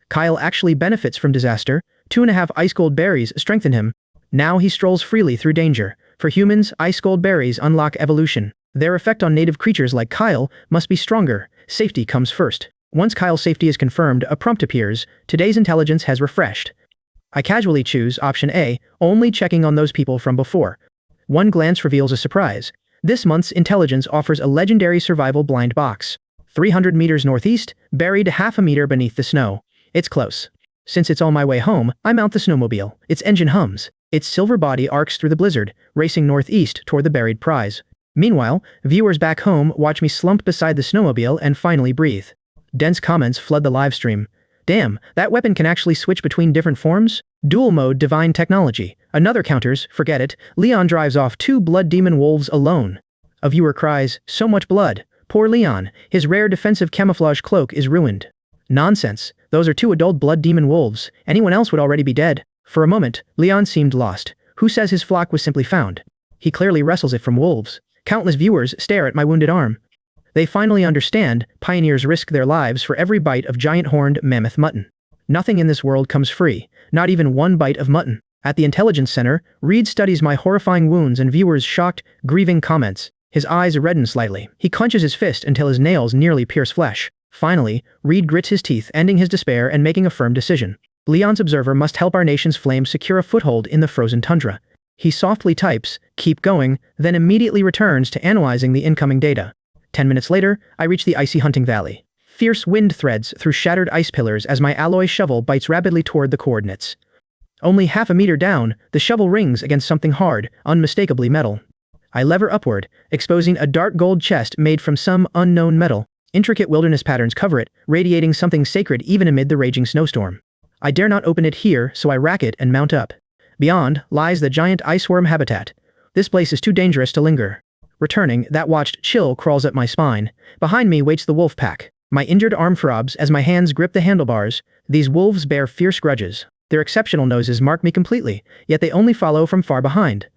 Kyle actually benefits from disaster, 2.5 ice gold berries strengthen him. Now he strolls freely through danger. For humans, ice gold berries unlock evolution. Their effect on native creatures like Kyle must be stronger. Safety comes first. Once Kyle's safety is confirmed, a prompt appears. Today's intelligence has refreshed. I casually choose option A, only checking on those people from before. One glance reveals a surprise. This month's intelligence offers a legendary survival blind box. 300 meters northeast, buried half a meter beneath the snow. It's close. Since it's on my way home, I mount the snowmobile. Its engine hums. Its silver body arcs through the blizzard, racing northeast toward the buried prize. Meanwhile, viewers back home watch me slump beside the snowmobile and finally breathe. Dense comments flood the livestream. Damn, that weapon can actually switch between different forms? Dual mode divine technology. Another counters, forget it, Leon drives off 2 blood demon wolves alone. A viewer cries, so much blood. Poor Leon, his rare defensive camouflage cloak is ruined. Nonsense, those are 2 adult blood demon wolves, anyone else would already be dead. For a moment, Leon seemed lost. Who says his flock was simply found? He clearly wrestles it from wolves. Countless viewers stare at my wounded arm. They finally understand, pioneers risk their lives for every bite of giant-horned mammoth mutton. Nothing in this world comes free, not even 1 bite of mutton. At the Intelligence Center, Reed studies my horrifying wounds and viewers' shocked, grieving comments. His eyes redden slightly. He clenches his fist until his nails nearly pierce flesh. Finally, Reed grits his teeth, ending his despair and making a firm decision. Leon's observer must help our nation's flames secure a foothold in the frozen tundra. He softly types, "Keep going," then immediately returns to analyzing the incoming data. 10 minutes later, I reach the icy hunting valley. Fierce wind threads through shattered ice pillars as my alloy shovel bites rapidly toward the coordinates. Only half a meter down, the shovel rings against something hard, unmistakably metal. I lever upward, exposing a dark gold chest made from some unknown metal. Intricate wilderness patterns cover it, radiating something sacred even amid the raging snowstorm. I dare not open it here, so I rack it and mount up. Beyond lies the giant iceworm habitat. This place is too dangerous to linger. Returning, that watched chill crawls up my spine. Behind me waits the wolf pack. My injured arm throbs as my hands grip the handlebars. These wolves bear fierce grudges. Their exceptional noses mark me completely, yet they only follow from far behind.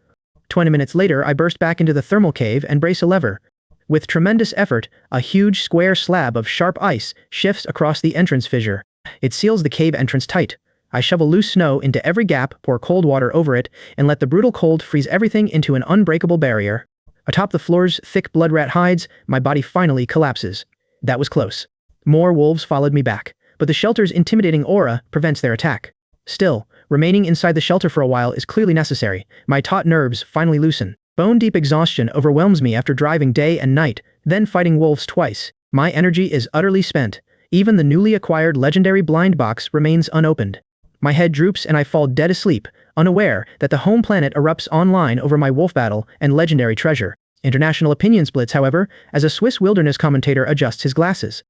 20 minutes later, I burst back into the thermal cave and brace a lever. With tremendous effort, a huge square slab of sharp ice shifts across the entrance fissure. It seals the cave entrance tight. I shovel loose snow into every gap, pour cold water over it, and let the brutal cold freeze everything into an unbreakable barrier. Atop the floor's thick blood rat hides, my body finally collapses. That was close. More wolves followed me back, but the shelter's intimidating aura prevents their attack. Still, remaining inside the shelter for a while is clearly necessary. My taut nerves finally loosen. Bone-deep exhaustion overwhelms me after driving day and night, then fighting wolves twice. My energy is utterly spent. Even the newly acquired legendary blind box remains unopened. My head droops and I fall dead asleep, unaware that the home planet erupts online over my wolf battle and legendary treasure. International opinion splits, however, as a Swiss wilderness commentator adjusts his glasses.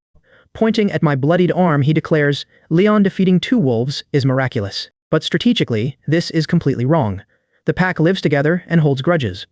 Pointing at my bloodied arm, he declares, Leon defeating 2 wolves is miraculous. But strategically, this is completely wrong. The pack lives together and holds grudges.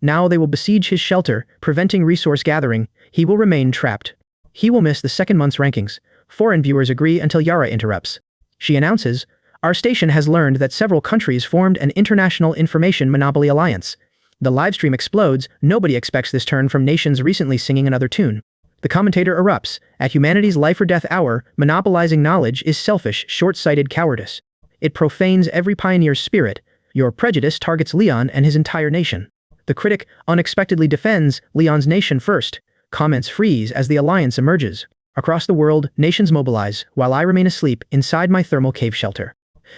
Now they will besiege his shelter, preventing resource gathering. He will remain trapped. He will miss the second month's rankings. Foreign viewers agree until Yara interrupts. She announces, our station has learned that several countries formed an international information monopoly alliance. The livestream explodes. Nobody expects this turn from nations recently singing another tune. The commentator erupts, at humanity's life or death hour, monopolizing knowledge is selfish, short-sighted cowardice. It profanes every pioneer's spirit. Your prejudice targets Leon and his entire nation. The critic unexpectedly defends Leon's nation first. Comments freeze as the alliance emerges. Across the world, nations mobilize, while I remain asleep inside my thermal cave shelter.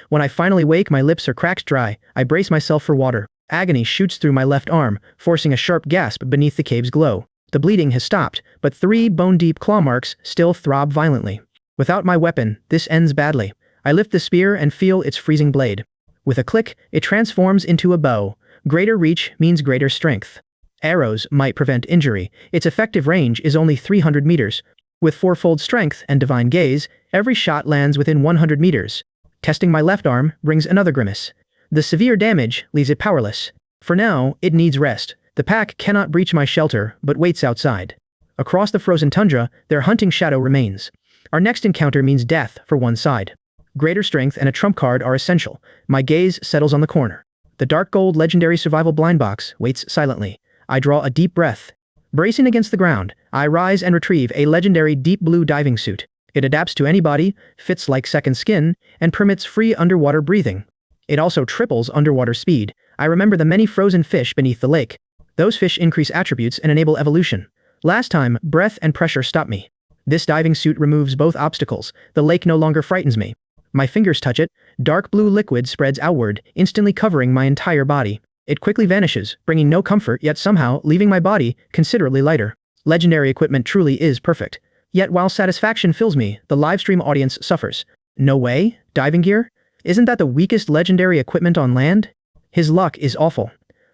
When I finally wake, my lips are cracked dry. I brace myself for water. Agony shoots through my left arm, forcing a sharp gasp beneath the cave's glow. The bleeding has stopped, but 3 bone-deep claw marks still throb violently. Without my weapon, this ends badly. I lift the spear and feel its freezing blade. With a click, it transforms into a bow. Greater reach means greater strength. Arrows might prevent injury. Its effective range is only 300 meters. With 4-fold strength and divine gaze, every shot lands within 100 meters. Testing my left arm brings another grimace. The severe damage leaves it powerless. For now, it needs rest. The pack cannot breach my shelter, but waits outside. Across the frozen tundra, their hunting shadow remains. Our next encounter means death for one side. Greater strength and a trump card are essential. My gaze settles on the corner. The dark gold legendary survival blind box waits silently. I draw a deep breath. Bracing against the ground, I rise and retrieve a legendary deep blue diving suit. It adapts to any body, fits like second skin, and permits free underwater breathing. It also triples underwater speed. I remember the many frozen fish beneath the lake. Those fish increase attributes and enable evolution. Last time, breath and pressure stopped me. This diving suit removes both obstacles. The lake no longer frightens me. My fingers touch it. Dark blue liquid spreads outward, instantly covering my entire body. It quickly vanishes, bringing no comfort, yet somehow leaving my body considerably lighter. Legendary equipment truly is perfect. Yet while satisfaction fills me, the livestream audience suffers. No way? Diving gear? Isn't that the weakest legendary equipment on land? His luck is awful.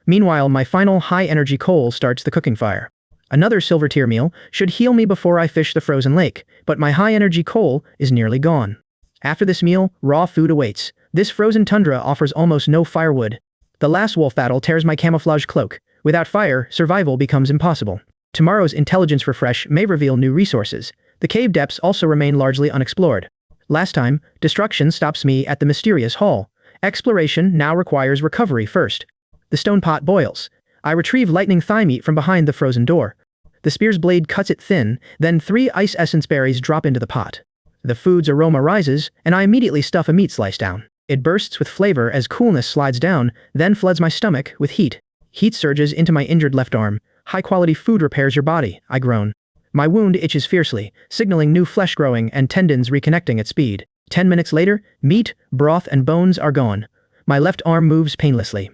Meanwhile, my final high-energy coal starts the cooking fire. Another silver tier meal should heal me before I fish the frozen lake, but my high-energy coal is nearly gone. After this meal, raw food awaits. This frozen tundra offers almost no firewood. The last wolf battle tears my camouflage cloak. Without fire, survival becomes impossible. Tomorrow's intelligence refresh may reveal new resources. The cave depths also remain largely unexplored. Last time, destruction stops me at the mysterious hall. Exploration now requires recovery first. The stone pot boils. I retrieve lightning thigh meat from behind the frozen door. The spear's blade cuts it thin, then 3 ice essence berries drop into the pot. The food's aroma rises, and I immediately stuff a meat slice down. It bursts with flavor as coolness slides down, then floods my stomach with heat. Heat surges into my injured left arm. High-quality food repairs your body, I groan. My wound itches fiercely, signaling new flesh growing and tendons reconnecting at speed. 10 minutes later, meat, broth, and bones are gone. My left arm moves painlessly.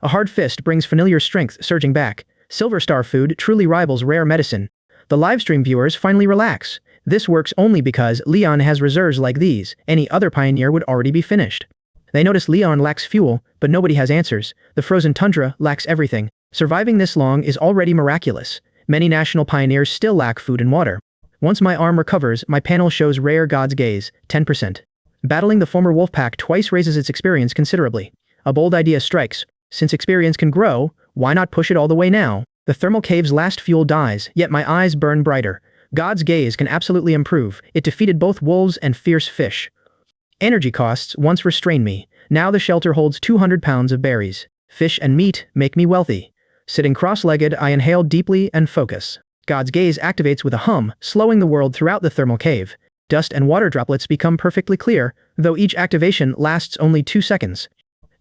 A hard fist brings familiar strength surging back. Silver Star food truly rivals rare medicine. The livestream viewers finally relax. This works only because Leon has reserves like these. Any other pioneer would already be finished. They notice Leon lacks fuel, but nobody has answers. The frozen tundra lacks everything. Surviving this long is already miraculous. Many national pioneers still lack food and water. Once my arm recovers, my panel shows rare God's gaze, 10%. Battling the former wolf pack twice raises its experience considerably. A bold idea strikes. Since experience can grow, why not push it all the way now? The thermal cave's last fuel dies, yet my eyes burn brighter. God's gaze can absolutely improve. It defeated both wolves and fierce fish. Energy costs once restrained me. Now the shelter holds 200 pounds of berries. Fish and meat make me wealthy. Sitting cross-legged, I inhale deeply and focus. God's gaze activates with a hum, slowing the world throughout the thermal cave. Dust and water droplets become perfectly clear, though each activation lasts only 2 seconds.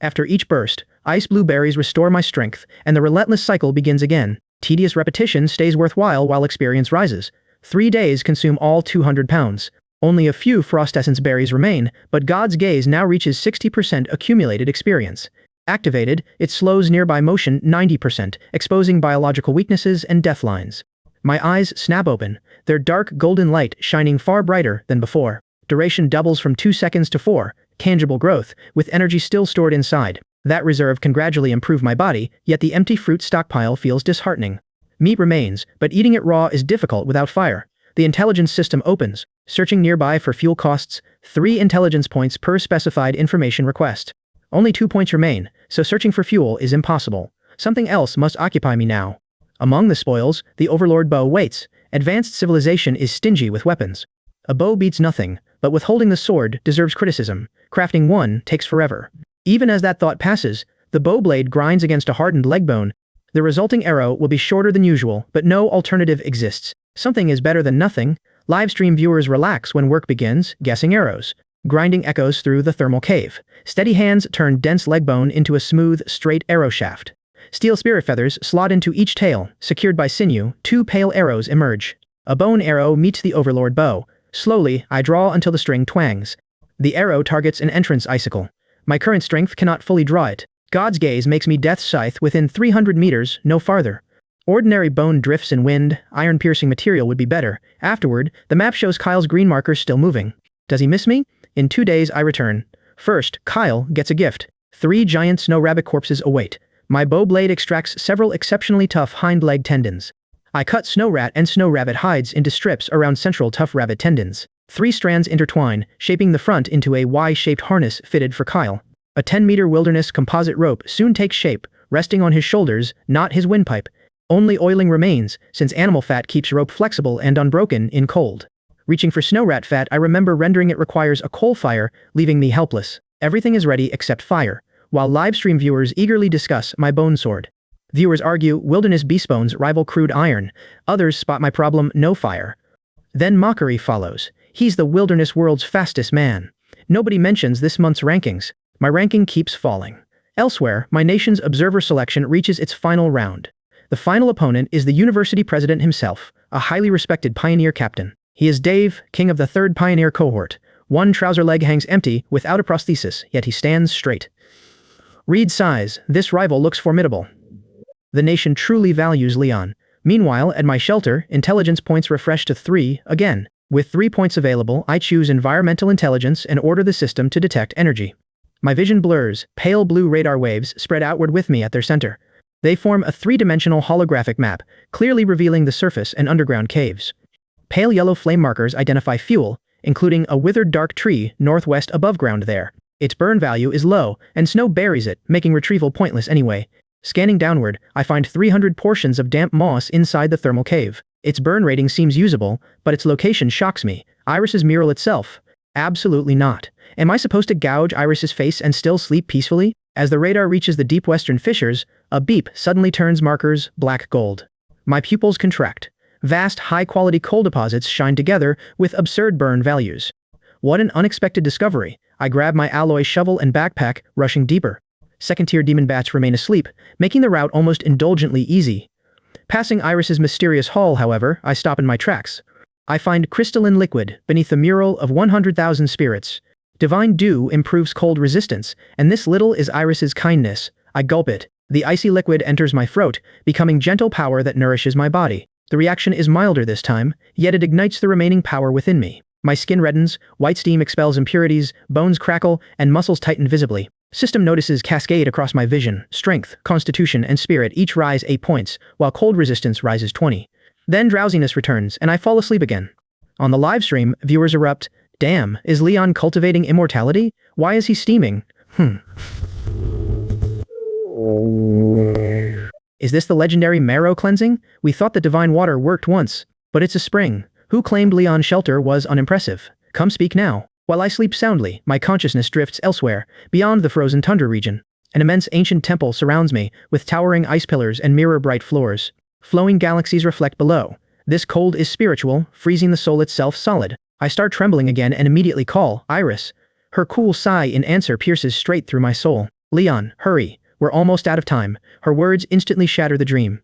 After each burst, ice blue berries restore my strength, and the relentless cycle begins again. Tedious repetition stays worthwhile while experience rises. 3 days consume all 200 pounds. Only a few frost essence berries remain, but God's gaze now reaches 60% accumulated experience. Activated, it slows nearby motion 90%, exposing biological weaknesses and death lines. My eyes snap open, their dark golden light shining far brighter than before. Duration doubles from 2 seconds to 4, tangible growth, with energy still stored inside. That reserve can gradually improve my body, yet the empty fruit stockpile feels disheartening. Meat remains, but eating it raw is difficult without fire. The intelligence system opens, searching nearby for fuel costs, 3 intelligence points per specified information request. Only 2 points remain, so searching for fuel is impossible. Something else must occupy me now. Among the spoils, the Overlord bow waits. Advanced civilization is stingy with weapons. A bow beats nothing, but withholding the sword deserves criticism. Crafting one takes forever. Even as that thought passes, the bow blade grinds against a hardened leg bone. The resulting arrow will be shorter than usual, but no alternative exists. Something is better than nothing. Livestream viewers relax when work begins, guessing arrows. Grinding echoes through the thermal cave. Steady hands turn dense leg bone into a smooth, straight arrow shaft. Steel spirit feathers slot into each tail, secured by sinew. 2 pale arrows emerge. A bone arrow meets the Overlord bow. Slowly, I draw until the string twangs. The arrow targets an entrance icicle. My current strength cannot fully draw it. God's gaze makes me Death's Scythe within 300 meters, no farther. Ordinary bone drifts in wind, iron-piercing material would be better. Afterward, the map shows Kyle's green marker still moving. Does he miss me? In 2 days I return. First, Kyle gets a gift. 3 giant snow rabbit corpses await. My bow blade extracts several exceptionally tough hind leg tendons. I cut snow rat and snow rabbit hides into strips around central tough rabbit tendons. 3 strands intertwine, shaping the front into a Y-shaped harness fitted for Kyle. A 10-meter wilderness composite rope soon takes shape, resting on his shoulders, not his windpipe. Only oiling remains, since animal fat keeps rope flexible and unbroken in cold. Reaching for snow rat fat, I remember rendering it requires a coal fire, leaving me helpless. Everything is ready except fire, while livestream viewers eagerly discuss my bone sword. Viewers argue wilderness beast bones rival crude iron. Others spot my problem, no fire. Then mockery follows. He's the wilderness world's fastest man. Nobody mentions this month's rankings. My ranking keeps falling. Elsewhere, my nation's observer selection reaches its final round. The final opponent is the university president himself, a highly respected pioneer captain. He is Dave, king of the 3rd pioneer cohort. One trouser leg hangs empty, without a prosthesis, yet he stands straight. Reed sighs. This rival looks formidable. The nation truly values Leon. Meanwhile, at my shelter, intelligence points refresh to 3, again. With 3 points available, I choose environmental intelligence and order the system to detect energy. My vision blurs, pale blue radar waves spread outward with me at their center. They form a 3-dimensional holographic map, clearly revealing the surface and underground caves. Pale yellow flame markers identify fuel, including a withered dark tree northwest above ground there. Its burn value is low, and snow buries it, making retrieval pointless anyway. Scanning downward, I find 300 portions of damp moss inside the thermal cave. Its burn rating seems usable, but its location shocks me. Iris's mural itself? Absolutely not. Am I supposed to gouge Iris's face and still sleep peacefully? As the radar reaches the deep western fissures, a beep suddenly turns markers black gold. My pupils contract. Vast, high-quality coal deposits shine together with absurd burn values. What an unexpected discovery. I grab my alloy shovel and backpack, rushing deeper. Second-tier demon bats remain asleep, making the route almost indulgently easy. Passing Iris's mysterious hall, however, I stop in my tracks. I find crystalline liquid beneath the mural of 100,000 spirits. Divine dew improves cold resistance, and this little is Iris's kindness. I gulp it. The icy liquid enters my throat, becoming gentle power that nourishes my body. The reaction is milder this time, yet it ignites the remaining power within me. My skin reddens, white steam expels impurities, bones crackle, and muscles tighten visibly. System notices cascade across my vision. Strength, constitution, and spirit each rise 8 points, while cold resistance rises 20. Then drowsiness returns, and I fall asleep again. On the live stream, viewers erupt, "Damn, is Leon cultivating immortality? Why is he steaming? Is this the legendary marrow cleansing? We thought the divine water worked once, but it's a spring. Who claimed Leon's shelter was unimpressive? Come speak now." While I sleep soundly, my consciousness drifts elsewhere, beyond the frozen tundra region. An immense ancient temple surrounds me, with towering ice pillars and mirror-bright floors. Flowing galaxies reflect below. This cold is spiritual, freezing the soul itself solid. I start trembling again and immediately call, "Iris." Her cool sigh in answer pierces straight through my soul. "Leon, hurry. We're almost out of time." Her words instantly shatter the dream.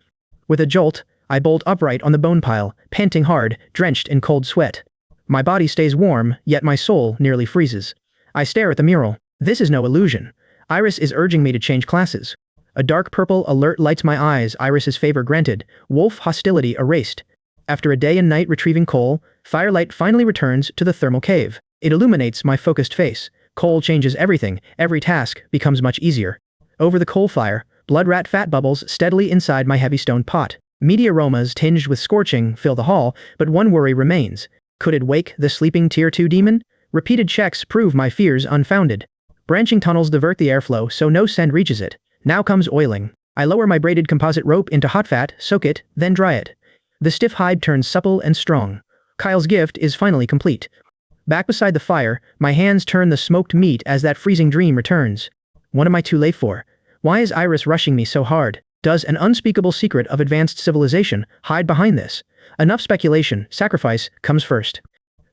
With a jolt, I bolt upright on the bone pile, panting hard, drenched in cold sweat. My body stays warm, yet my soul nearly freezes. I stare at the mural. This is no illusion. Iris is urging me to change classes. A dark purple alert lights my eyes. Iris's favor granted, wolf hostility erased. After a day and night retrieving coal, firelight finally returns to the thermal cave. It illuminates my focused face. Coal changes everything. Every task becomes much easier. Over the coal fire, blood rat fat bubbles steadily inside my heavy stone pot. Meaty aromas tinged with scorching fill the hall, but one worry remains. Could it wake the sleeping Tier 2 demon? Repeated checks prove my fears unfounded. Branching tunnels divert the airflow so no scent reaches it. Now comes oiling. I lower my braided composite rope into hot fat, soak it, then dry it. The stiff hide turns supple and strong. Kyle's gift is finally complete. Back beside the fire, my hands turn the smoked meat as that freezing dream returns. What am I too late for? Why is Iris rushing me so hard? Does an unspeakable secret of advanced civilization hide behind this? Enough speculation. Sacrifice comes first.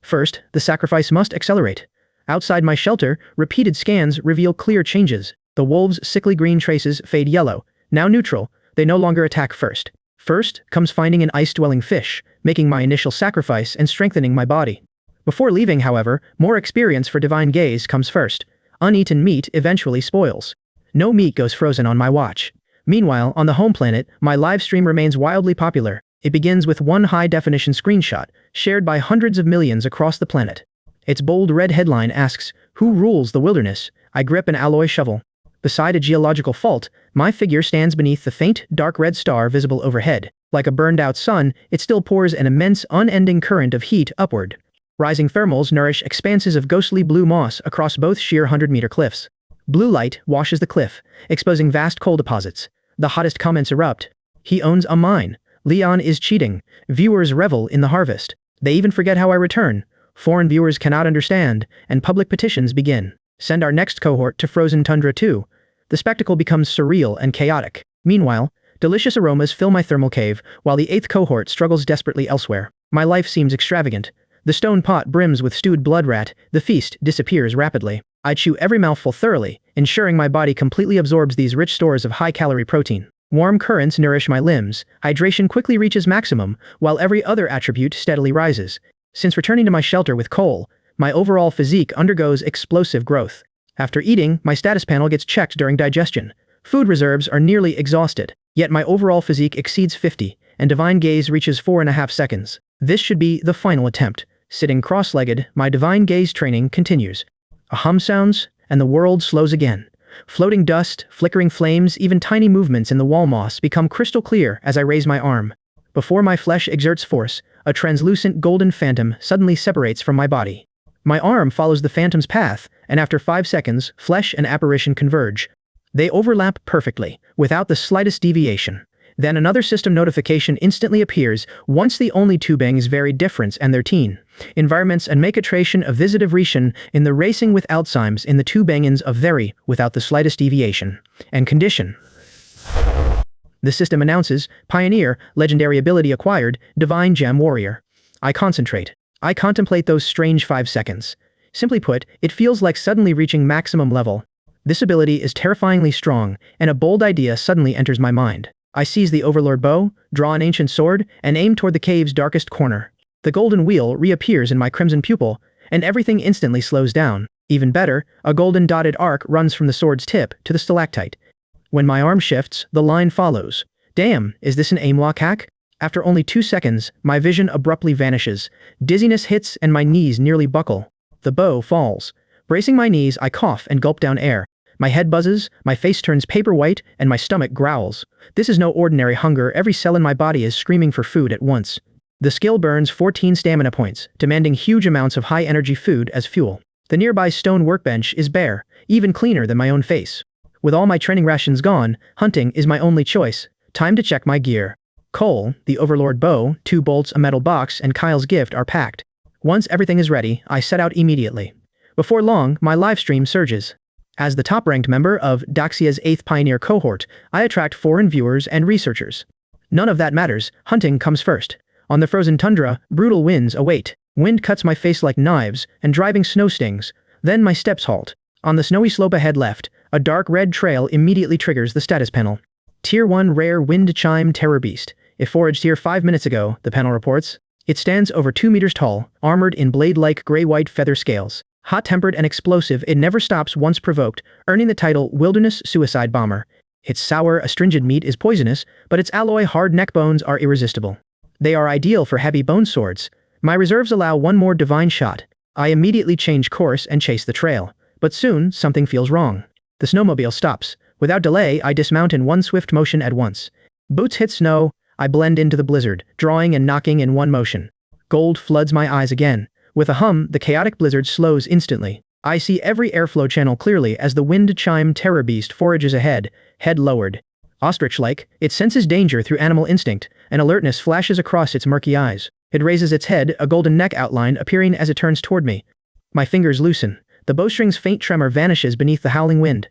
First, the sacrifice must accelerate. Outside my shelter, repeated scans reveal clear changes. The wolves' sickly green traces fade yellow. Now neutral, they no longer attack first. First comes finding an ice-dwelling fish, making my initial sacrifice and strengthening my body. Before leaving, however, more experience for divine gaze comes first. Uneaten meat eventually spoils. No meat goes frozen on my watch. Meanwhile, on the home planet, my live stream remains wildly popular. It begins with one high-definition screenshot, shared by hundreds of millions across the planet. Its bold red headline asks, "Who rules the wilderness?" I grip an alloy shovel. Beside a geological fault, my figure stands beneath the faint, dark red star visible overhead. Like a burned-out sun, it still pours an immense, unending current of heat upward. Rising thermals nourish expanses of ghostly blue moss across both sheer 100-meter cliffs. Blue light washes the cliff, exposing vast coal deposits. The hottest comments erupt. "He owns a mine. Leon is cheating." Viewers revel in the harvest. They even forget how I return. Foreign viewers cannot understand, and public petitions begin. Send our next cohort to Frozen Tundra 2. The spectacle becomes surreal and chaotic. Meanwhile, delicious aromas fill my thermal cave, while the 8th cohort struggles desperately elsewhere. My life seems extravagant. The stone pot brims with stewed blood rat. The feast disappears rapidly. I chew every mouthful thoroughly, ensuring my body completely absorbs these rich stores of high-calorie protein. Warm currents nourish my limbs. Hydration quickly reaches maximum, while every other attribute steadily rises. Since returning to my shelter with coal, my overall physique undergoes explosive growth. After eating, my status panel gets checked during digestion. Food reserves are nearly exhausted, yet my overall physique exceeds 50, and divine gaze reaches 4.5 seconds. This should be the final attempt. Sitting cross-legged, my divine gaze training continues. A hum sounds, and the world slows again. Floating dust, flickering flames, even tiny movements in the wall moss become crystal clear as I raise my arm. Before my flesh exerts force, a translucent golden phantom suddenly separates from my body. My arm follows the phantom's path, and after 5 seconds, flesh and apparition converge. They overlap perfectly, without the slightest deviation. Then another system notification instantly appears, once the only two bangs vary difference and their teen. Environments and make a tration of visitive region in the racing with Alzheimer's in the two bangins of vary, without the slightest deviation. And condition. The system announces, Pioneer, legendary ability acquired, Divine Gem Warrior. I concentrate. I contemplate those strange 5 seconds. Simply put, it feels like suddenly reaching maximum level. This ability is terrifyingly strong, and a bold idea suddenly enters my mind. I seize the Overlord bow, draw an ancient sword, and aim toward the cave's darkest corner. The golden wheel reappears in my crimson pupil, and everything instantly slows down. Even better, a golden dotted arc runs from the sword's tip to the stalactite. When my arm shifts, the line follows. Damn, is this an aim lock hack? After only 2 seconds, my vision abruptly vanishes. Dizziness hits and my knees nearly buckle. The bow falls. Bracing my knees, I cough and gulp down air. My head buzzes, my face turns paper white, and my stomach growls. This is no ordinary hunger, every cell in my body is screaming for food at once. The skill burns 14 stamina points, demanding huge amounts of high-energy food as fuel. The nearby stone workbench is bare, even cleaner than my own face. With all my training rations gone, hunting is my only choice. Time to check my gear. Coal, the Overlord bow, 2 bolts, a metal box, and Kyle's gift are packed. Once everything is ready, I set out immediately. Before long, my livestream surges. As the top-ranked member of Daxia's 8th Pioneer cohort, I attract foreign viewers and researchers. None of that matters, hunting comes first. On the frozen tundra, brutal winds await. Wind cuts my face like knives, and driving snow stings. Then my steps halt. On the snowy slope ahead left, a dark red trail immediately triggers the status panel. Tier 1 Rare Wind Chime Terror Beast. It foraged here 5 minutes ago, the panel reports. It stands over 2 meters tall, armored in blade-like gray-white feather scales. Hot-tempered and explosive, it never stops once provoked, earning the title Wilderness Suicide Bomber. Its sour, astringent meat is poisonous, but its alloy hard neck bones are irresistible. They are ideal for heavy bone swords. My reserves allow one more divine shot. I immediately change course and chase the trail. But soon, something feels wrong. The snowmobile stops. Without delay, I dismount in one swift motion at once. Boots hit snow, I blend into the blizzard, drawing and knocking in one motion. Gold floods my eyes again. With a hum, the chaotic blizzard slows instantly. I see every airflow channel clearly as the wind chime terror beast forages ahead, head lowered. Ostrich-like, it senses danger through animal instinct, and alertness flashes across its murky eyes. It raises its head, a golden neck outline appearing as it turns toward me. My fingers loosen. The bowstring's faint tremor vanishes beneath the howling wind.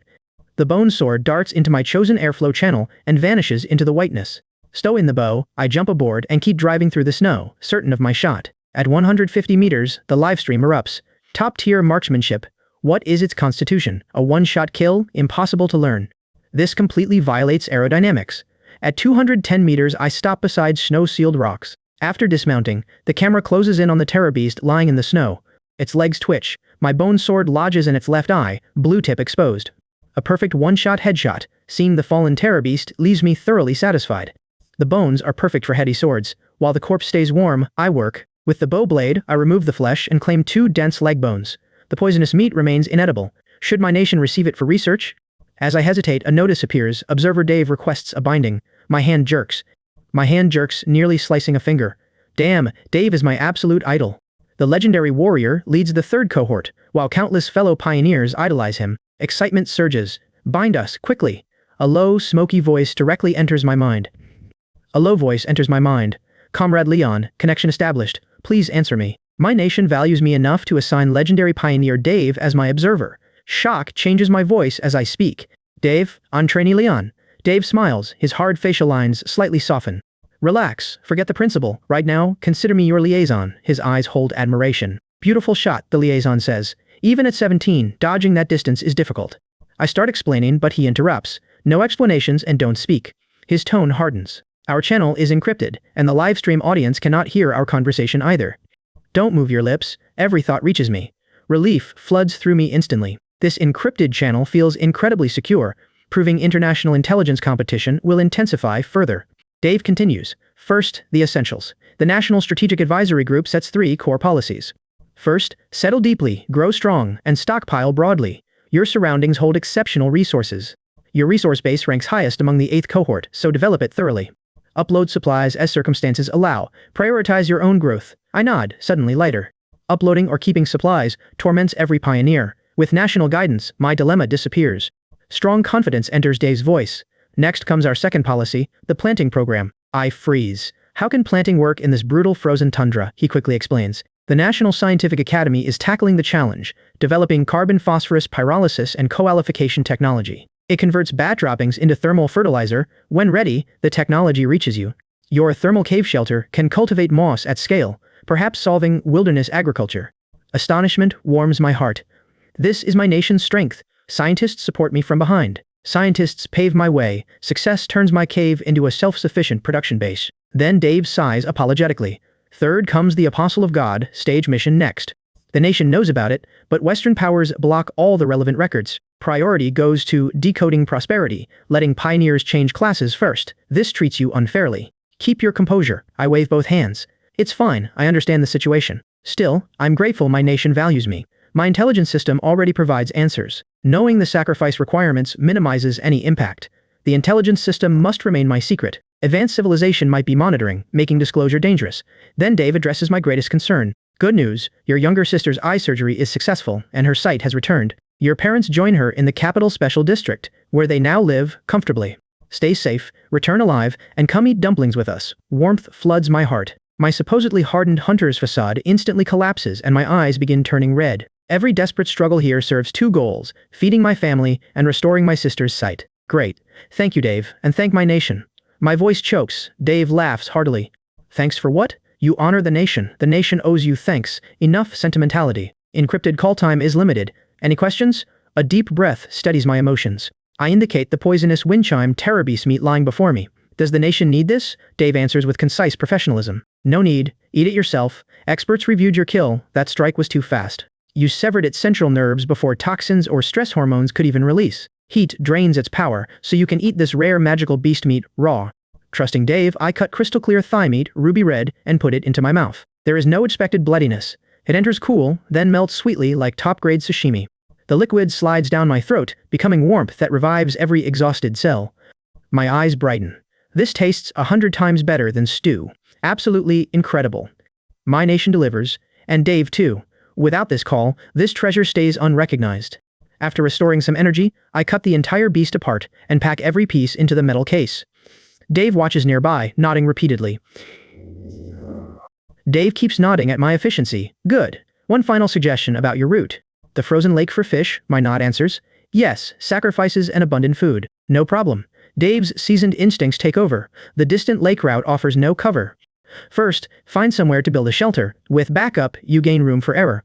The bone sword darts into my chosen airflow channel and vanishes into the whiteness. Stowing the bow, I jump aboard and keep driving through the snow, certain of my shot. At 150 meters, the livestream erupts. Top-tier marksmanship. What is its constitution? A one-shot kill? Impossible to learn. This completely violates aerodynamics. At 210 meters, I stop beside snow-sealed rocks. After dismounting, the camera closes in on the terror beast lying in the snow. Its legs twitch. My bone sword lodges in its left eye, blue tip exposed. A perfect one-shot headshot. Seeing the fallen terror beast leaves me thoroughly satisfied. The bones are perfect for heady swords. While the corpse stays warm, I work. With the bow blade, I remove the flesh and claim 2 dense leg bones. The poisonous meat remains inedible. Should my nation receive it for research? As I hesitate, a notice appears. Observer Dave requests a binding. My hand jerks. Nearly slicing a finger. Damn, Dave is my absolute idol. The legendary warrior leads the 3rd cohort, while countless fellow pioneers idolize him. Excitement surges. Bind us, quickly. A low, smoky voice directly enters my mind. Comrade Leon, connection established. Please answer me. My nation values me enough to assign legendary pioneer Dave as my observer. Shock changes my voice as I speak. Dave, on trainee Leon. Dave smiles, his hard facial lines slightly soften. Relax, forget the principal. Right now, consider me your liaison. His eyes hold admiration. Beautiful shot, the liaison says. Even at 17, dodging that distance is difficult. I start explaining, but he interrupts. No explanations and don't speak. His tone hardens. Our channel is encrypted, and the live stream audience cannot hear our conversation either. Don't move your lips, every thought reaches me. Relief floods through me instantly. This encrypted channel feels incredibly secure, proving international intelligence competition will intensify further. Dave continues. First, the essentials. The National Strategic Advisory Group sets 3 core policies. First, settle deeply, grow strong, and stockpile broadly. Your surroundings hold exceptional resources. Your resource base ranks highest among the 8th cohort, so develop it thoroughly. Upload supplies as circumstances allow. Prioritize your own growth. I nod, suddenly lighter. Uploading or keeping supplies torments every pioneer. With national guidance, my dilemma disappears. Strong confidence enters Dave's voice. Next comes our second policy, the planting program. I freeze. How can planting work in this brutal frozen tundra? He quickly explains. The National Scientific Academy is tackling the challenge, developing carbon-phosphorus pyrolysis and coalification technology. It converts bat droppings into thermal fertilizer. When ready, the technology reaches you. Your thermal cave shelter can cultivate moss at scale, perhaps solving wilderness agriculture. Astonishment warms my heart. This is my nation's strength. Scientists support me from behind. Scientists pave my way. Success turns my cave into a self-sufficient production base. Then Dave sighs apologetically. Third comes the Apostle of God, stage mission next. The nation knows about it, but Western powers block all the relevant records. Priority goes to decoding prosperity, letting pioneers change classes first. This treats you unfairly. Keep your composure. I wave both hands. It's fine, I understand the situation. Still, I'm grateful my nation values me. My intelligence system already provides answers. Knowing the sacrifice requirements minimizes any impact. The intelligence system must remain my secret. Advanced civilization might be monitoring, making disclosure dangerous. Then Dave addresses my greatest concern. Good news, your younger sister's eye surgery is successful, and her sight has returned. Your parents join her in the Capital Special District, where they now live comfortably. Stay safe, return alive, and come eat dumplings with us. Warmth floods my heart. My supposedly hardened hunter's facade instantly collapses and my eyes begin turning red. Every desperate struggle here serves two goals, feeding my family and restoring my sister's sight. Great. Thank you, Dave, and thank my nation. My voice chokes. Dave laughs heartily. Thanks for what? You honor the nation. The nation owes you thanks. Enough sentimentality. Encrypted call time is limited. Any questions? A deep breath steadies my emotions. I indicate the poisonous wind chime terror beast meat lying before me. Does the nation need this? Dave answers with concise professionalism. No need. Eat it yourself. Experts reviewed your kill. That strike was too fast. You severed its central nerves before toxins or stress hormones could even release. Heat drains its power, so you can eat this rare magical beast meat raw. Trusting Dave, I cut crystal clear thigh meat, ruby red, and put it into my mouth. There is no expected bloodiness. It enters cool, then melts sweetly like top-grade sashimi. The liquid slides down my throat, becoming warmth that revives every exhausted cell. My eyes brighten. This tastes 100 times better than stew. Absolutely incredible. My nation delivers, and Dave too. Without this call, this treasure stays unrecognized. After restoring some energy, I cut the entire beast apart and pack every piece into the metal case. Dave watches nearby, nodding repeatedly. Dave keeps nodding at my efficiency. Good. One final suggestion about your route. The frozen lake for fish, my nod answers. Yes, sacrifices and abundant food. No problem. Dave's seasoned instincts take over. The distant lake route offers no cover. First, find somewhere to build a shelter. With backup, you gain room for error.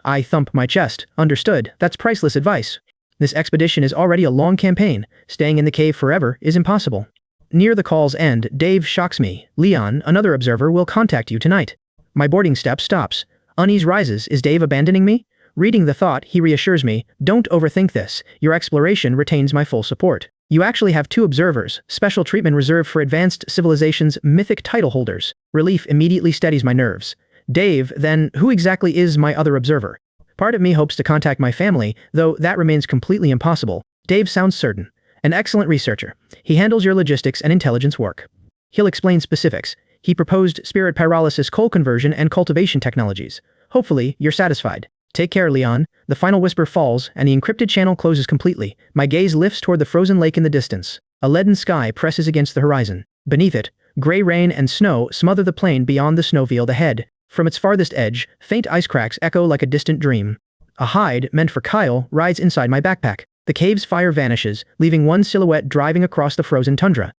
I thump my chest. Understood. That's priceless advice. This expedition is already a long campaign. Staying in the cave forever is impossible. Near the call's end, Dave shocks me. Leon, another observer, will contact you tonight. My boarding step stops. Unease rises. Is Dave abandoning me? Reading the thought, he reassures me. Don't overthink this. Your exploration retains my full support. You actually have two observers, special treatment reserved for advanced civilization's mythic title holders. Relief immediately steadies my nerves. Dave, then, who exactly is my other observer? Part of me hopes to contact my family, though that remains completely impossible. Dave sounds certain. An excellent researcher. He handles your logistics and intelligence work. He'll explain specifics. He proposed spirit pyrolysis coal conversion and cultivation technologies. Hopefully, you're satisfied. Take care, Leon. The final whisper falls, and the encrypted channel closes completely. My gaze lifts toward the frozen lake in the distance. A leaden sky presses against the horizon. Beneath it, gray rain and snow smother the plain beyond the snowfield ahead. From its farthest edge, faint ice cracks echo like a distant dream. A hide, meant for Kyle, rides inside my backpack. The cave's fire vanishes, leaving one silhouette driving across the frozen tundra.